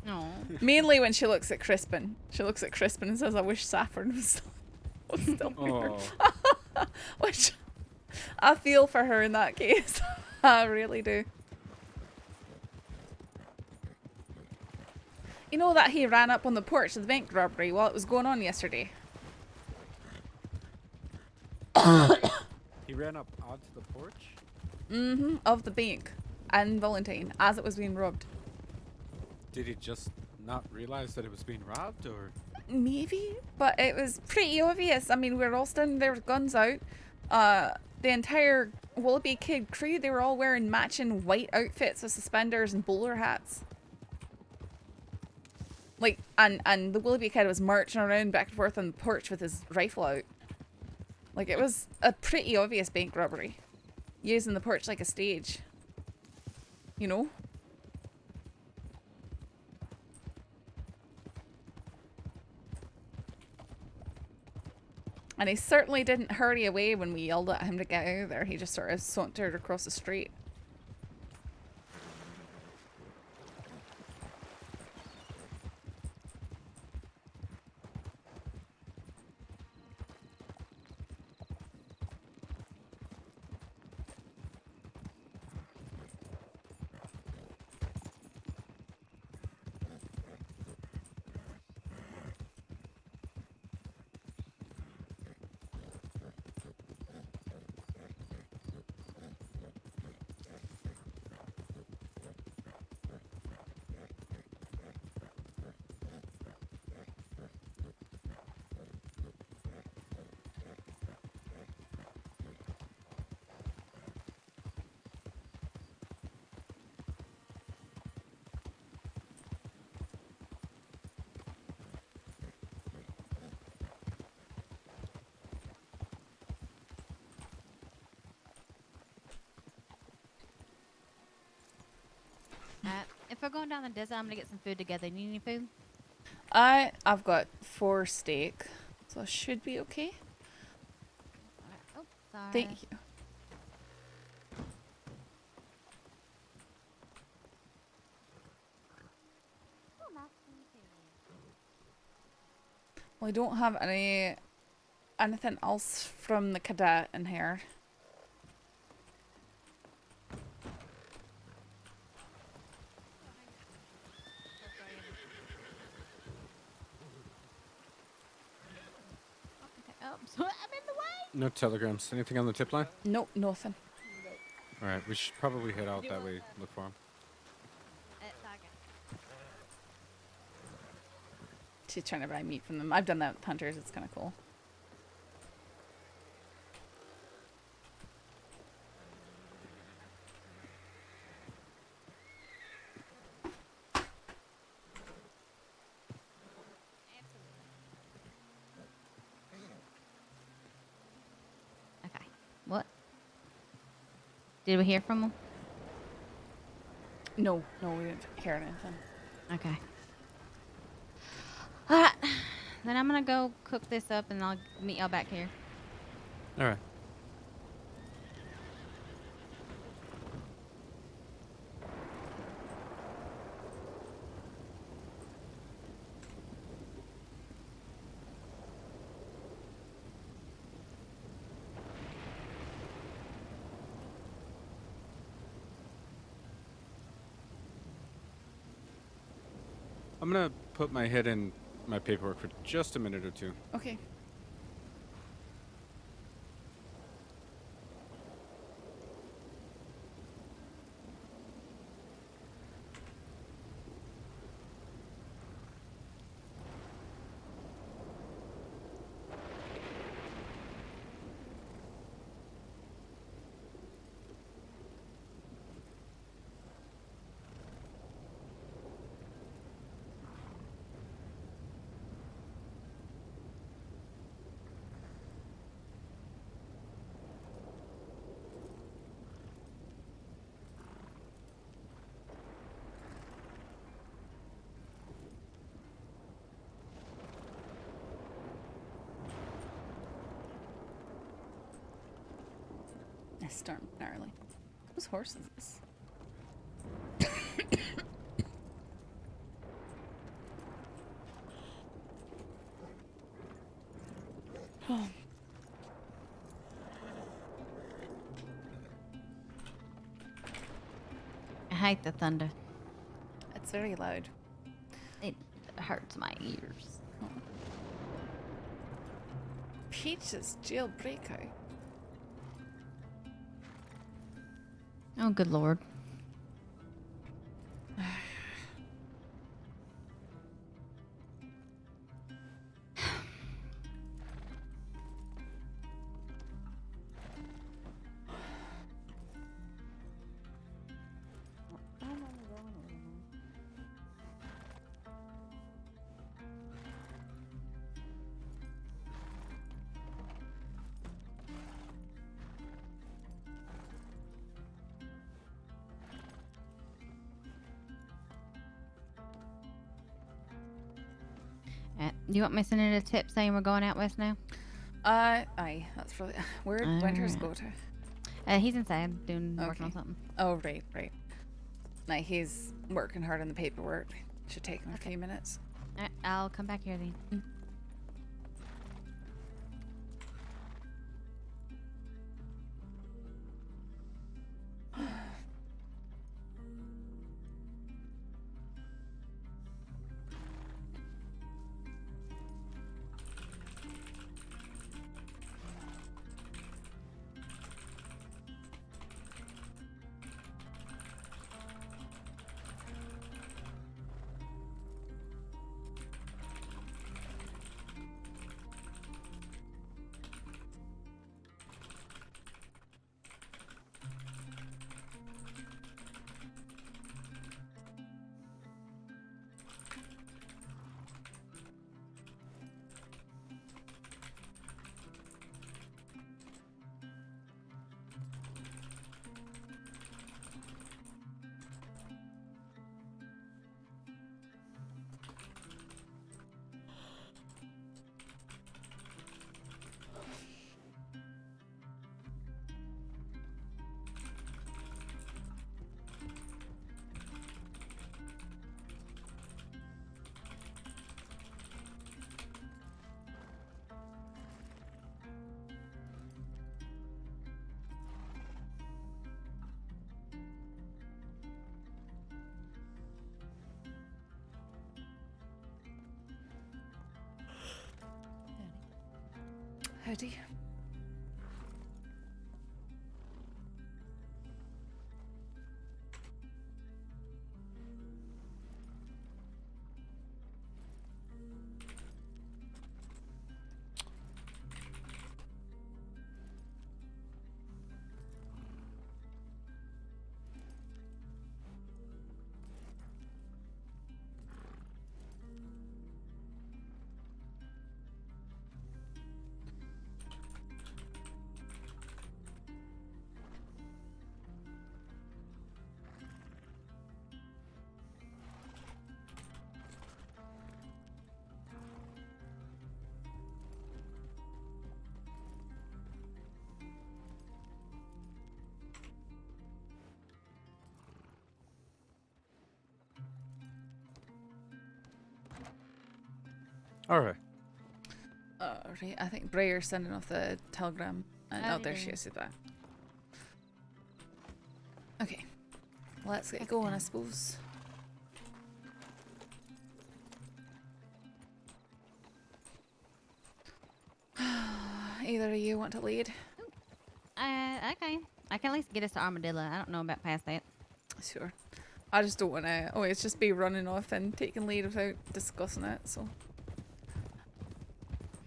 No. Mainly when she looks at Crispin. She looks at Crispin and says, I wish Saffron was still here. Which I feel for her in that case. I really do. You know that he ran up on the porch of the bank robbery while it was going on yesterday? He ran up onto the porch? Mm-hmm, of the bank in Valentine as it was being robbed. Did he just not realize that it was being robbed, or? Maybe, but it was pretty obvious. I mean, we were all standing there with guns out. The entire Wallaby Kid crew, they were all wearing matching white outfits with suspenders and bowler hats. Like, and the Wallaby Kid was marching around back and forth on the porch with his rifle out. Like, it was a pretty obvious bank robbery. Using the porch like a stage. You know? And he certainly didn't hurry away when we yelled at him to get out of there. He just sort of sauntered across the street. If we're going down the desert, I'm gonna get some food together. Need any food? I've got 4 steak, so I should be okay. Oh, sorry. Thank you. Well, I don't have anything else from the cadet in here. Oh, so I'm in the way. No telegrams. Anything on the tip line? Nope, nothing. All right, we should probably head out that way. Look for him. She's trying to buy meat from them. I've done that with hunters. It's kind of cool. Did we hear from him? No, we didn't hear anything. Okay. All right. Then I'm gonna go cook this up, and I'll meet y'all back here. All right. I'm gonna put my head in my paperwork for just a minute or two. Okay. That's starting gnarly. Whose horse is this? Oh. I hate the thunder. It's very loud. It hurts my ears. Oh. Peach's jailbreaker. Oh, good lord. Do you want me to send in a tip saying we're going out west now? Aye. That's probably where'd Winters go to? He's inside working on something. Oh, right. Now he's working hard on the paperwork. Should take him a few minutes. Alright, I'll come back here then. Howdy. Alright. Right, I think Brayer's sending off the telegram. Oh, there she is. She's back. Okay. Let's get going, I suppose. Either of you want to lead? Okay. I can at least get us to Armadillo. I don't know about past that. Sure. I just don't want to always just be running off and taking lead without discussing it, so.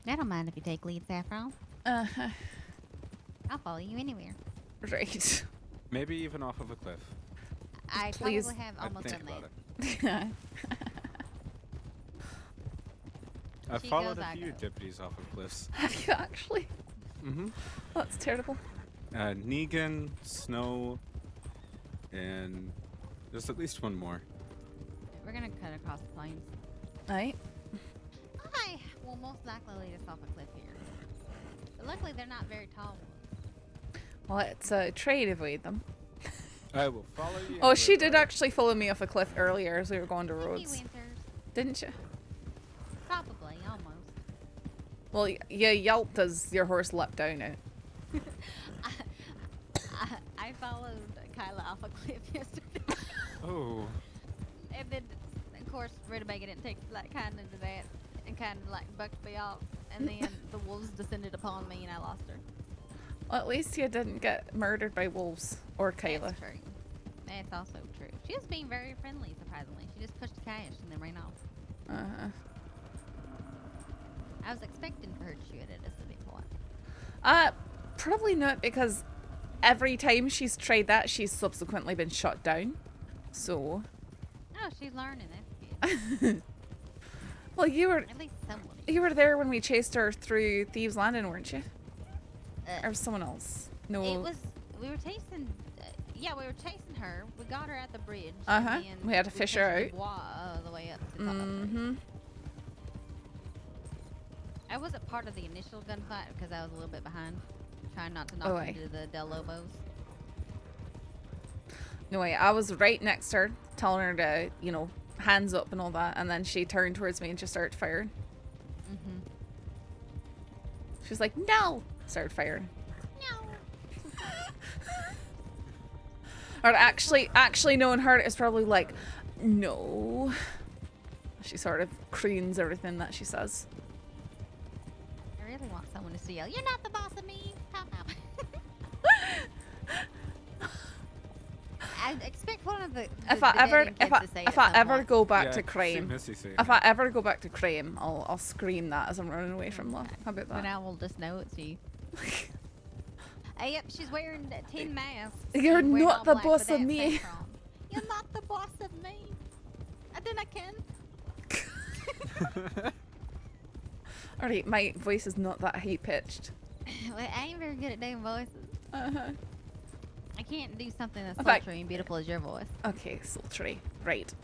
I don't mind if you take lead, Saffron. Uh-huh. I'll follow you anywhere. Right. Maybe even off of a cliff. I Please. probably have I'd almost think done about that. I've She followed goes, a I few go. deputies off of cliffs. Have you actually? Mm-hmm. That's terrible. Negan, Snow, and there's at least one more. We're gonna cut across the plains. Right. I will most likely lead us off a cliff here. But luckily they're not very tall ones. Well, it's a trade avoid them. I will follow you. Oh, she did actually follow me off a cliff earlier as we were going to Hey, Rhodes. Winters. Didn't you? Probably, almost. Well, yeah, yelped as your horse leapt down it. I followed Kyla off a cliff yesterday. Oh. And then, of course, Rutabaga didn't take like kind of to that and kind of like bucked me off. And then the wolves descended upon me and I lost her. Well, at least you didn't get murdered by wolves or Kyla. That's true. That's also true. She was being very friendly, surprisingly. She just pushed Cash and then ran off. Uh-huh. I was expecting for her to shoot at us at the point. Probably not, because every time she's tried that, she's subsequently been shot down. So. Oh, she's learning. That's good. Well, you were. At least someone. You were there when we chased her through Thieves Landing, weren't you? Or was someone else? No. It was. We were chasing. Yeah, we were chasing her. We got her at the bridge. Uh-huh. And then We had to fish her chased out. All the way up to the top. Mm-hmm. I wasn't part of the initial gunfight because I was a little bit behind, trying not to knock Oh, aye. into the Del Lobos. No way, I was right next to her, telling her to, you know, hands up and all that, and then she turned towards me and just started firing. Mm-hmm. She was like, no! Started firing. No. Or actually knowing her is probably like, no. She sort of croons everything that she says. I really want someone to yell, "You're not the boss of me!" Pow, pow. I expect one of the If I ever go back Yeah, to seen crime, Missy saying if I ever go back to crime, I'll scream that as I'm running away from love. How about But that? I will just know it's you. Yep, she's wearing 10 masks. You're and wearing not all the black boss with of that me. saffron. You're not the boss of me. And then I can. Alright, my voice is not that high pitched. Well, I ain't very good at doing voices. Uh-huh. I can't do something as In fact- sultry and beautiful as your voice. Okay, sultry. Right.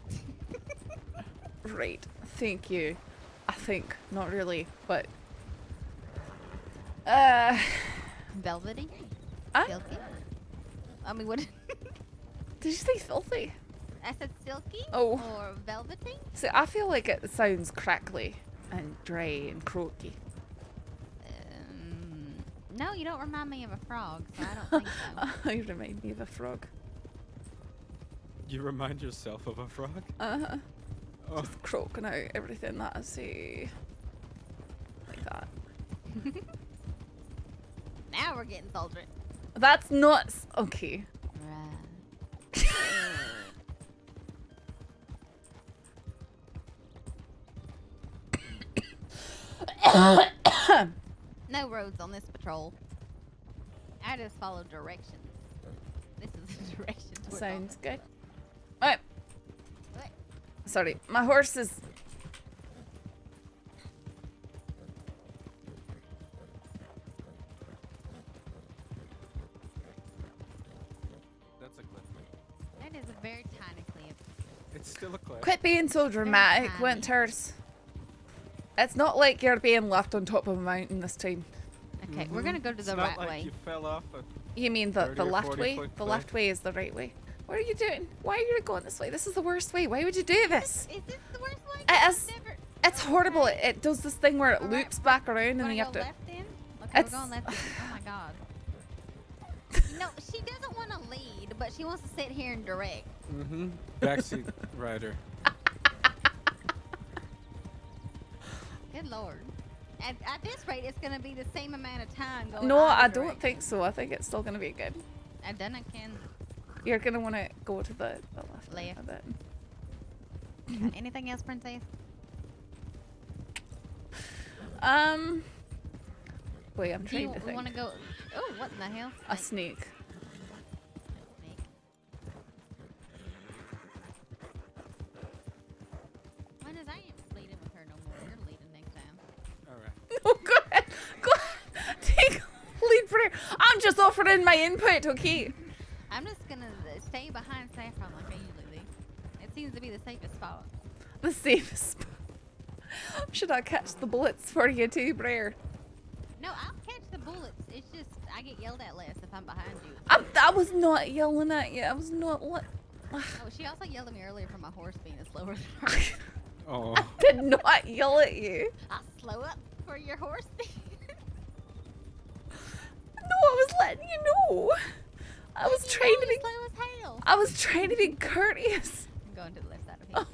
Right. Thank you. I think. Not really, but... Velvety? Silky? I mean, what? Did you say filthy? I said silky? Oh. Or velvety? See, I feel like it sounds crackly and dry and croaky. No, you don't remind me of a frog, so I don't think so. You remind me of a frog. You remind yourself of a frog? Uh-huh. Oh. Just croaking out everything that I say. Like that. Now we're getting sultry. That's not... Okay. No roads on this patrol. I just follow directions. This is the directions we're Sounds following. good. Alright. What? Sorry, my horse is... That's a cliff. That is a very tiny cliff. It's still a cliff. Quit being so dramatic, tiny. Winters. It's not like you're being left on top of a mountain this time. Okay, we're gonna go to It's the not right like way. You fell off a You mean the 30 or left 40 way? foot The cliff. left way is the right way. What are you doing? Why are you going this way? This is the worst way. Why would you do this? Is this the worst way? It is. It's horrible. It does this thing where it loops back around and you have to. Left then? Okay, we're going left. Oh my god. You know, she doesn't want to lead, but she wants to sit here and direct. Mm-hmm. Backseat rider. Good lord. At this rate, it's going to be the same amount of time going No, I either don't direction. think so. I think it's still going to be good. I done I can. You're going to want to go to the left. Left. A bit. Anything else, Princess? Wait, I'm Do you trying to think. want to go? Oh, what in the hell? A snake. When is I ain't leading with her no more? You're leading next time. All right. No, go ahead. Go ahead. Take lead for her. I'm just offering my input, okay? I'm just gonna stay behind Saffron like I usually do. It seems to be the safest spot. The safest spot. Should I catch the bullets for you too, Brer? No, I'll catch the bullets. It's just I get yelled at less if I'm behind you. I was not yelling at you. I was not. What? Oh, she also yelled at me earlier for my horse being slower than hers. Oh. I did not yell at you. I'll slow up for your horse. No, I was letting you know. I was trying to be. Slow as hell. I was trying to be courteous. I'm going to the left side of here.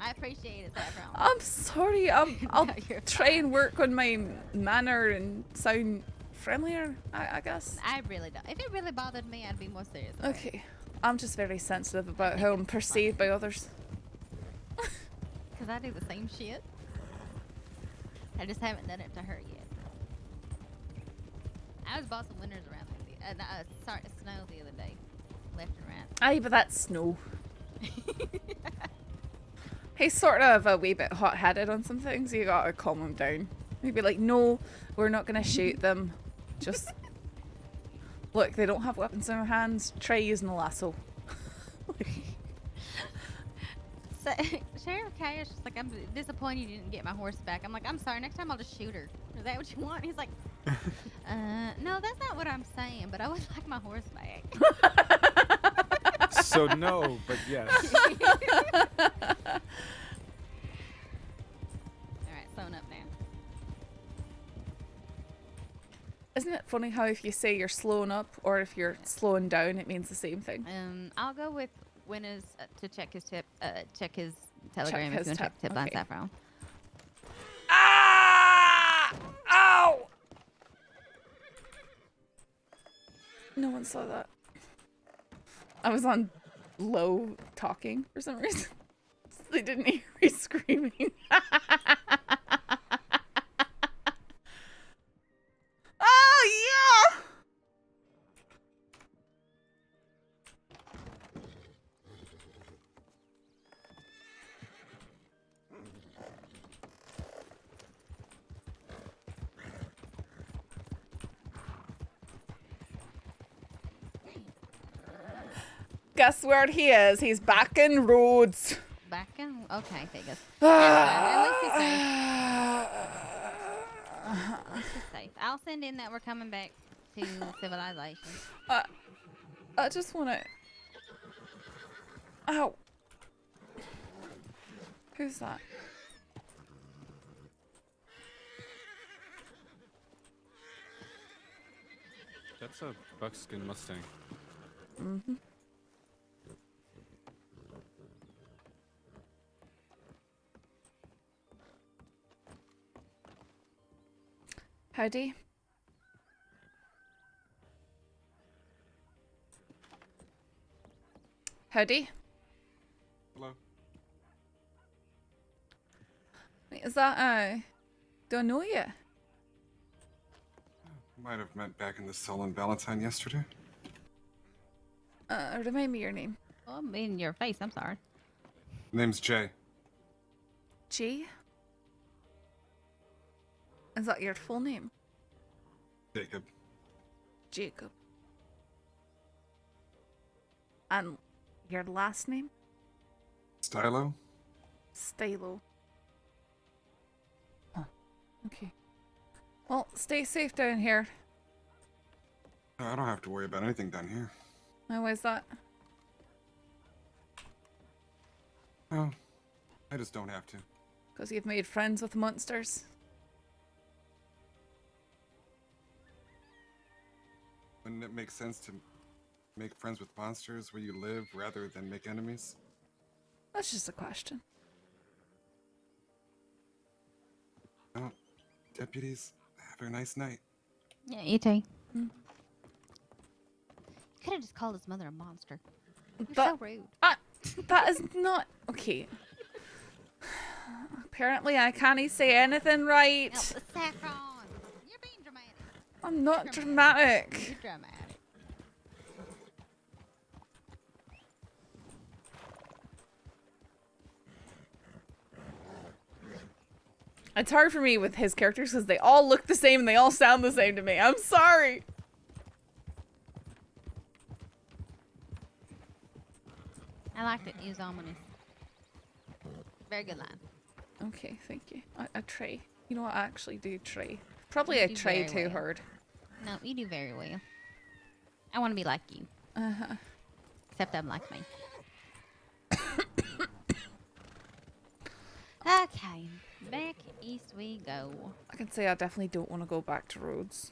I appreciate it, Saffron. I'm sorry. I'll you're try and work on my manner and sound friendlier, I guess. I really don't. If it really bothered me, I'd be more serious about it. Okay. I'm just very sensitive about how I'm perceived by others. Because I do the same shit. I just haven't done it to her yet. I was bossing winners around snow the other day. Left and right. Aye, but that's snow. He's sort of a wee bit hot-headed on some things. You gotta calm him down. He'd be like, no, we're not gonna shoot them. Just look, they don't have weapons in their hands. Try using the lasso. So, Sheriff Cash is like, I'm disappointed you didn't get my horse back. I'm like, I'm sorry, next time I'll just shoot her. Is that what you want? He's like, no, that's not what I'm saying, but I would like my horse back. So no, but yes. Alright, slowing up now. Isn't it funny how if you say you're slowing up or if you're slowing down, it means the same thing? I'll go with Winners to check his tip, check his telegram Check if you his want to check tip on okay. Saffron. Ah! Ow! No one saw that. I was on low talking for some reason. So they didn't hear me screaming. Oh, yeah! Guess where he is? He's back in Rhodes. Back in? Okay, figures. At least he's safe. At least he's safe. I'll send in that we're coming back to civilization. I just want to... Ow. Who's that? That's a buckskin Mustang. Mm-hmm. Howdy. Howdy. Hello. Wait, is that, do I know you? Might have met back in the cell in Valentine yesterday. Remind me your name. Oh, I'm in your face. I'm sorry. Name's Jay. G? Is that your full name? Jacob. Jacob. And your last name? Stylo? Stylo. Huh. Okay. Well, stay safe down here. I don't have to worry about anything down here. How is that? Oh, I just don't have to. Because you've made friends with monsters. Wouldn't it make sense to make friends with monsters where you live rather than make enemies? That's just a question. Well, deputies, have a nice night. Yeah, you too. You could have just called his mother a monster. You're so rude. That is not okay. Apparently, I can't say anything right. No, Saffron, you're being dramatic. I'm not dramatic. You're dramatic. It's hard for me with his characters because they all look the same and they all sound the same to me. I'm sorry. I liked it. He was ominous. Very good line. Okay, thank you. I try. You know what? I actually do try. Probably You I do try very too well. hard. No, you do very well. I want to be like you. Uh-huh. Except I'm like me. Okay, back east we go. I can say I definitely don't want to go back to Rhodes.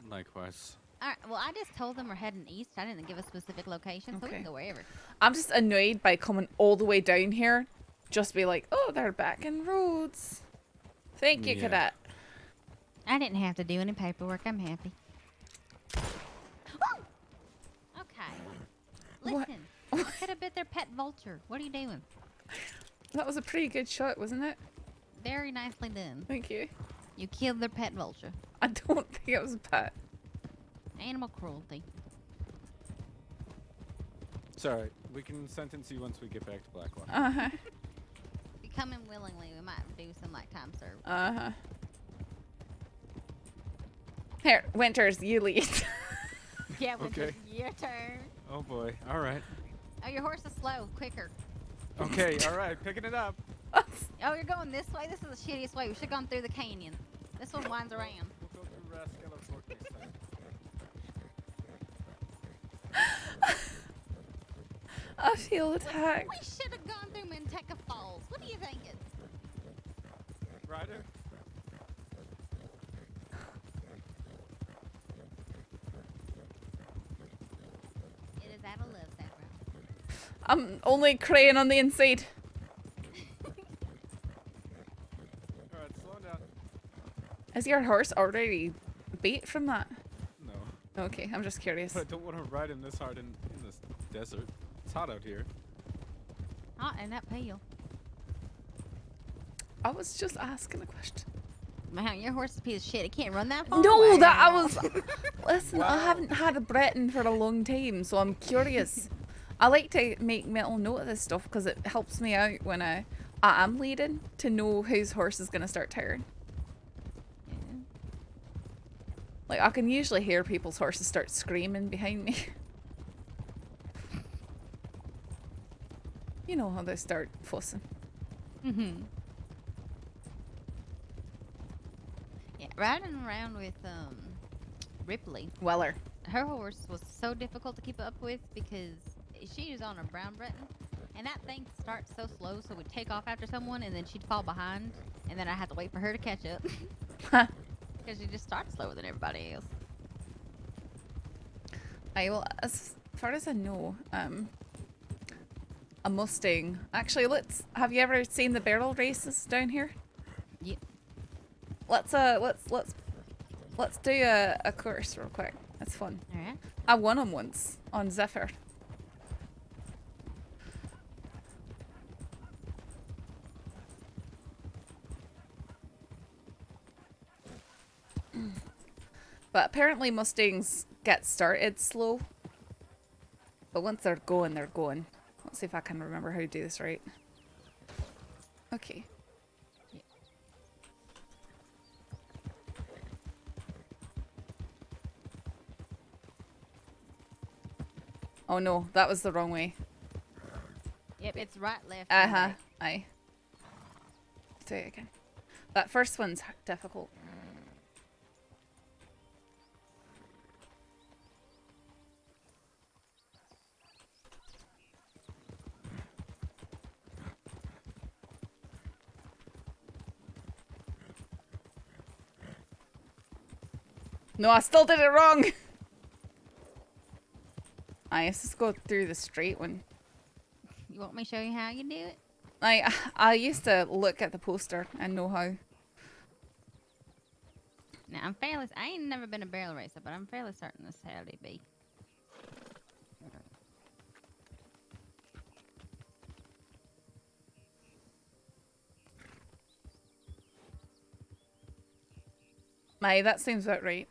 Likewise. Alright, well, I just told them we're heading east. I didn't give a specific location, so we can go wherever. I'm just annoyed by coming all the way down here. Just be like, oh, they're back in Rhodes. Thank you, Yeah. Cadet. I didn't have to do any paperwork. I'm happy. Woo! Okay. Listen, you could have bit their pet vulture. What are you doing? That was a pretty good shot, wasn't it? Very nicely done. Thank you. You killed their pet vulture. I don't think it was a pet. Animal cruelty. It's alright. We can sentence you once we get back to Blackwater. Uh-huh. If you come in willingly, we might do some like time served. Uh-huh. Here, Winters, you lead. Yeah, Winter, Okay. your turn. Oh boy. Alright. Oh, your horse is slow. Quicker. Okay, alright. Picking it up. Oh, you're going this way? This is the shittiest way. We should have gone through the canyon. This one winds around. We'll go through Rascala Fork next time. I feel attacked. We should have gone through Manteca Falls. What are you thinking? Ryder? It is out of love, Saffron. I'm only crying on the inside. Alright, slow down. Is your horse already beat from that? No. Okay, I'm just curious. But I don't want to ride him this hard in this desert. It's hot out here. Hot and that pale. I was just asking a question. Man, your horse is a piece of shit. It can't run that far. No, away. that I was. Listen, I haven't had a Breton for a long time, so I'm curious. I like to make mental note of this stuff because it helps me out when I am leading to know whose horse is going to start tiring. Yeah. Like, I can usually hear people's horses start screaming behind me. You know how they start fussing. Mm-hmm. Yeah, riding around with Ripley. Weller. Her horse was so difficult to keep up with because she was on a brown Breton, and that thing starts so slow, so we'd take off after someone, and then she'd fall behind, and then I had to wait for her to catch up. Because she just starts slower than everybody else. Well, as far as I know, a Mustang. Actually, have you ever seen the barrel races down here? Yep. Let's do a course real quick. That's fun. All right. I won them once on Zephyr. But apparently Mustangs get started slow. But once they're going, they're going. Let's see if I can remember how to do this right. Okay. Oh no, that was the wrong way. Yep, it's right, left. Uh-huh. right. Aye. Do it again. That first one's difficult. No, I still did it wrong. Let's just go through the straight one. You want me to show you how you do it? I used to look at the poster and know how. Now, I ain't never been a barrel racer, but I'm fairly certain this is how they be. That seems about right.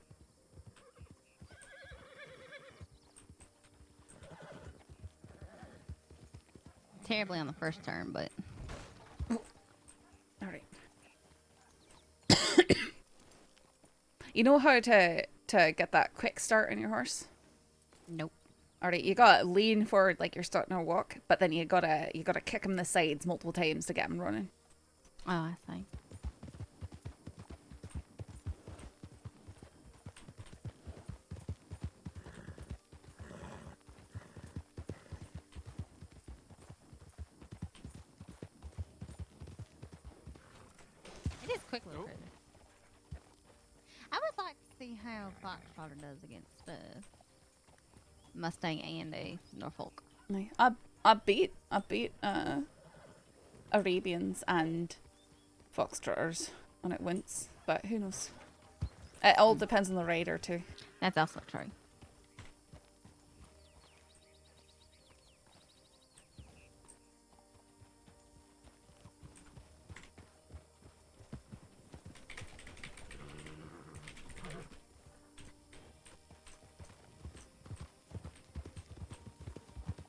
Terribly on the first turn, but... Alright. You know how to get that quick start on your horse? Nope. Alright, you gotta lean forward like you're starting to walk, but then you gotta kick him the sides multiple times to get him running. Oh, I see. It is quickly further. I would like to see how Foxtrotter does against Mustang and a Norfolk. I beat Arabians and Foxtrotters when it wins, but who knows? It all depends on the rider too. That's also true.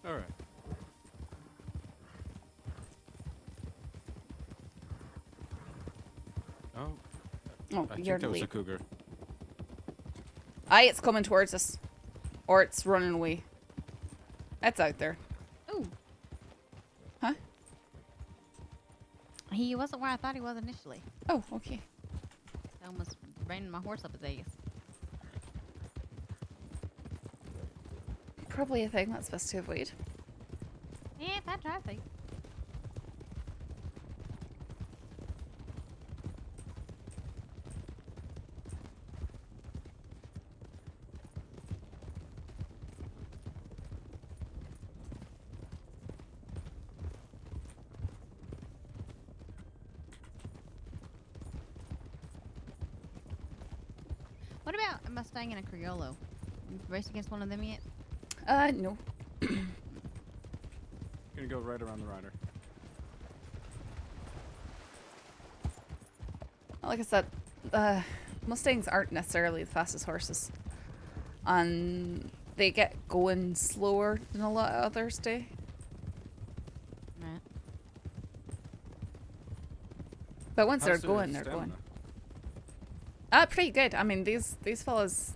All right. Oh. Oh, I you're think that was a late. cougar. It's coming towards us. Or it's running away. It's out there. Ooh. Huh? He wasn't where I thought he was initially. Oh, okay. I almost ran my horse up his ass. Probably a thing that's best to avoid. Yeah, if I try to. What about a Mustang and a Criollo? You raced against one of them yet? No. Gonna go right around the rider. Like I said, Mustangs aren't necessarily the fastest horses. And they get going slower than a lot of others do. Right. But once How's they're going, they're stamina? going. Pretty good. I mean, these fellas,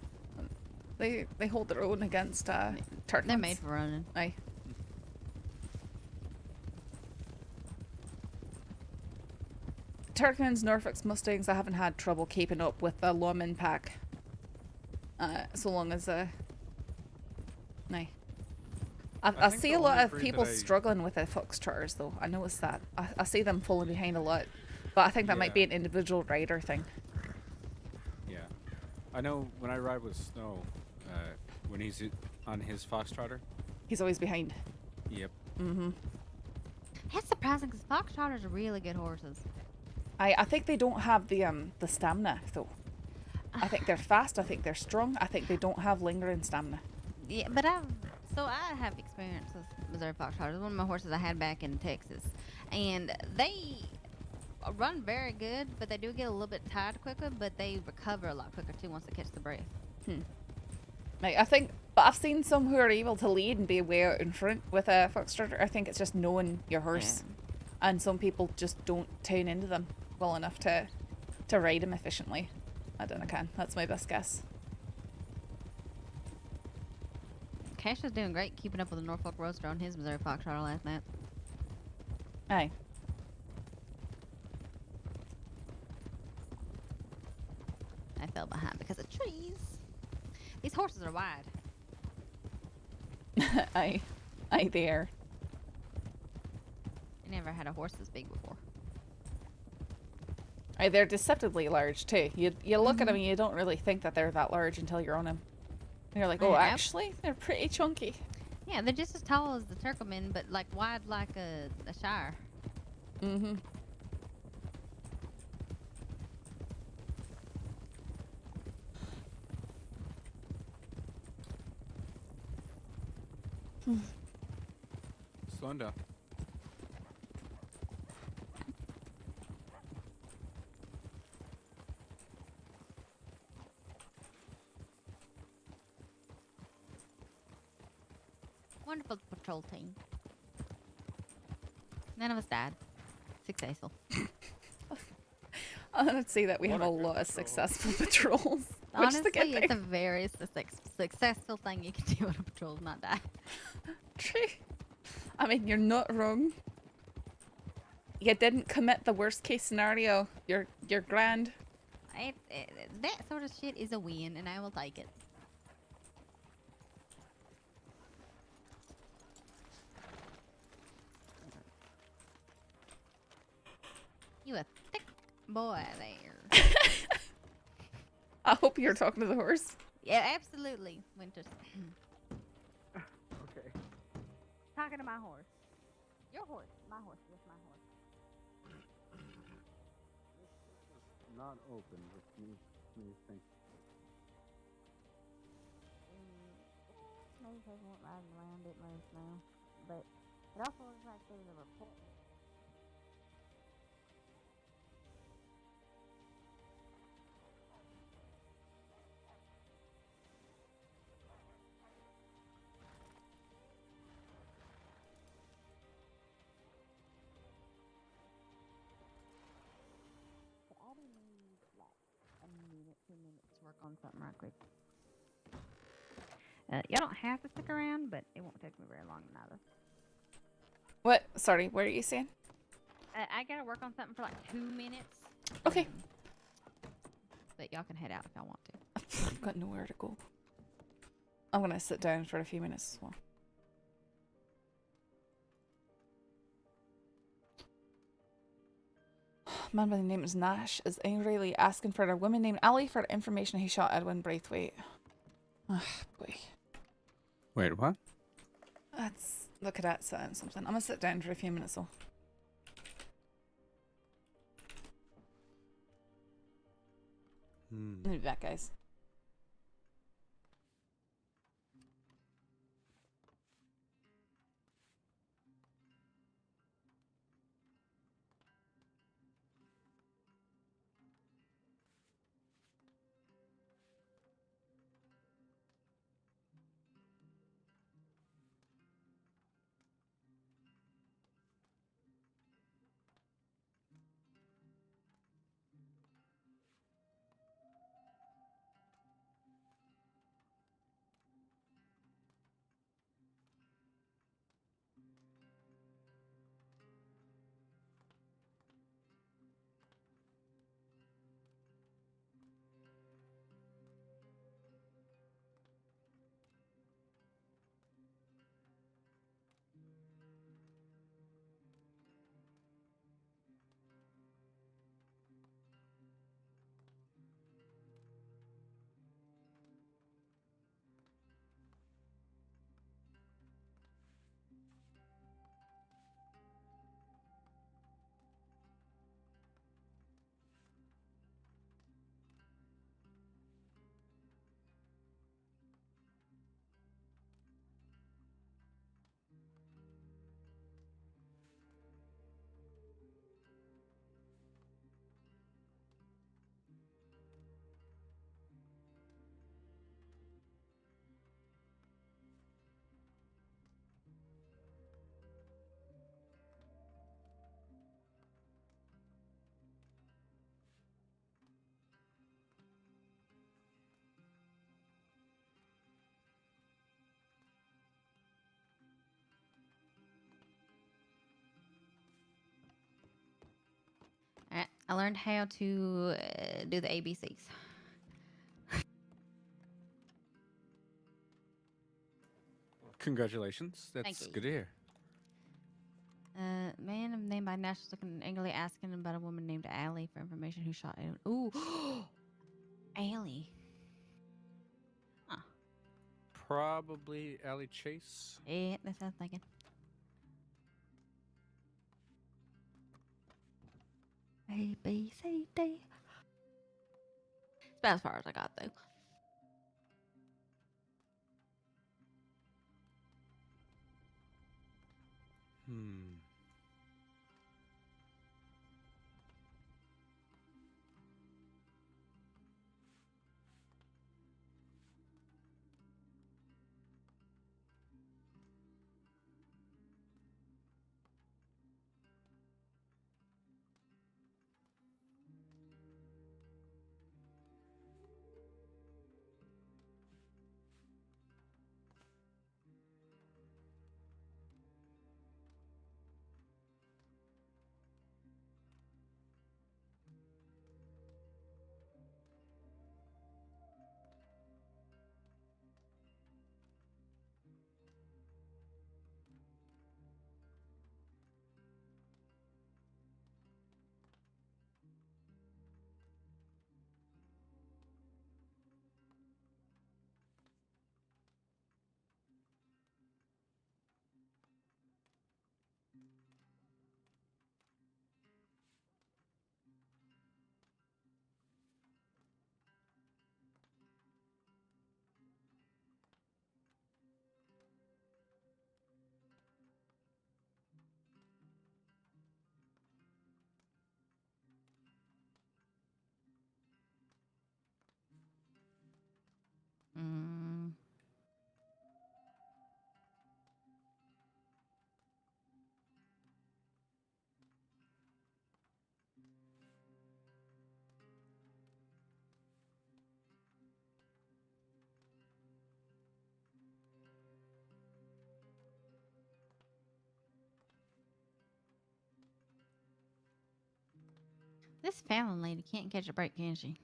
they hold their own against Turkmens. They're made for running. Aye. Turkmens, Norfolks, Mustangs, I haven't had trouble keeping up with the lawman pack. So long as Nay. I think see the a lot only of breed people that I- struggling with the Foxtrotters though. I noticed that. I see them falling behind a lot. But I think that might be Yeah. an individual rider thing. Yeah. I know when I ride with Snow, when he's on his Foxtrotter. He's always behind. Yep. Mm-hmm. That's surprising because Foxtrotters are really good horses. I think they don't have the stamina though. I think they're fast, I think they're strong, I think they don't have lingering stamina. Yeah, but I have experience with Missouri Foxtrotters. One of my horses I had back in Texas, and they run very good, but they do get a little bit tired quicker, but they recover a lot quicker too once they catch the breath. Like, but I've seen some who are able to lead and be way out in front with a Foxtrotter. I think it's just knowing your horse. And some people just don't tune into them well enough to ride them efficiently. I don't know, that's my best guess. Cash was doing great keeping up with the Norfolk Roadster on his Missouri Foxtrotter last night. Aye. I fell behind because of trees. These horses are wide. Aye, they are. I never had a horse this big before. They're deceptively large too. You look at them and you don't really think that they're that large until you're on them. And you're like, oh, actually, they're pretty chunky. Yeah, they're just as tall as the turkleman, but like wide like a shire. Mm-hmm. Slowing down. Wonderful patrol team. None of us died. Successful. I want to say that we have a lot of successful patrols. Honestly, it's a very successful thing you can do on a patrol, not die. True. I mean, you're not wrong. You didn't commit the worst case scenario. You're grand. That sort of shit is a win, and I will take it. You a thick boy there. I hope you're talking to the horse. Yeah, absolutely, Winters. Okay. Talking to my horse. Your horse. My horse. Yes, my horse. Not open, which means think. Maybe they won't ride around it most now, but it also looks like there's a report. I do need like a minute, 2 minutes to work on something right quick. Y'all don't have to stick around, but it won't take me very long neither. What? Sorry, what are you saying? I gotta work on something for like 2 minutes. Okay. But y'all can head out if y'all want to. I've got nowhere to go. I'm gonna sit down for a few minutes as well. Man by the name is Nash is angrily asking for a woman named Ali for the information he shot Edwin Braithwaite. Ah, boy. Wait, what? Let's look at that something. I'm gonna sit down for a few minutes though. I'll be back, guys. Alright, I learned how to do the ABCs. Congratulations. Thank That's you. good to hear. Man named by Nash was looking angrily asking about a woman named Allie for information who shot him. Ooh, Allie. Huh. Probably Allie Chase. Yeah, that's what I was thinking. A, B, C, D. It's about as far as I got, though. Mm. This Fallon lady can't catch a break, can she?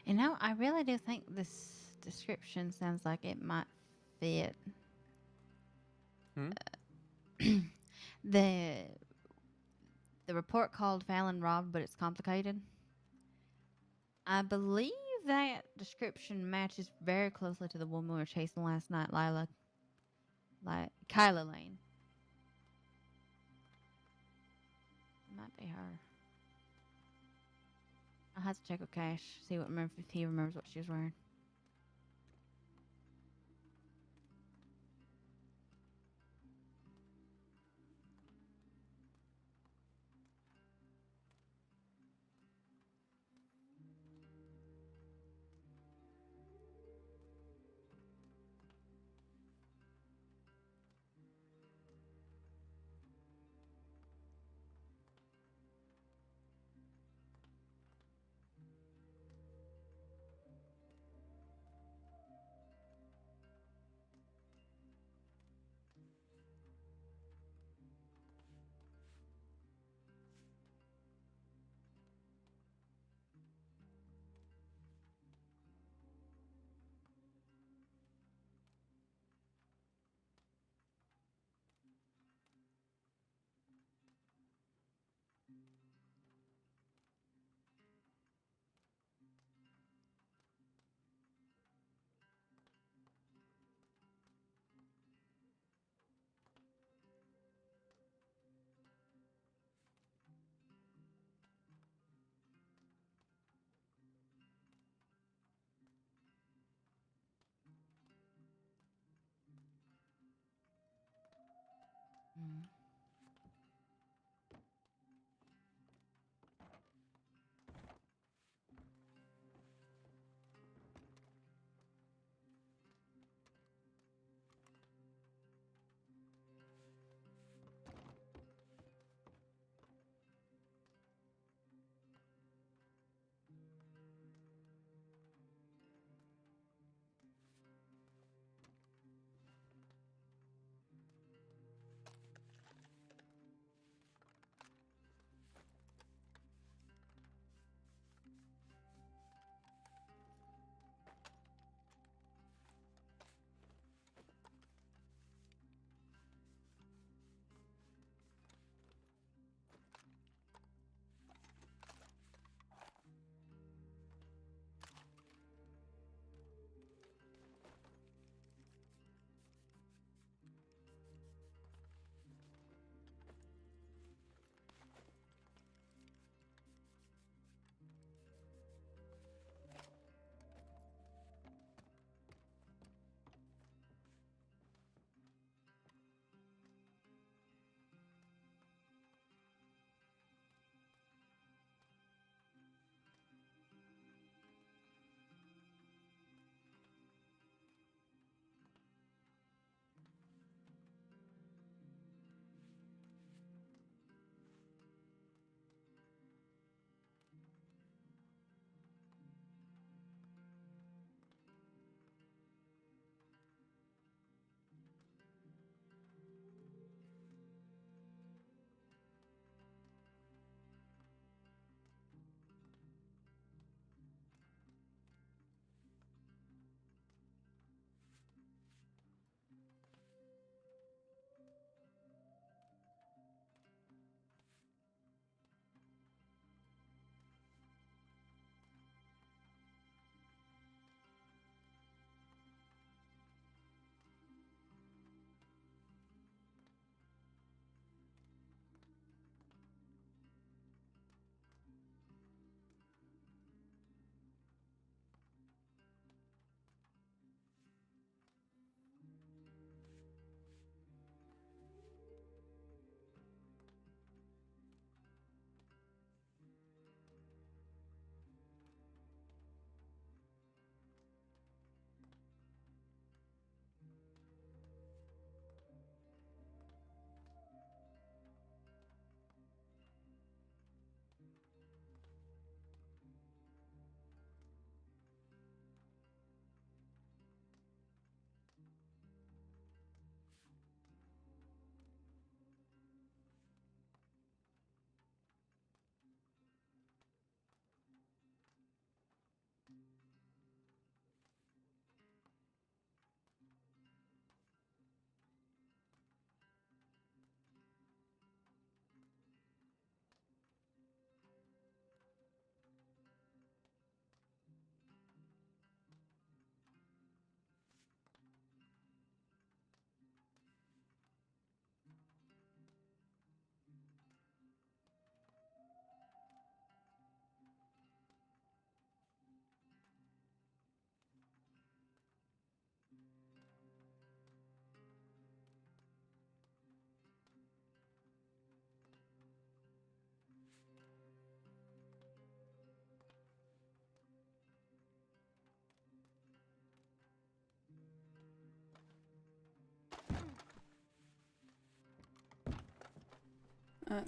You know, I really do think this description sounds like it might fit. The report called Fallon robbed, but it's complicated. I believe that description matches very closely to the woman we were chasing last night, Kyla Lane. It might be her. I'll have to check with Cash, see if he remembers what she was wearing.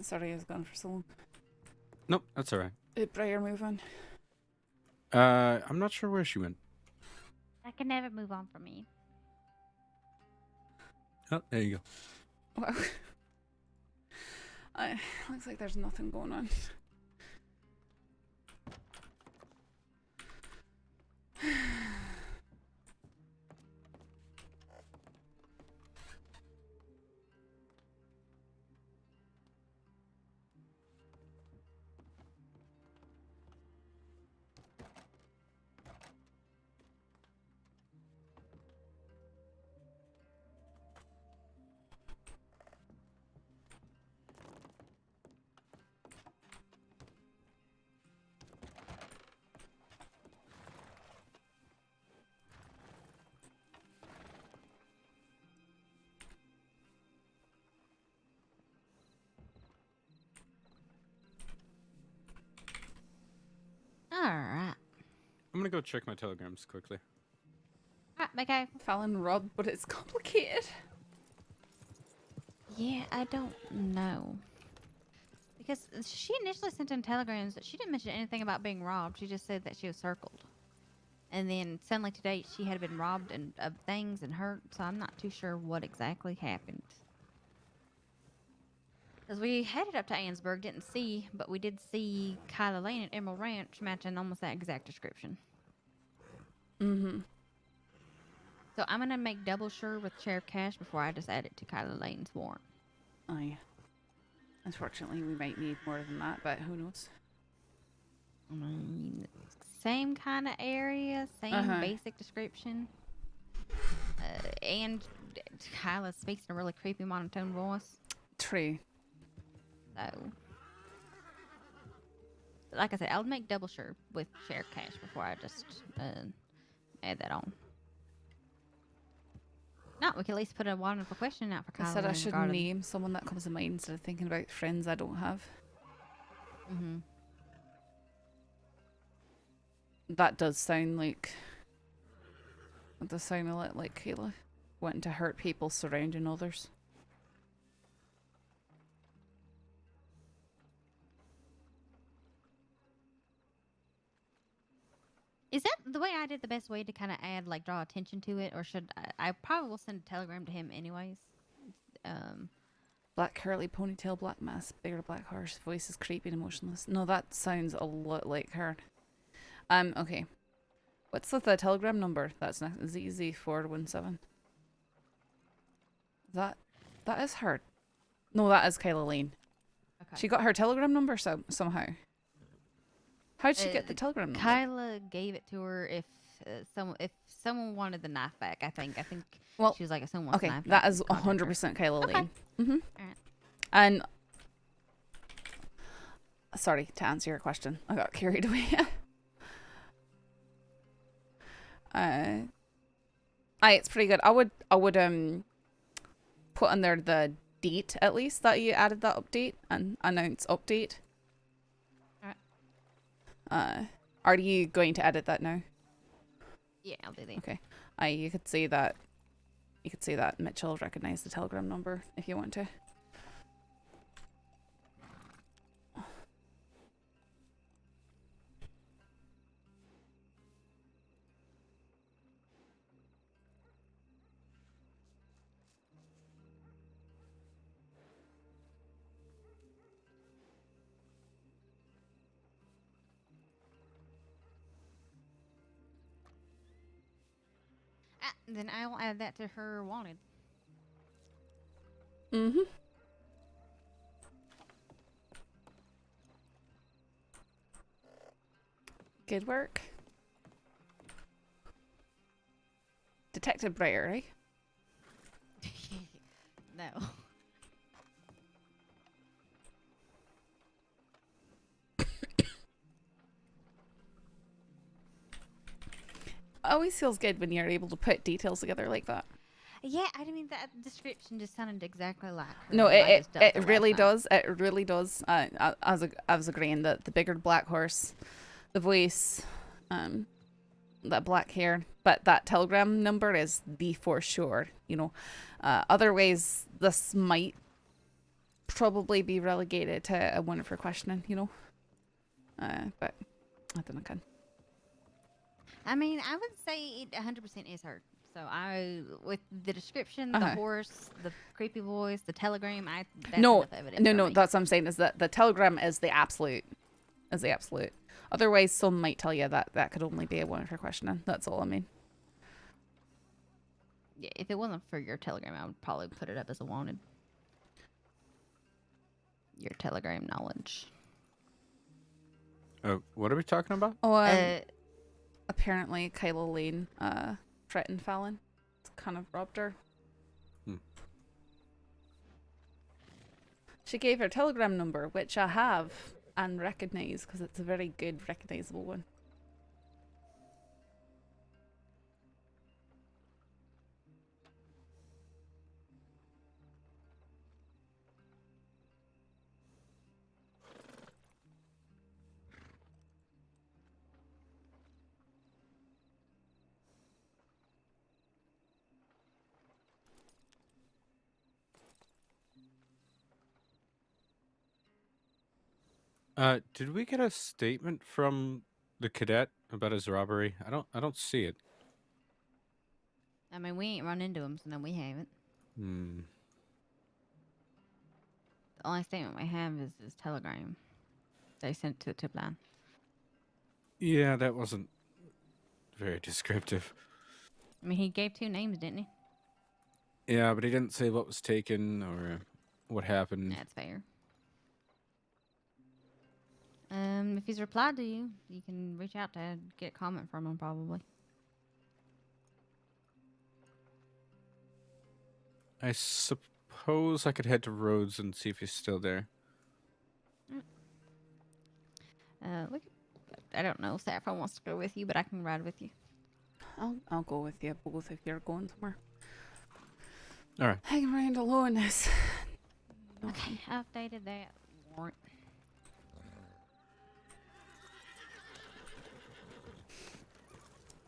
Sorry, I was gone for so long. Nope, that's all right. Did Briar move on? I'm not sure where she went. I can never move on from me. Oh, there you go. Wow. Looks like there's nothing going on. Alright. I'm gonna go check my telegrams quickly. Okay. Fallon robbed, but it's complicated. Yeah, I don't know. Because she initially sent in telegrams, but she didn't mention anything about being robbed. She just said that she was circled. And then suddenly today she had been robbed and of things and hurt, so I'm not too sure what exactly happened. Because we headed up to Ansburg, didn't see, but we did see Kyla Lane at Emerald Ranch matching almost that exact description. Mm-hmm. So I'm going to make double sure with Sheriff Cash before I just add it to Kyla Lane's warrant. Aye. Unfortunately, we might need more than that, but who knows? I mean, same kind of area, same basic description. And Kyla speaks in a really creepy monotone voice. True. So, like I said, I'll make double sure with Sheriff Cash before I just add that on. No, we can at least put a wonderful question out for Kyla. I said I should name someone that comes to mind instead of thinking about friends I don't have. Mm-hmm. That does sound like... It does sound a lot like Kayla. Wanting to hurt people surrounding others. Is that the way I did the best way to kind of add, like, draw attention to it? Or should I probably will send a telegram to him anyways. Black curly ponytail, black mask, bigger black horse, voice is creepy and emotionless. No, that sounds a lot like her. Okay. What's the telegram number? That's ZZ417. That is her. No, that is Kyla Lane. Okay. She got her telegram number somehow. How'd she get the telegram number? Kyla gave it to her if someone wanted the knife back. I think well, she was like, if someone wants okay, the knife that back, is 100% Kyla Lane. Okay. Mm-hmm. All right. And sorry to answer your question, I got carried away. It's pretty good. I would put in there the date at least that you added that update and announce update. Are you going to edit that now? Yeah, I'll do that. Okay. You could say that Mitchell recognized the telegram number if you want to. Then I will add that to her wanted. Mm-hmm. Good work. Detective Briar, right? No. Always feels good when you're able to put details together like that. Yeah, I mean that description just sounded exactly like her. No, it really does. It really does. I was agreeing that the bigger black horse, the voice, that black hair, but that telegram number is the for sure. You know, other ways this might probably be relegated to a one for questioning, you know. But I don't know. I mean, I would say it 100% is her. So with the description, the horse, the creepy voice, the telegram, that's enough evidence for no. me. That's what I'm saying is that the telegram is the absolute. Otherwise, some might tell you that could only be a one for questioning. That's all I mean. Yeah, if it wasn't for your telegram, I would probably put it up as a wanted. Your telegram knowledge. What are we talking about? Oh, apparently Kyla Lane threatened Fallon. It's kind of robbed her. She gave her telegram number, which I have and recognize because it's a very good recognizable one. Did we get a statement from the cadet about his robbery? I don't see it. I mean, we ain't run into him, so no, we haven't. Hmm. The only statement we have is his telegram. They sent to the tip line. Yeah, that wasn't very descriptive. I mean, he gave 2 names, didn't he? Yeah, but he didn't say what was taken or what happened. That's fair. If he's replied to you, you can reach out to get a comment from him, probably. I suppose I could head to Rhodes and see if he's still there. I don't know if Saffron wants to go with you, but I can ride with you. I'll go with you both if you're going somewhere. All right. Hanging around alone is. Okay, I updated that warrant.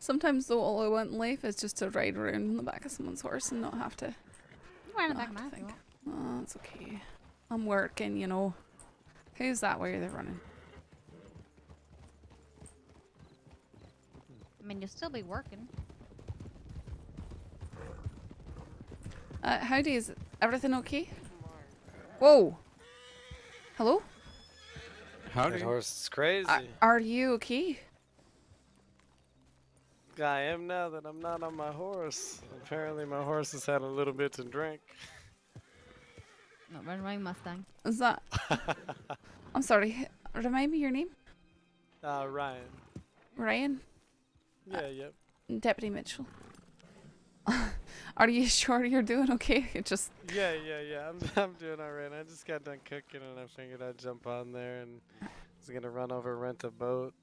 Sometimes though, all I want in life is just to ride around on the back of someone's horse and not have to. You ride on the back of mine if you want. Oh, it's okay. I'm working, you know. Who's that way they're running? I mean, you'll still be working. Howdy, is everything okay? Whoa. Hello? Howdy. That horse is crazy. Are you okay? I am now that I'm not on my horse. Apparently my horse has had a little bit to drink. Not running away, Mustang. Is that... I'm sorry. Remind me your name? Ryan. Ryan? Yeah, yep. Deputy Mitchell. Are you sure you're doing okay? It just... Yeah. I'm doing alright. I just got done cooking and I figured I'd jump on there and I was gonna run over, rent a boat.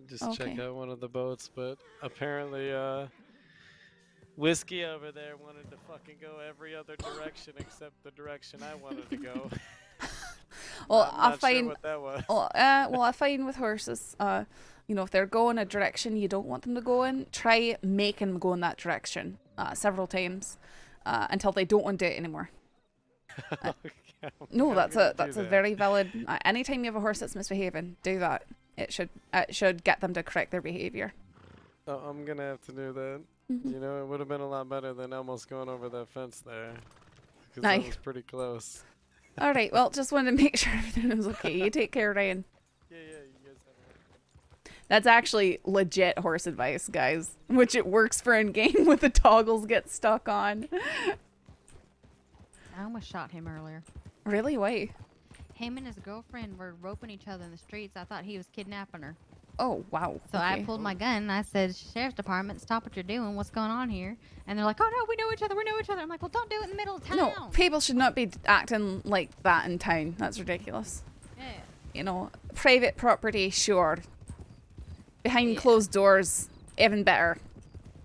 Just check out one of the boats, but apparently Whiskey over there wanted to fucking go every other direction except the direction I wanted to go. Well, I'm I not find sure what that was. well, I find with horses, you know, if they're going a direction you don't want them to go in, try making them go in that direction several times until they don't want to do it anymore. No, that's a very valid. Anytime you have a horse that's misbehaving, do that. It should get them to correct their behavior. Oh, I'm gonna have to do that. Mhm. You know, it would have been a lot better than almost going over that fence there, because Aye. that was pretty close. All right. Well, just wanted to make sure everything was okay. You take care, Ryan. Yeah, you guys have That's actually legit horse advice, guys. Which it works for in game with the toggles get stuck on. I almost shot him earlier. Really? Why? Him and his girlfriend were roping each other in the streets. I thought he was kidnapping her. Oh, wow. So I pulled my gun and I said, Sheriff's Department, stop what you're doing. What's going on here? And they're like, oh, no, we know each other. We know each other. I'm like, well, don't do it in the middle of town. No, people should not be acting like that in town. That's ridiculous. Yeah. You know, private property, sure. Behind closed doors, even better.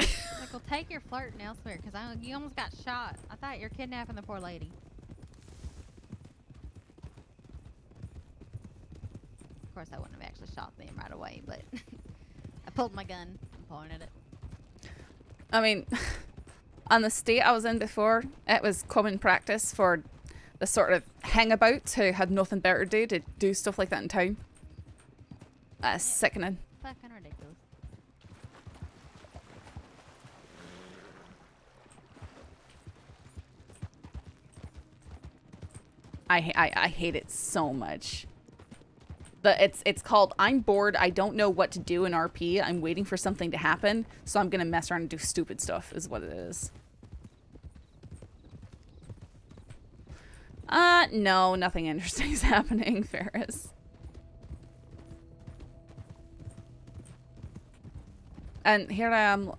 Like, well, take your flirting elsewhere because you almost got shot. I thought you're kidnapping the poor lady. Of course, I wouldn't have actually shot them right away, but I pulled my gun and pointed it. I mean, on the state I was in before, it was common practice for the sort of hangabouts who had nothing better to do stuff like that in town. That's sickening. Fucking ridiculous. I hate it so much. It's called I'm bored. I don't know what to do in RP. I'm waiting for something to happen, so I'm gonna mess around and do stupid stuff. Is what it is. No, nothing interesting is happening, Ferris. And here I am,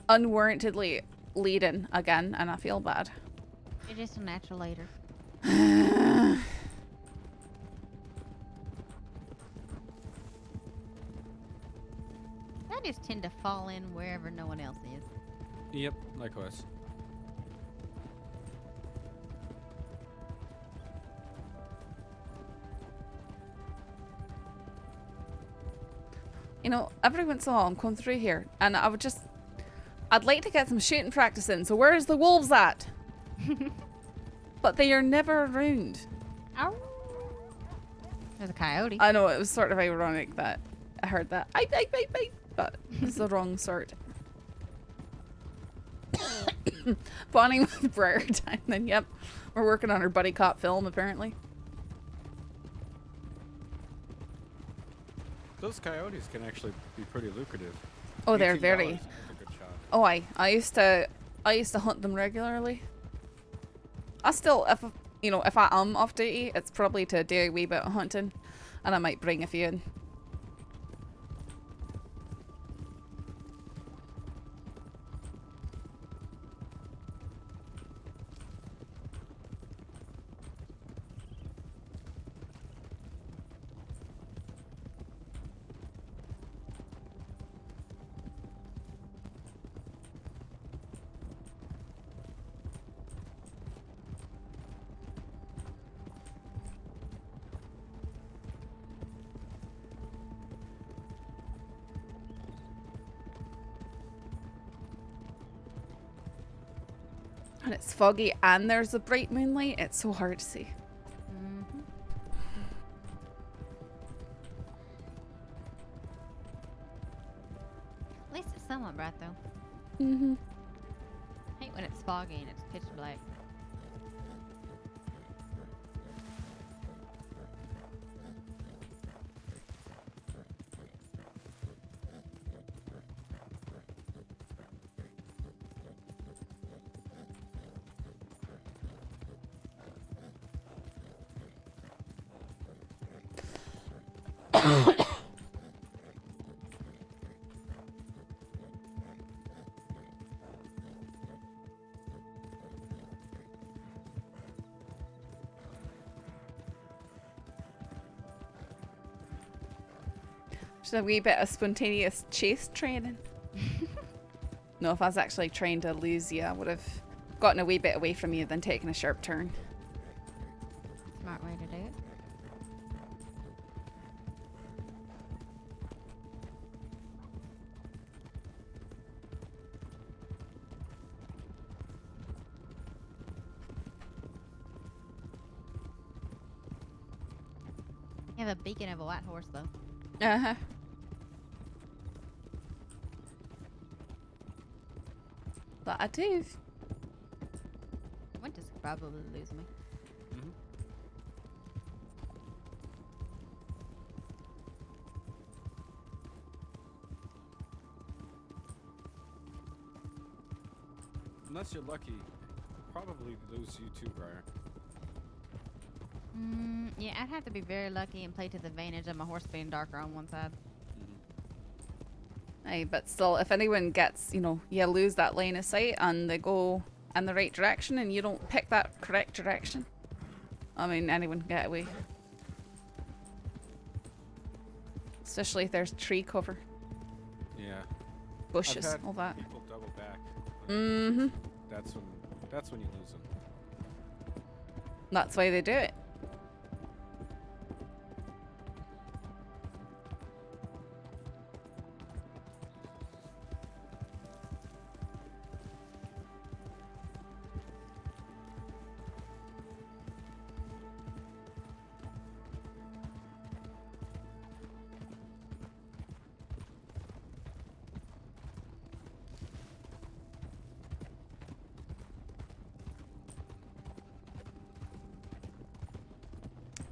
unwarrantedly leading again, and I feel bad. You're just a natural leader. I just tend to fall in wherever no one else is. Yep, likewise. You know, every once in a while I'm coming through here, and I'd like to get some shooting practice in, so where's the wolves at? But they are never around. Ow. There's a coyote. I know, it was sort of ironic that I heard that. But it's the wrong sort. Bonding with Briar time, then yep. We're working on our buddy cop film, apparently. Those coyotes can actually be pretty lucrative. Oh, they're $18 very. is a good shot. Oh, I used to hunt them regularly. I still, if I am off duty, it's probably to do a wee bit of hunting, and I might bring a few in. And it's foggy and there's a bright moonlight. It's so hard to see. At least it's somewhat bright though. I hate when it's foggy and it's pitch black. Just a wee bit of spontaneous chase training. No, if I was actually trying to lose you, I would have gotten a wee bit away from you, then taken a sharp turn. Smart way to do it. You have a beacon of a white horse though. Uh-huh. But I do. Winter's probably lose me. Unless you're lucky, probably lose you too, Briar. Yeah, I'd have to be very lucky and play to the advantage of my horse being darker on one side. Aye, but still, if anyone gets, you lose that line of sight and they go in the right direction and you don't pick that correct direction, I mean, anyone can get away. Especially if there's tree cover. Yeah. Bushes, I've had all that. people double back. That's when you lose them. That's why they do it.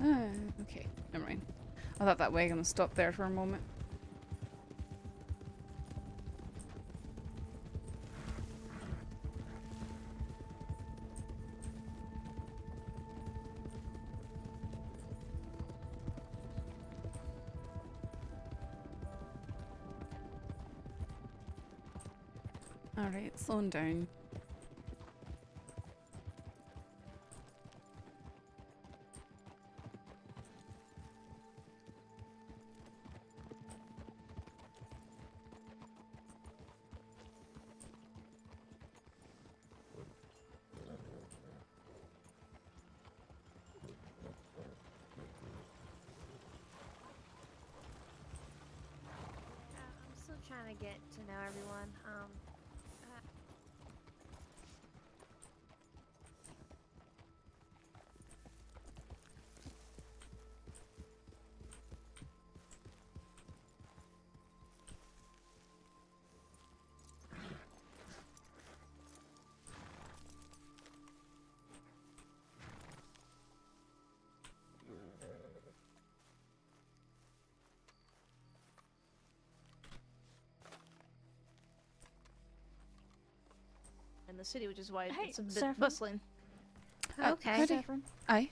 Okay, never mind. I thought that wagon stopped there for a moment. Alright, slowing down. I'm still trying to get to know everyone. In the city, which is why Hey, it's a bit Saffron. bustling. Okay. Howdy. Saffron. Aye.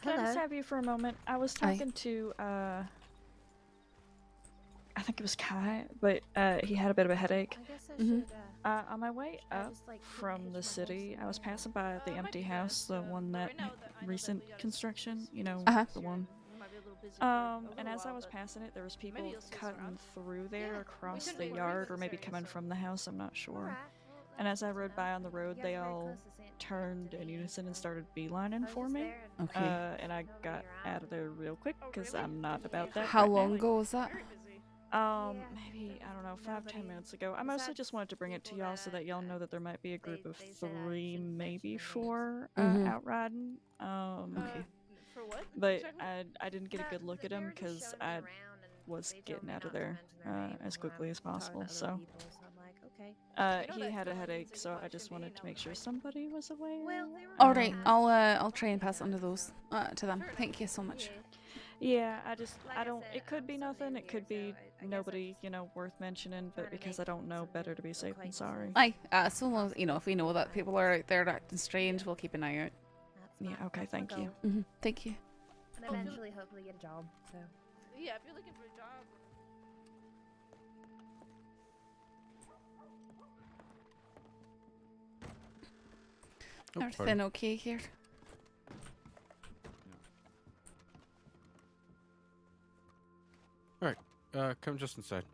Can I just Hello. have you for a moment? I was Aye. talking to, I think it was Kai, but he had a bit of a headache. I guess I Mhm. should. On my way I up just, like, from the hitch my horse city, I was somewhere. passing by the empty house, the one that recent construction, you know, Uh-huh. the one. We might be a little busy for a little And as I while, was but passing it, there was people maybe you'll see us cutting around. through there Yeah, across shouldn't the be worried yard, about or this maybe area, coming so- from the house. I'm not sure. Alright. And as I rode by on the road, they all turned in unison and started beelining for me. Okay. And I got out of there real quick because I'm not about that. How right long now. ago was that? Maybe, I don't know, 5-10 minutes ago. I mostly just wanted to bring it to y'all so that y'all know that there might be a group of 3, maybe 4 out riding. Okay. For what? But I didn't get a good look at him because I was getting out of there as quickly as possible. So he had a headache, so I just wanted to make sure somebody was aware. Alright, I'll try and pass on to those to them. Thank you so much. Yeah, I don't. It could be nothing. It could be nobody, you know, worth mentioning. But because I don't know, better to be safe than sorry. Aye, so long as, you know, if we know that people are out there acting strange, we'll keep an eye out. Yeah. Okay. Thank you. Thank you. And eventually, hopefully, get a job. So. Yeah, if you're looking for a job. Everything okay here? All right, come just inside.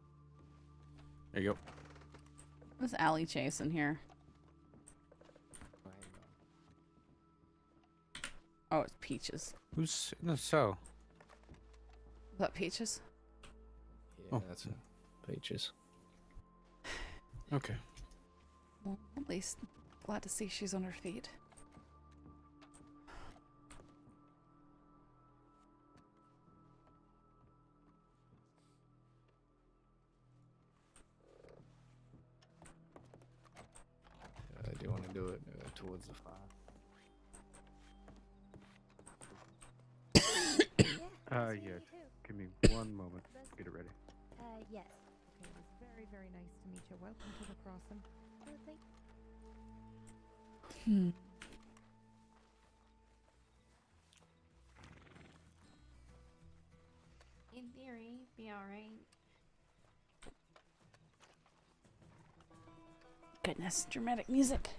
There you go. What's Allie chasing here? Oh, it's Peaches. Who's in the cell? Is that Peaches? Yeah, that's Peaches. Okay. Well, at least glad to see she's on her feet. Do you want to do it towards the fire? Yes. Give me one moment. Get it ready. Yes. Okay, it was very, very nice to meet you. Welcome to the crossing. In theory, be alright. Goodness, dramatic music.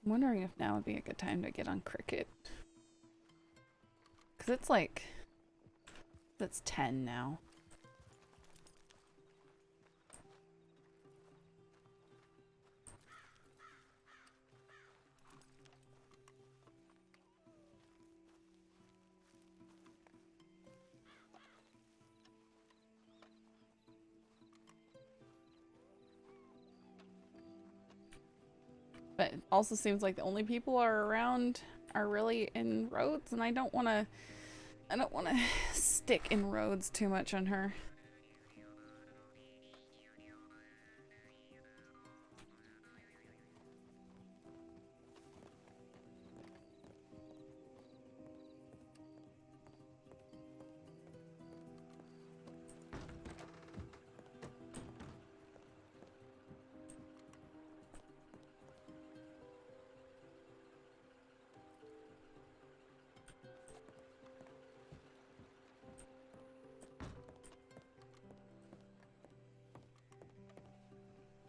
I'm wondering if now would be a good time to get on cricket. Because it's like... That's 10 now. But it also seems like the only people are around are really in Rhodes, and I don't want to stick in Rhodes too much on her.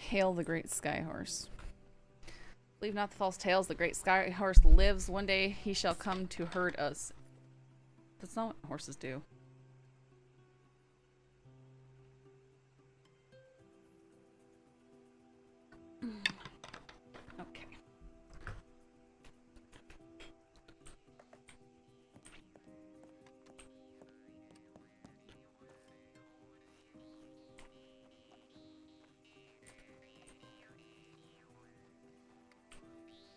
Hail the great sky horse. Believe not the false tales. The great sky horse lives. One day he shall come to herd us. That's not what horses do. Okay.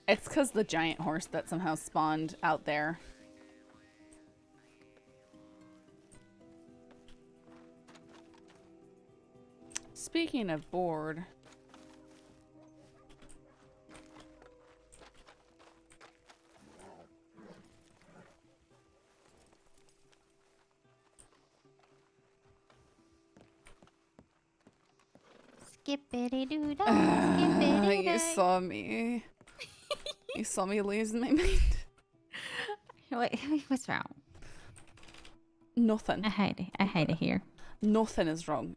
It's because the giant horse that somehow spawned out there. Speaking of bored. Skippity-doo-dah, You skippity-day. saw me. You saw me losing my mind. Wait, what's wrong? Nothing. I hate it here. Nothing is wrong.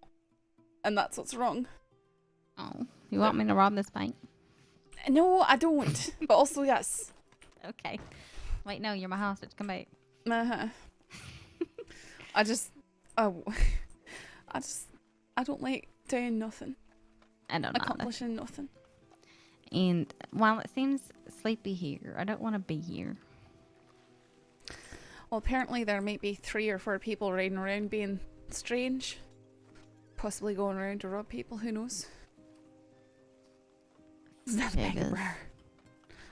And that's what's wrong. Oh, you want me to rob this bank? No, I don't. But also, yes. Okay. Wait, no, you're my hostage. Come back. Uh-huh. I don't like doing nothing. I don't know. Accomplishing nothing. And while it seems sleepy here, I don't want to be here. Well, apparently there might be 3 or 4 people riding around being strange. Possibly going around to rob people, who knows? That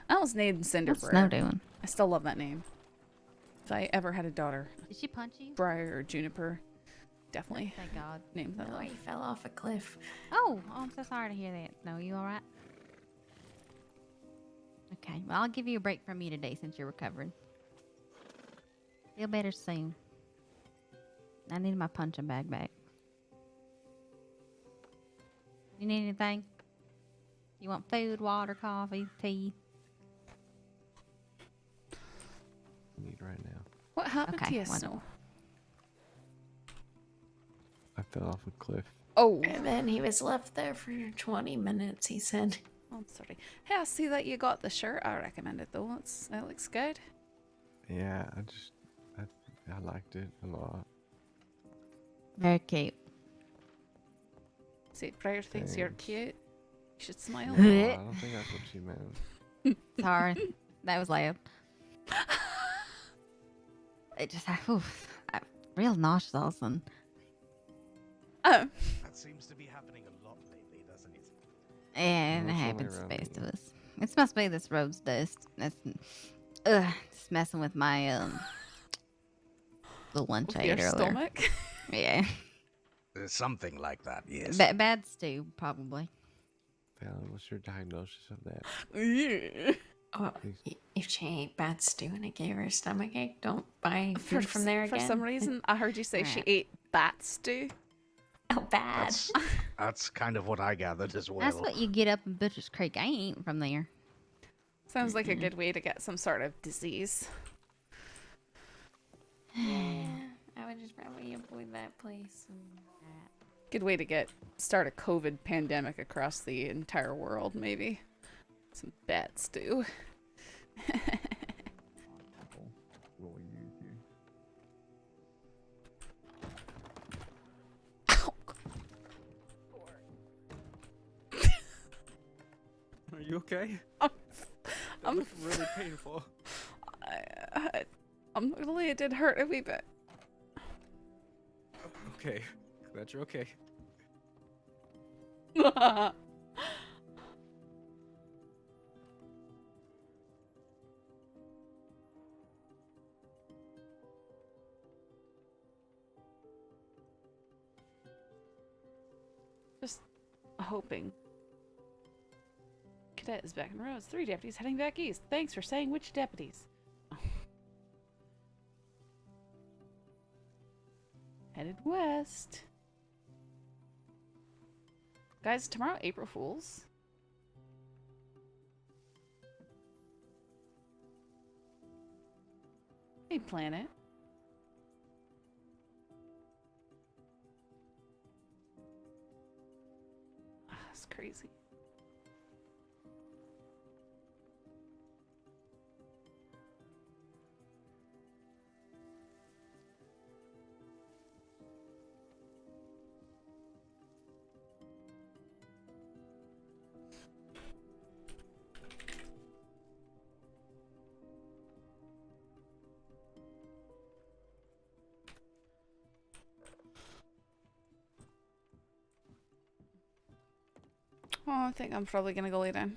was named Cinder What's Snow doing? I still love that name. If I ever had a daughter. Did she punch you? Briar or Juniper. Definitely. Thank God. Name that. No, he fell off a cliff. Oh, I'm so sorry to hear that. Snow, you alright? Okay, well, I'll give you a break from me today since you're recovering. Feel better soon. I need my punching bag back. You need anything? You want food, water, coffee, tea? Need right now. What happened to you, wonderful. Snow? I fell off a cliff. Oh. And then he was left there for 20 minutes, he said. Oh, I'm sorry. Hey, I see that you got the shirt I recommended though. That looks good. Yeah, I liked it a lot. Very cute. See, Briar thinks you're cute. You should smile. No, I don't think that's what she meant. Sorry, that was loud. It just, real nauseous all of a sudden. That seems to be happening a lot lately, doesn't it? And it happens to the best of us. It must be this road's dust. That's just messing with my the lunch I ate your earlier. stomach? Yeah. Something like that, yes. Bad stew, probably. Fallon, what's your diagnosis of that? Oh, if she ate bad stew and it gave her a stomachache, don't buy food from there again. For some reason, I heard you say she ate bat stew. Oh, bad. That's kind of what I gathered as well. That's what you get up in Butcher's Creek. I ain't eating from there. Sounds like a good way to get some sort of disease. Yeah, I would just probably avoid that place. Good way to start a COVID pandemic across the entire world, maybe. Some bat stew. Are you okay? I'm really painful. I'm really, it did hurt a wee bit. Okay, glad you're okay. Just hoping. Cadet is back in the roads. 3 deputies heading back east. Thanks for saying which deputies. Headed west. Guys, tomorrow April Fools. Hey, planet. That's crazy. Oh, I think I'm probably gonna go lay down.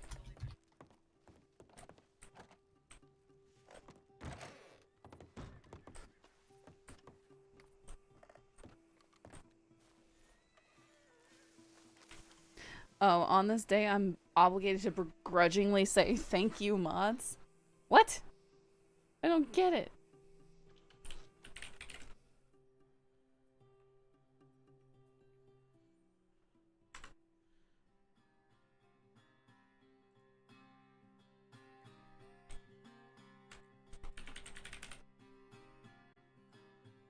Oh, on this day, I'm obligated to begrudgingly say thank you, mods. What? I don't get it.